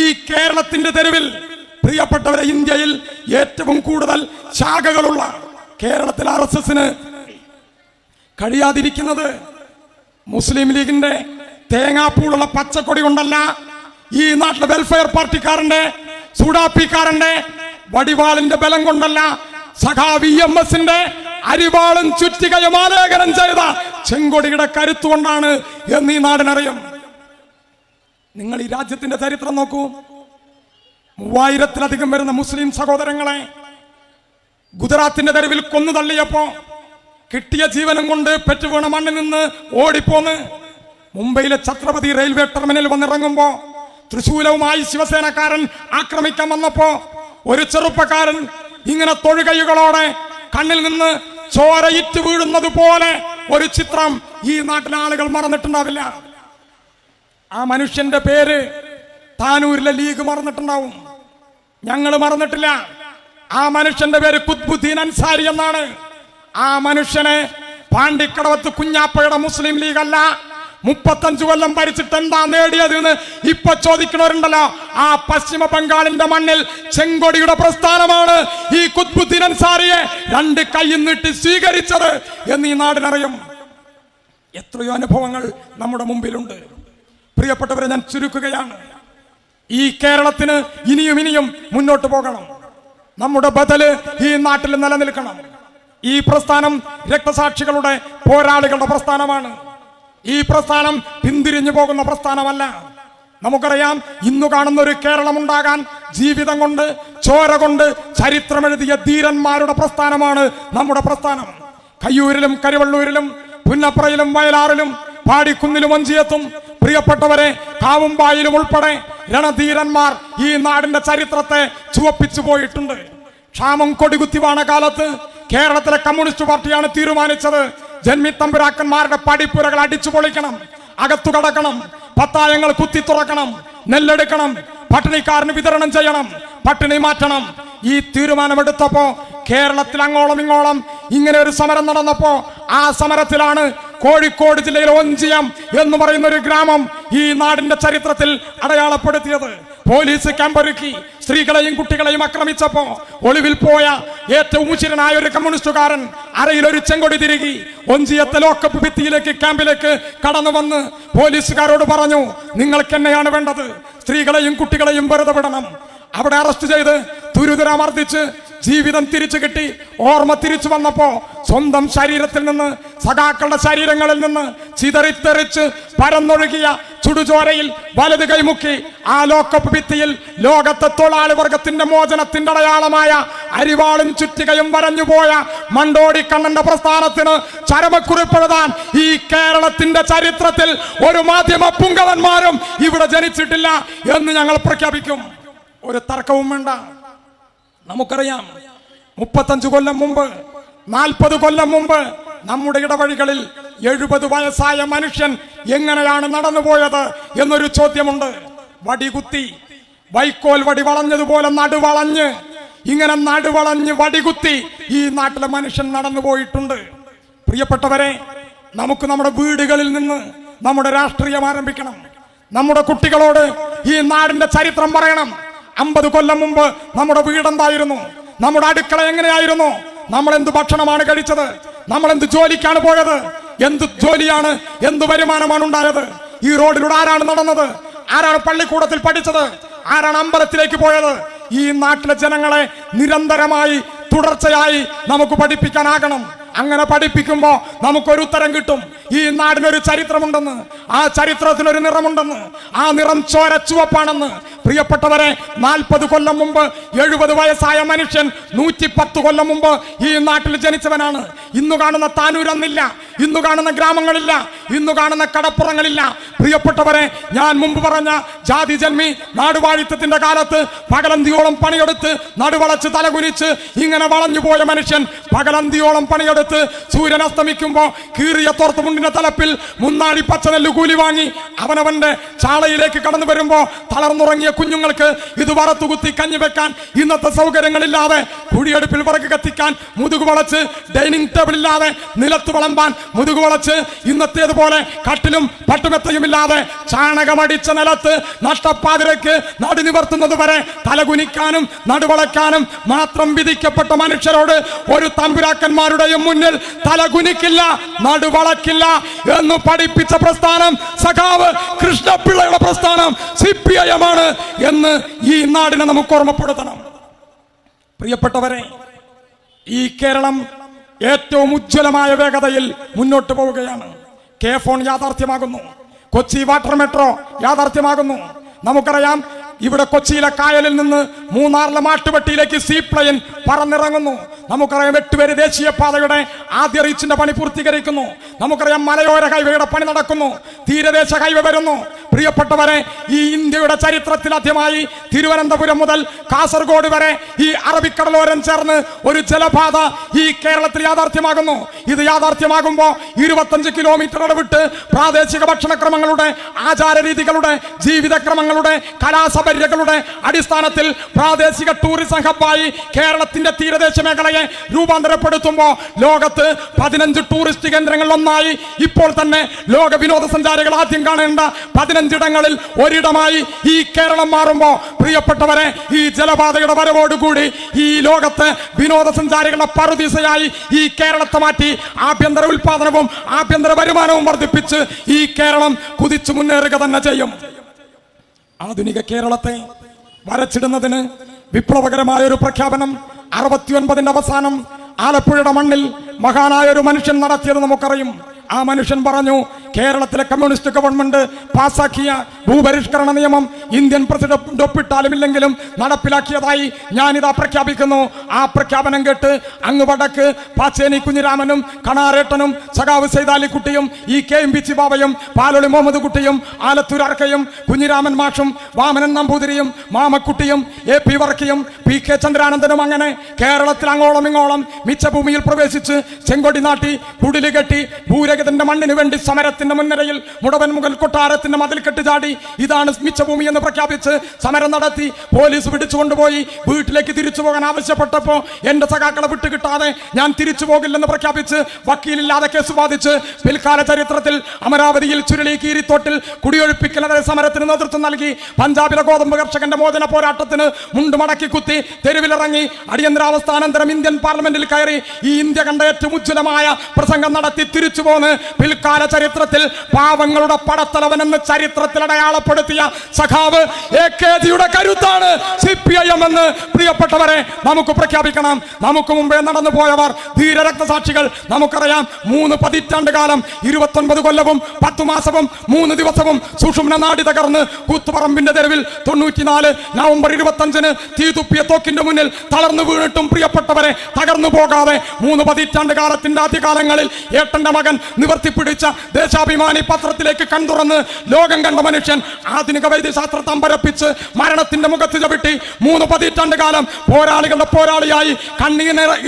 ഈ കേരളത്തിന്റെ തെരുവിൽ, പ്രിയപ്പെട്ടവരെ, ഇന്ത്യയിൽ ഏറ്റവും കൂടുതൽ ശാഖകളുള്ള കേരളത്തിൽ RSSന് കഴിയാതിരിക്കുന്നത് മുസ്ലിം ലീഗിന്റെ തേങ്ങാപ്പൂളുള്ള പച്ചക്കൊടി കൊണ്ടല്ല, ഈ നാട്ടിലെ വെൽഫെയർ പാർട്ടിക്കാരന്റെ, സുഡാപ്പിക്കാരന്റെ വടിവാളിന്റെ ബലം കൊണ്ടല്ല, സഖാവ് EMSന്റെ അരിവാളും ചുറ്റികയും ആലേഖനം ചെയ്ത ചെങ്കൊടിയുടെ കരുത്തുകൊണ്ടാണ് എന്ന് ഈ നാടിനറിയും. നിങ്ങൾ ഈ രാജ്യത്തിന്റെ ചരിത്രം നോക്കൂ. 3000-ലധികം വരുന്ന മുസ്ലിം സഹോദരങ്ങളെ ഗുജറാത്തിന്റെ തെരുവിൽ കൊന്നു തള്ളിയപ്പോ കിട്ടിയ ജീവനം കൊണ്ട് പെറ്റുവീണ മണ്ണിൽ നിന്ന് ഓടിപ്പോന്ന് മുംബൈയിലെ ഛത്രപതി റെയിൽവേ ടെർമിനൽ വന്നിറങ്ങുമ്പോ തൃശൂലവുമായി ശിവസേനക്കാരൻ ആക്രമിക്കാൻ വന്നപ്പോ ഒരു ചെറുപ്പക്കാരൻ ഇങ്ങനെ തൊഴുകൈകളോടെ കണ്ണിൽ നിന്ന് ചോര ഇറ്റ് വീഴുന്നത് പോലെ ഒരു ചിത്രം ഈ നാട്ടിലെ ആളുകൾ മറന്നിട്ടുണ്ടാവില്ല. ആ മനുഷ്യന്റെ പേര് താനൂരിലെ ലീഗ് മറന്നിട്ടുണ്ടാവും, ഞങ്ങൾ മറന്നിട്ടില്ല. ആ മനുഷ്യന്റെ പേര് ഖുത്ബുദ്ദീൻ അൻസാരി എന്നാണ്. ആ മനുഷ്യനെ പാണ്ടിക്കടവത്ത് കുഞ്ഞാപ്പയുടെ മുസ്ലിം ലീഗ് അല്ല, 35 കൊല്ലം ഭരിച്ചിട്ട് എന്താ നേടിയതെന്ന് ഇപ്പൊ ചോദിക്കണവരുണ്ടല്ലോ. ആ പശ്ചിമ ബംഗാളിന്റെ മണ്ണിൽ ചെങ്കൊടിയുടെ പ്രസ്ഥാനമാണ് ഈ ഖുത്ബുദ്ദീൻ അൻസാരിയെ 2 കൈയും നീട്ടി സ്വീകരിച്ചത് എന്ന് ഈ നാടിനറിയും. എത്രയോ അനുഭവങ്ങൾ നമ്മുടെ മുമ്പിലുണ്ട്. പ്രിയപ്പെട്ടവരെ, ഞാൻ ചുരുക്കുകയാണ്. ഈ കേരളത്തിന് ഇനിയും മുന്നോട്ട് പോകണം. നമ്മുടെ ബദല് ഈ നാട്ടിൽ നിലനിൽക്കണം. ഈ പ്രസ്ഥാനം രക്തസാക്ഷികളുടെ, പോരാളികളുടെ പ്രസ്ഥാനമാണ്. ഈ പ്രസ്ഥാനം പിന്തിരിഞ്ഞു പോകുന്ന പ്രസ്ഥാനമല്ല. നമുക്കറിയാം, ഇന്നു കാണുന്ന ഒരു കേരളം ഉണ്ടാകാൻ ജീവിതം കൊണ്ട്, ചോര കൊണ്ട് ചരിത്രമെഴുതിയ ധീരന്മാരുടെ പ്രസ്ഥാനമാണ് നമ്മുടെ പ്രസ്ഥാനം. കയ്യൂരിലും കരിവള്ളൂരിലും പുന്നപ്രയിലും വയലാറിലും പാടിക്കുന്നിലും വഞ്ചിയത്തും, പ്രിയപ്പെട്ടവരെ, കാവുമ്പായിലും ഉൾപ്പെടെ രണധീരന്മാർ ഈ നാടിന്റെ ചരിത്രത്തെ ചുവപ്പിച്ചു പോയിട്ടുണ്ട്. ക്ഷാമം കൊടികുത്തിവാണ കാലത്ത് കേരളത്തിലെ കമ്മ്യൂണിസ്റ്റ് പാർട്ടിയാണ് തീരുമാനിച്ചത്, ജന്മിത്തമ്പുരാക്കന്മാരുടെ പടിപ്പുരകൾ അടിച്ചു പൊളിക്കണം, അകത്തു കടക്കണം, പത്തായങ്ങൾ കുത്തി തുറക്കണം, നെല്ലെടുക്കണം, പട്ടിണിക്കാരന് വിതരണം ചെയ്യണം, പട്ടിണി മാറ്റണം. ഈ തീരുമാനമെടുത്തപ്പോ കേരളത്തിൽ അങ്ങോളം ഇങ്ങോളം ഇങ്ങനെ ഒരു സമരം നടന്നപ്പോ ആ സമരത്തിലാണ് കോഴിക്കോട് ജില്ലയിലെ ഒഞ്ചിയം എന്ന് പറയുന്ന ഒരു ഗ്രാമം ഈ നാടിന്റെ ചരിത്രത്തിൽ അടയാളപ്പെടുത്തിയത്. പോലീസ് ക്യാമ്പൊരുക്കി സ്ത്രീകളെയും കുട്ടികളെയും ആക്രമിച്ചപ്പോ ഒളിവിൽ പോയ ഏറ്റവും ഉച്ചിരനായ ഒരു കമ്മ്യൂണിസ്റ്റുകാരൻ അരയിലൊരു ചെങ്കൊടി തിരികി ഒഞ്ചിയത്തെ ലോക്കപ്പ് ഭിത്തിയിലേക്ക്, ക്യാമ്പിലേക്ക് കടന്നു വന്ന് പോലീസുകാരോട് പറഞ്ഞു, നിങ്ങൾക്ക് എന്നെയാണ് വേണ്ടത്, സ്ത്രീകളെയും കുട്ടികളെയും വെറുതെ വിടണം. അവിടെ അറസ്റ്റ് ചെയ്ത് തുരുതുര മർദ്ദിച്ച് ജീവിതം തിരിച്ചു കിട്ടി. ഓർമ്മ തിരിച്ചു വന്നപ്പോ സ്വന്തം ശരീരത്തിൽ നിന്ന്, സഖാക്കളുടെ ശരീരങ്ങളിൽ നിന്ന് ചിതറിത്തെറിച്ച് പരന്നൊഴുകിയ ചുടുചോരയിൽ വലത് കൈമുക്കി ആ ലോക്കപ്പ് ഭിത്തിയിൽ ലോകത്തെ തൊഴിലാളി വർഗത്തിന്റെ മോചനത്തിന്റെ അടയാളമായ അരിവാളും ചുറ്റികയും വരഞ്ഞുപോയ മണ്ടോടിക്കണ്ണന്റെ പ്രസ്ഥാനത്തിന് ചരമക്കുറിപ്പെഴുതാൻ ഈ കേരളത്തിന്റെ ചരിത്രത്തിൽ ഒരു മാധ്യമ പുങ്കവന്മാരും ഇവിടെ ജനിച്ചിട്ടില്ല എന്ന് ഞങ്ങൾ പ്രഖ്യാപിക്കും. ഒരു തർക്കവും വേണ്ട. നമുക്കറിയാം 35 കൊല്ലം മുമ്പ് 40 കൊല്ലം മുമ്പ് നമ്മുടെ ഇടവഴികളിൽ 70 വയസ്സായ മനുഷ്യൻ എങ്ങനെയാണ് നടന്നുപോയത് എന്നൊരു ചോദ്യമുണ്ട്. വടികുത്തി, വൈക്കോൽ വടി വളഞ്ഞതുപോലെ നടുവളഞ്ഞ്, ഇങ്ങനെ നടുവളഞ്ഞ് വടികുത്തി ഈ നാട്ടിലെ മനുഷ്യൻ നടന്നു പോയിട്ടുണ്ട്. പ്രിയപ്പെട്ടവരെ, നമുക്ക് നമ്മുടെ വീടുകളിൽ നിന്ന് നമ്മുടെ രാഷ്ട്രീയം ആരംഭിക്കണം. നമ്മുടെ കുട്ടികളോട് ഈ നാടിന്റെ ചരിത്രം പറയണം. 50 കൊല്ലം മുമ്പ് നമ്മുടെ വീടെന്തായിരുന്നു? നമ്മുടെ അടുക്കള എങ്ങനെയായിരുന്നു? നമ്മൾ എന്ത് ഭക്ഷണമാണ് കഴിച്ചത്? നമ്മൾ എന്ത് ജോലിക്കാണ് പോയത്? എന്ത് ജോലിയാണ്, എന്ത് വരുമാനമാണ് ഉണ്ടായത്? ഈ റോഡിലൂടെ ആരാണ് നടന്നത്? ആരാണ് പള്ളിക്കൂടത്തിൽ പഠിച്ചത്? ആരാണ് അമ്പലത്തിലേക്ക് പോയത്? ഈ നാട്ടിലെ ജനങ്ങളെ നിരന്തരമായി തുടർച്ചയായി നമുക്ക് പഠിപ്പിക്കാനാകണം. അങ്ങനെ പഠിപ്പിക്കുമ്പോൾ നമുക്കൊരു ഉത്തരം കിട്ടും. ഈ നാടിനൊരു ചരിത്രമുണ്ടെന്ന്, ആ ചരിത്രത്തിനൊരു നിറമുണ്ടെന്ന്, ആ നിറം ചോര ചുവപ്പാണെന്ന്. പ്രിയപ്പെട്ടവരെ, 40 കൊല്ലം മുമ്പ് 70 വയസ്സായ മനുഷ്യൻ 110 കൊല്ലം മുമ്പ് ഈ നാട്ടിൽ ജനിച്ചവനാണ്. ഇന്നു കാണുന്ന താനൂരന്നില്ല, ഇന്നു കാണുന്ന ഗ്രാമങ്ങളില്ല, ഇന്നു കാണുന്ന കടപ്പുറങ്ങളില്ല. പ്രിയപ്പെട്ടവരെ, ഞാൻ മുമ്പ് പറഞ്ഞ ജാതി ജന്മി നാടുവാഴിത്തത്തിന്റെ കാലത്ത് പകലന്തിയോളം പണിയെടുത്ത് നടുവളച്ച് തലകുനിച്ച് ഇങ്ങനെ വളഞ്ഞുപോയ മനുഷ്യൻ പകലന്തിയോളം പണിയെടുത്ത് സൂര്യൻ അസ്തമിക്കുമ്പോ കീറിയ തോർത്തുമുണ്ടിന്റെ തലപ്പിൽ മുന്നാടി പച്ചനെല്ല് കൂലി വാങ്ങി അവനവന്റെ ചാളയിലേക്ക് കടന്നു വരുമ്പോ തളർന്നുറങ്ങിയ കുഞ്ഞുങ്ങൾക്ക് ഇത് വറുത്തുകുത്തി കഞ്ഞി വെക്കാൻ ഇന്നത്തെ സൗകര്യങ്ങളില്ലാതെ കുടിയെടുപ്പിൽ വിറക് കത്തിക്കാൻ മുതുകു വളച്ച് ഡൈനിങ് ടേബിൾ ഇല്ലാതെ നിലത്ത് വിളമ്പാൻ മുതുകു വളച്ച് ഇന്നത്തേതുപോലെ കട്ടിലും പട്ടുമെത്തയുമില്ലാതെ ചാണകമടിച്ച നിലത്ത് നഷ്ടപ്പാതിരക്ക് നടു നിവർത്തുന്നത് വരെ തലകുനിക്കാനും നടുവളക്കാനും മാത്രം വിധിക്കപ്പെട്ട മനുഷ്യരോട് ഒരു തമ്പുരാക്കന്മാരുടെയും മുന്നിൽ തലകുനിക്കില്ല, നടുവളക്കില്ല എന്ന് പഠിപ്പിച്ച പ്രസ്ഥാനം സഖാവ് കൃഷ്ണപിള്ളയുടെ പ്രസ്ഥാനം CPIM ആണ് എന്ന് ഈ നാടിനെ നമുക്ക് ഓർമ്മപ്പെടുത്തണം. പ്രിയപ്പെട്ടവരെ, ഈ കേരളം ഏറ്റവും ഉജ്ജ്വലമായ വേഗതയിൽ മുന്നോട്ട് പോവുകയാണ്. K-ഫോൺ യാഥാർത്ഥ്യമാകുന്നു. കൊച്ചി വാട്ടർ മെട്രോ യാഥാർത്ഥ്യമാകുന്നു. നമുക്കറിയാം, ഇവിടെ കൊച്ചിയിലെ കായലിൽ നിന്ന് മൂന്നാറിലെ മാട്ടുപെട്ടിയിലേക്ക് സീപ്ലെയിൻ പറന്നിറങ്ങുന്നു. നമുക്കറിയാം, 8 പേര് ദേശീയപാതയുടെ ആദ്യ റീച്ചിന്റെ പണി പൂർത്തീകരിക്കുന്നു. നമുക്കറിയാം, മലയോര ഹൈവേയുടെ പണി നടക്കുന്നു. തീരദേശ ഹൈവേ വരുന്നു. പ്രിയപ്പെട്ടവരെ, ഈ ഇന്ത്യയുടെ ചരിത്രത്തിൽ ആദ്യമായി തിരുവനന്തപുരം മുതൽ കാസർഗോഡ് വരെ ഈ അറബിക്കടലോരം ചേർന്ന് ഒരു ജലപാത ഈ കേരളത്തിൽ യാഥാർത്ഥ്യമാകുന്നു. ഇത് യാഥാർത്ഥ്യമാകുമ്പോൾ 25 കിലോമീറ്റർ ഇടവിട്ട് പ്രാദേശിക ഭക്ഷണക്രമങ്ങളുടെ, ആചാരരീതികളുടെ, ജീവിതക്രമങ്ങളുടെ, കലാസപര്യകളുടെ അടിസ്ഥാനത്തിൽ പ്രാദേശിക ടൂറിസം ഹബ്ബായി കേരളത്തിന്റെ തീരദേശ മേഖലയെ രൂപാന്തരപ്പെടുത്തുമ്പോൾ ലോകത്ത് 15 ടൂറിസ്റ്റ് കേന്ദ്രങ്ങളിൽ ഒന്നായി ഇപ്പോൾ തന്നെ ലോക വിനോദസഞ്ചാരികൾ ആദ്യം കാണേണ്ട 15 ഇടങ്ങളിൽ ഒരിടമായി ഈ കേരളം മാറുമ്പോൾ, പ്രിയപ്പെട്ടവരെ, ഈ ജലപാതയുടെ വരവോടുകൂടി ഈ ലോകത്ത് വിനോദസഞ്ചാരികളുടെ പറുദീസയായി ഈ കേരളത്തെ മാറ്റി ആഭ്യന്തര ഉൽപാദനവും ആഭ്യന്തര വരുമാനവും വർദ്ധിപ്പിച്ച് ഈ കേരളം കുതിച്ചു മുന്നേറുക തന്നെ ചെയ്യും. ആധുനിക കേരളത്തെ വരച്ചിടുന്നതിന് വിപ്ലവകരമായ ഒരു പ്രഖ്യാപനം 69ന്റെ അവസാനം ആലപ്പുഴയുടെ മണ്ണിൽ മഹാനായ ഒരു മനുഷ്യൻ നടത്തിയത് നമുക്കറിയും. ആ മനുഷ്യൻ പറഞ്ഞു, കേരളത്തിലെ കമ്മ്യൂണിസ്റ്റ് ഗവൺമെന്റ് പാസാക്കിയ ഭൂപരിഷ്കരണ നിയമം ഇന്ത്യൻ പ്രസിഡന്റ് ഒപ്പിട്ടാലും ഇല്ലെങ്കിലും നടപ്പിലാക്കിയതായി ഞാനിതാ പ്രഖ്യാപിക്കുന്നു. ആ പ്രഖ്യാപനം കേട്ട് അങ്ങ് വടക്ക് പാച്ചേനി കുഞ്ഞിരാമനും കണാരേട്ടനും സഖാവ് സൈതാലിക്കുട്ടിയും ഈ KM ബാബയും പാലൊളി മുഹമ്മദ് കുട്ടിയും ആലത്തൂർ അർക്കയും കുഞ്ഞിരാമൻ മാഷും വാമനൻ നമ്പൂതിരിയും മാമക്കുട്ടിയും AP വർക്കിയും PK ചന്ദ്രാനന്ദനും അങ്ങനെ കേരളത്തിൽ അങ്ങോളം ഇങ്ങോളം മിച്ചഭൂമിയിൽ പ്രവേശിച്ച് ചെങ്കൊടി നാട്ടി കുടില് കെട്ടി ഭൂരഹിതന്റെ മണ്ണിന് വേണ്ടി സമരത്തിന്റെ മുൻനിരയിൽ മുടവൻ മുഗൾ കൊട്ടാരത്തിന്റെ മതിൽ കെട്ടുചാടി ഇതാണ് മിച്ചഭൂമി എന്ന് പ്രഖ്യാപിച്ച് സമരം നടത്തി. പോലീസ് പിടിച്ചുകൊണ്ടുപോയി വീട്ടിലേക്ക് തിരിച്ചു പോകാൻ ആവശ്യപ്പെട്ടപ്പോ എന്റെ സഖാക്കളെ വിട്ടുകിട്ടാതെ ഞാൻ തിരിച്ചു പോകില്ലെന്ന് പ്രഖ്യാപിച്ച് വക്കീലില്ലാതെ കേസ് ബാധിച്ച് പിൽക്കാല ചരിത്രത്തിൽ അമരാവതിയിൽ ചുരുളി കീരിത്തോട്ടിൽ കുടിയൊഴിപ്പിക്കലെതിരെ സമരത്തിന് നേതൃത്വം നൽകി. പഞ്ചാബിലെ ഗോതമ്പ് കർഷകന്റെ മോചന പോരാട്ടത്തിന് മുണ്ടുമടക്കി കുത്തി തെരുവിലിറങ്ങി. അടിയന്തരാവസ്ഥാനന്തരം ഇന്ത്യൻ പാർലമെന്റിൽ കയറി ഈ ഇന്ത്യ കണ്ട ഏറ്റവും ഉജ്ജ്വലമായ പ്രസംഗം നടത്തി തിരിച്ചു പോന്ന് പിൽക്കാല ചരിത്രത്തിൽ ചരിത്രത്തിൽ പാവങ്ങളുടെ പടത്തലവൻ എന്ന് ചരിത്രത്തിൽ അടയാളപ്പെടുത്തിയ സഖാവ് എ.കെ.ജിയുടെ കരുത്താണ് CPIM എന്ന് പ്രിയപ്പെട്ടവരെ നമുക്ക് പ്രഖ്യാപിക്കണം. നമുക്ക് മുമ്പേ നടന്നു പോയവർ ധീര രക്തസാക്ഷികൾ നമുക്കറിയാം. 3 പതിറ്റാണ്ട് കാലം 29 കൊല്ലവും 10 മാസവും 3 ദിവസവും സുഷുമ്ന നാടി തകർന്ന് കൂത്തുപറമ്പിന്റെ തെരുവിൽ 94 നവംബർ 25-ന് തീതുപ്പിയ തോക്കിന്റെ മുന്നിൽ തളർന്നു വീണിട്ടും പ്രിയപ്പെട്ടവരെ തകർന്നു പോകാതെ 3 പതിറ്റാണ്ട് കാലത്തിന്റെ ആദ്യകാലങ്ങളിൽ ഏട്ടന്റെ മകൻ നിവർത്തിപ്പിടിച്ച ദേശാഭിമാനി പത്രത്തിലേക്ക് കൺതുറന്ന് ലോകം കണ്ട മനുഷ്യൻ ആധുനിക വൈദ്യശാസ്ത്രത്തെ അമ്പരപ്പിച്ച് മരണത്തിന്റെ മുഖത്ത് ചവിട്ടി 3 പതിറ്റാണ്ട് കാലം പോരാളികളുടെ പോരാളിയായി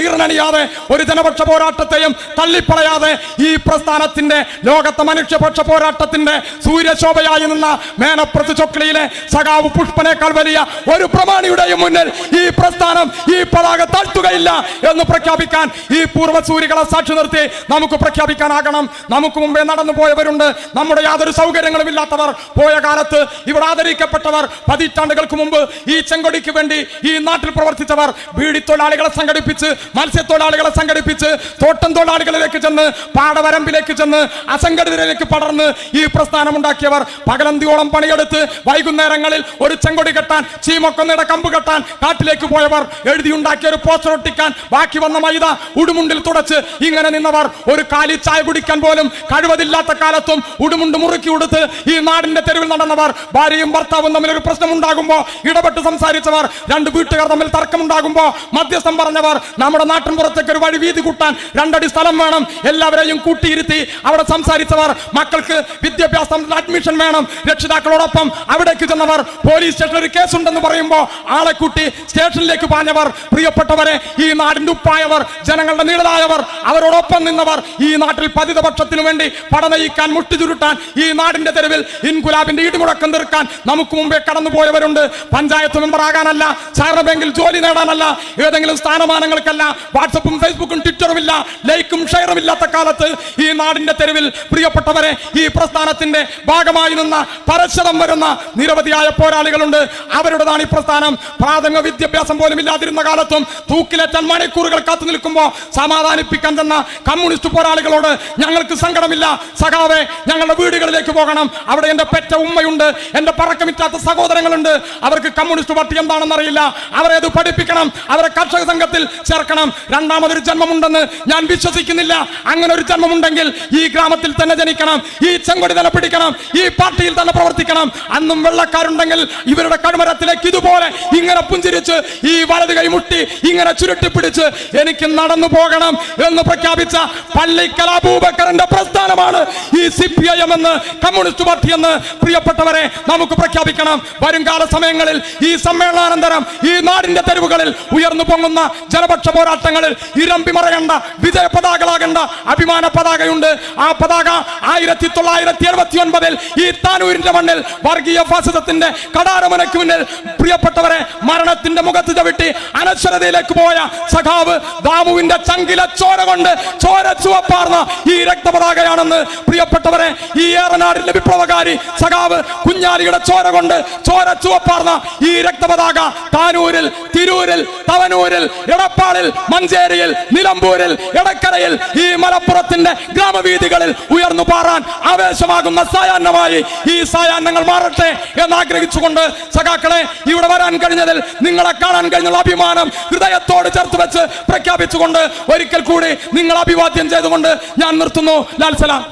ഈറനണിയാതെ ഒരു ജനപക്ഷ പോരാട്ടത്തെയും തള്ളിപ്പളയാതെ ഈ പ്രസ്ഥാനത്തിന്റെ ലോകത്തെ മനുഷ്യപക്ഷ പോരാട്ടത്തിന്റെ സൂര്യശോഭയായി നിന്ന മേനപ്രത്ത് ചൊക്ലിയിലെ സഖാവ് പുഷ്പനേക്കാൾ വലിയ ഒരു പ്രമാണിയുടെയും മുന്നിൽ ഈ പ്രസ്ഥാനം ഈ പതാക താഴ്ത്തുകയില്ല എന്ന് പ്രഖ്യാപിക്കാൻ ഈ പൂർവ്വസൂരികളെ സാക്ഷി നിർത്തി നമുക്ക് പ്രഖ്യാപിക്കാനാകണം. നമുക്ക് മുമ്പേ നടന്നു പോയവരുണ്ട്, നമ്മുടെ യാതൊരു സൗകര്യങ്ങളും ഇല്ലാത്തവർ, പോയ കാലത്ത് ഇവിടെ ആദരിക്കപ്പെട്ടവർ, പതിറ്റാണ്ടുകൾക്ക് മുമ്പ് ഈ ചെങ്കൊടിക്ക് വേണ്ടി ഈ നാട്ടിൽ പ്രവർത്തിച്ചവർ, ബീഡി തൊഴിലാളികളെ സംഘടിപ്പിച്ച്, മത്സ്യത്തൊഴിലാളികളെ സംഘടിപ്പിച്ച്, തോട്ടം തൊഴിലാളികളിലേക്ക് ചെന്ന്, പാടവരമ്പിലേക്ക് ചെന്ന്, അസംഘടിതരിലേക്ക് പടർന്ന് ഈ പ്രസ്ഥാനം ഉണ്ടാക്കിയവർ, പകലന്തിയോളം പണിയെടുത്ത് വൈകുന്നേരങ്ങളിൽ ഒരു ചെങ്കൊടി കെട്ടാൻ, ചീമക്കൊന്നയുടെ കമ്പ് കെട്ടാൻ കാട്ടിലേക്ക് പോയവർ, എഴുതിയുണ്ടാക്കിയ ഒരു പോസ്റ്റർ ഒട്ടിക്കാൻ ബാക്കി വന്ന മൈദ ഉടുമുണ്ടിൽ തുടച്ച് ഇങ്ങനെ നിന്നവർ, ഒരു കാലി ചായ കുടിക്കാൻ പോലും കഴിവതില്ലാത്ത കാലത്തും ഉടുമുണ്ട് മുറുക്കി ഉടുത്ത് ഈ നാടിന്റെ തെരുവിൽ നടന്നവർ, ഭാര്യയും ഭർത്താവും തമ്മിൽ ഒരു പ്രശ്നം ഉണ്ടാകുമ്പോൾ ഇടപെട്ട് സംസാരിച്ചവർ, 2 വീട്ടുകാർ തമ്മിൽ തർക്കമുണ്ടാകുമ്പോൾ മധ്യസ്ഥം പറഞ്ഞവർ, നമ്മുടെ നാട്ടിൻ പുറത്തേക്ക് ഒരു വഴി വീതി കൂട്ടാൻ 2 അടി സ്ഥലം വേണം, എല്ലാവരെയും കൂട്ടിയിരുത്തി അവിടെ സംസാരിച്ചവർ, മക്കൾക്ക് വിദ്യാഭ്യാസം അഡ്മിഷൻ വേണം, രക്ഷിതാക്കളോടൊപ്പം അവിടേക്ക് ചെന്നവർ, പോലീസ് സ്റ്റേഷനിൽ ഒരു കേസുണ്ടെന്ന് പറയുമ്പോൾ ആളെ കൂട്ടി സ്റ്റേഷനിലേക്ക് പാഞ്ഞവർ, പ്രിയപ്പെട്ടവരെ ഈ നാടിന്റെ ഉപ്പായവർ, ജനങ്ങളുടെ നീളതായവർ, അവരോടൊപ്പം നിന്നവർ, ഈ നാട്ടിൽ പതിതപക്ഷത്തിനു വേണ്ടി പടനയിക്കാൻ മുട്ടിചുരുട്ടാൻ ഈ നാടിന്റെ തെരുവിൽ ഇൻകുലാബിന്റെ ഇടിമുഴക്കം തീർക്കാൻ നമുക്ക് മുമ്പേ കടന്നുപോയവരുണ്ട്. പഞ്ചായത്ത് മെമ്പർ ആകാനല്ല, സഹകരണ ബാങ്കിൽ ജോലി നേടാനല്ല, ഏതെങ്കിലും സ്ഥാനമാനങ്ങൾക്കല്ല, വാട്സപ്പും ഫേസ്ബുക്കും ട്വിറ്ററും ഇല്ല, ലൈക്കും ഷെയറും ഇല്ലാത്ത കാലത്ത് ഈ നാടിന്റെ തെരുവിൽ പ്രിയപ്പെട്ടവരെ ഈ പ്രസ്ഥാനത്തിന്റെ ഭാഗമായി നിന്ന പരശതം വരുന്ന നിരവധിയായ പോരാളികളുണ്ട്. അവരുടേതാണ് ഈ പ്രസ്ഥാനം. പ്രാഥമിക വിദ്യാഭ്യാസം പോലും ഇല്ലാതിരുന്ന കാലത്തും തൂക്കിലേറ്റാൻ മണിക്കൂറുകൾ കാത്തു നിൽക്കുമ്പോൾ സമാധാനിപ്പിക്കാൻ തന്ന കമ്മ്യൂണിസ്റ്റ് പോരാളികളോട് ഞങ്ങൾക്ക് സങ്കടമില്ല സഖാവേ, ഞങ്ങളുടെ വീടുകളിലേക്ക് പോകണം, അവിടെ എന്റെ പെറ്റ ഉമ്മയുണ്ട്, എന്റെ പറക്കമിറ്റാത്ത സഹോദരങ്ങളുണ്ട്, അവർക്ക് കമ്മ്യൂണിസ്റ്റ് പാർട്ടി എന്താണെന്ന് അറിയില്ല, അവരെ അത് പഠിപ്പിക്കണം, അവരെ കർഷക സംഘത്തിൽ ചേർക്കണം. രണ്ടാമതൊരു ജന്മമുണ്ടെന്ന് ഞാൻ വിശ്വസിക്കുന്നില്ല. അങ്ങനെ ഒരു ജന്മമുണ്ടെങ്കിൽ ഈ ഗ്രാമത്തിൽ തന്നെ ജനിക്കണം, ഈ ചെങ്കൊടി തന്നെ പിടിക്കണം, ഈ പാർട്ടിയിൽ തന്നെ പ്രവർത്തിക്കണം. അന്നും വെള്ളക്കാരുണ്ടെങ്കിൽ ഇവരുടെ കഴുമരത്തിലേക്ക് ഇതുപോലെ ഇങ്ങനെ പുഞ്ചിരിച്ച് ഈ വലത് കൈ മുട്ടി ഇങ്ങനെ ചുരുട്ടിപ്പിടിച്ച് എനിക്ക് നടന്നു പോകണം എന്ന് പ്രഖ്യാപിച്ച പള്ളിക്കൽ അബൂബക്കറിന്റെ പ്രസ്ഥാനമാണ് ഈ CPIM എന്ന്, കമ്മ്യൂണിസ്റ്റ് പാർട്ടി എന്ന് പ്രിയപ്പെട്ടവരെ നമുക്ക് പ്രഖ്യാപിക്കണം. വരുംകാല സമയങ്ങളിൽ ഈ സമ്മേളനാനന്തരം ഈ നാടിന്റെ തെരുവുകളിൽ ഉയർന്നു പൊങ്ങുന്ന ജനപക്ഷ പോരാട്ടങ്ങളിൽ ഇരമ്പി മറയേണ്ട വിജയ പതാകകളാകേണ്ട അഭിമാന പതാകയുണ്ട്. ആ പതാക 1979 ഈ താനൂരിന്റെ മണ്ണിൽ വർഗീയ ഫാസിസത്തിന്റെ കടാരമുനയ്ക്ക് മുന്നിൽ പ്രിയപ്പെട്ടവരെ മരണത്തിന്റെ മുഖത്ത് ചവിട്ടി അനശ്വരതയിലേക്ക് പോയ സഖാവ് ദാമുവിന്റെ ചങ്കിലെ ചോര കൊണ്ട് ചോര ചുവപ്പാർന്ന ഈ രക്തപതാകയാണെന്ന് പ്രിയപ്പെട്ടവരെ ഈ ഏറനാടിന്റെ വിപ്ലവകാരി സഖാവ് കുഞ്ഞാലിയുടെ ചോര കൊണ്ട് ചോര ചുവപ്പാർന്ന ഈ രക്തപതാക താനൂരിൽ, തിരൂരിൽ, തവനൂരിൽ, എടപ്പാളിൽ, മഞ്ചേരിയിൽ, നിലമ്പൂരിൽ, എടക്കരയിൽ, ഈ മലപ്പുറത്തിന്റെ ഗ്രാമവീഥികളിൽ ഉയർന്നു പാറാൻ ആവേശമാകുന്ന സായാഹ്നമായി ഈ സായാഹ്നങ്ങൾ മാറട്ടെ എന്ന് ആഗ്രഹിച്ചുകൊണ്ട് സഖാക്കളെ, ഇവിടെ വരാൻ കഴിഞ്ഞതിൽ, നിങ്ങളെ കാണാൻ കഴിഞ്ഞുള്ള അഭിമാനം ഹൃദയത്തോട് ചേർത്ത് വെച്ച് പ്രഖ്യാപിച്ചുകൊണ്ട് ഒരിക്കൽ കൂടി നിങ്ങൾ അഭിവാദ്യം ചെയ്തുകൊണ്ട് ഞാൻ നിർത്തുന്നു. ലാൽ സലാം.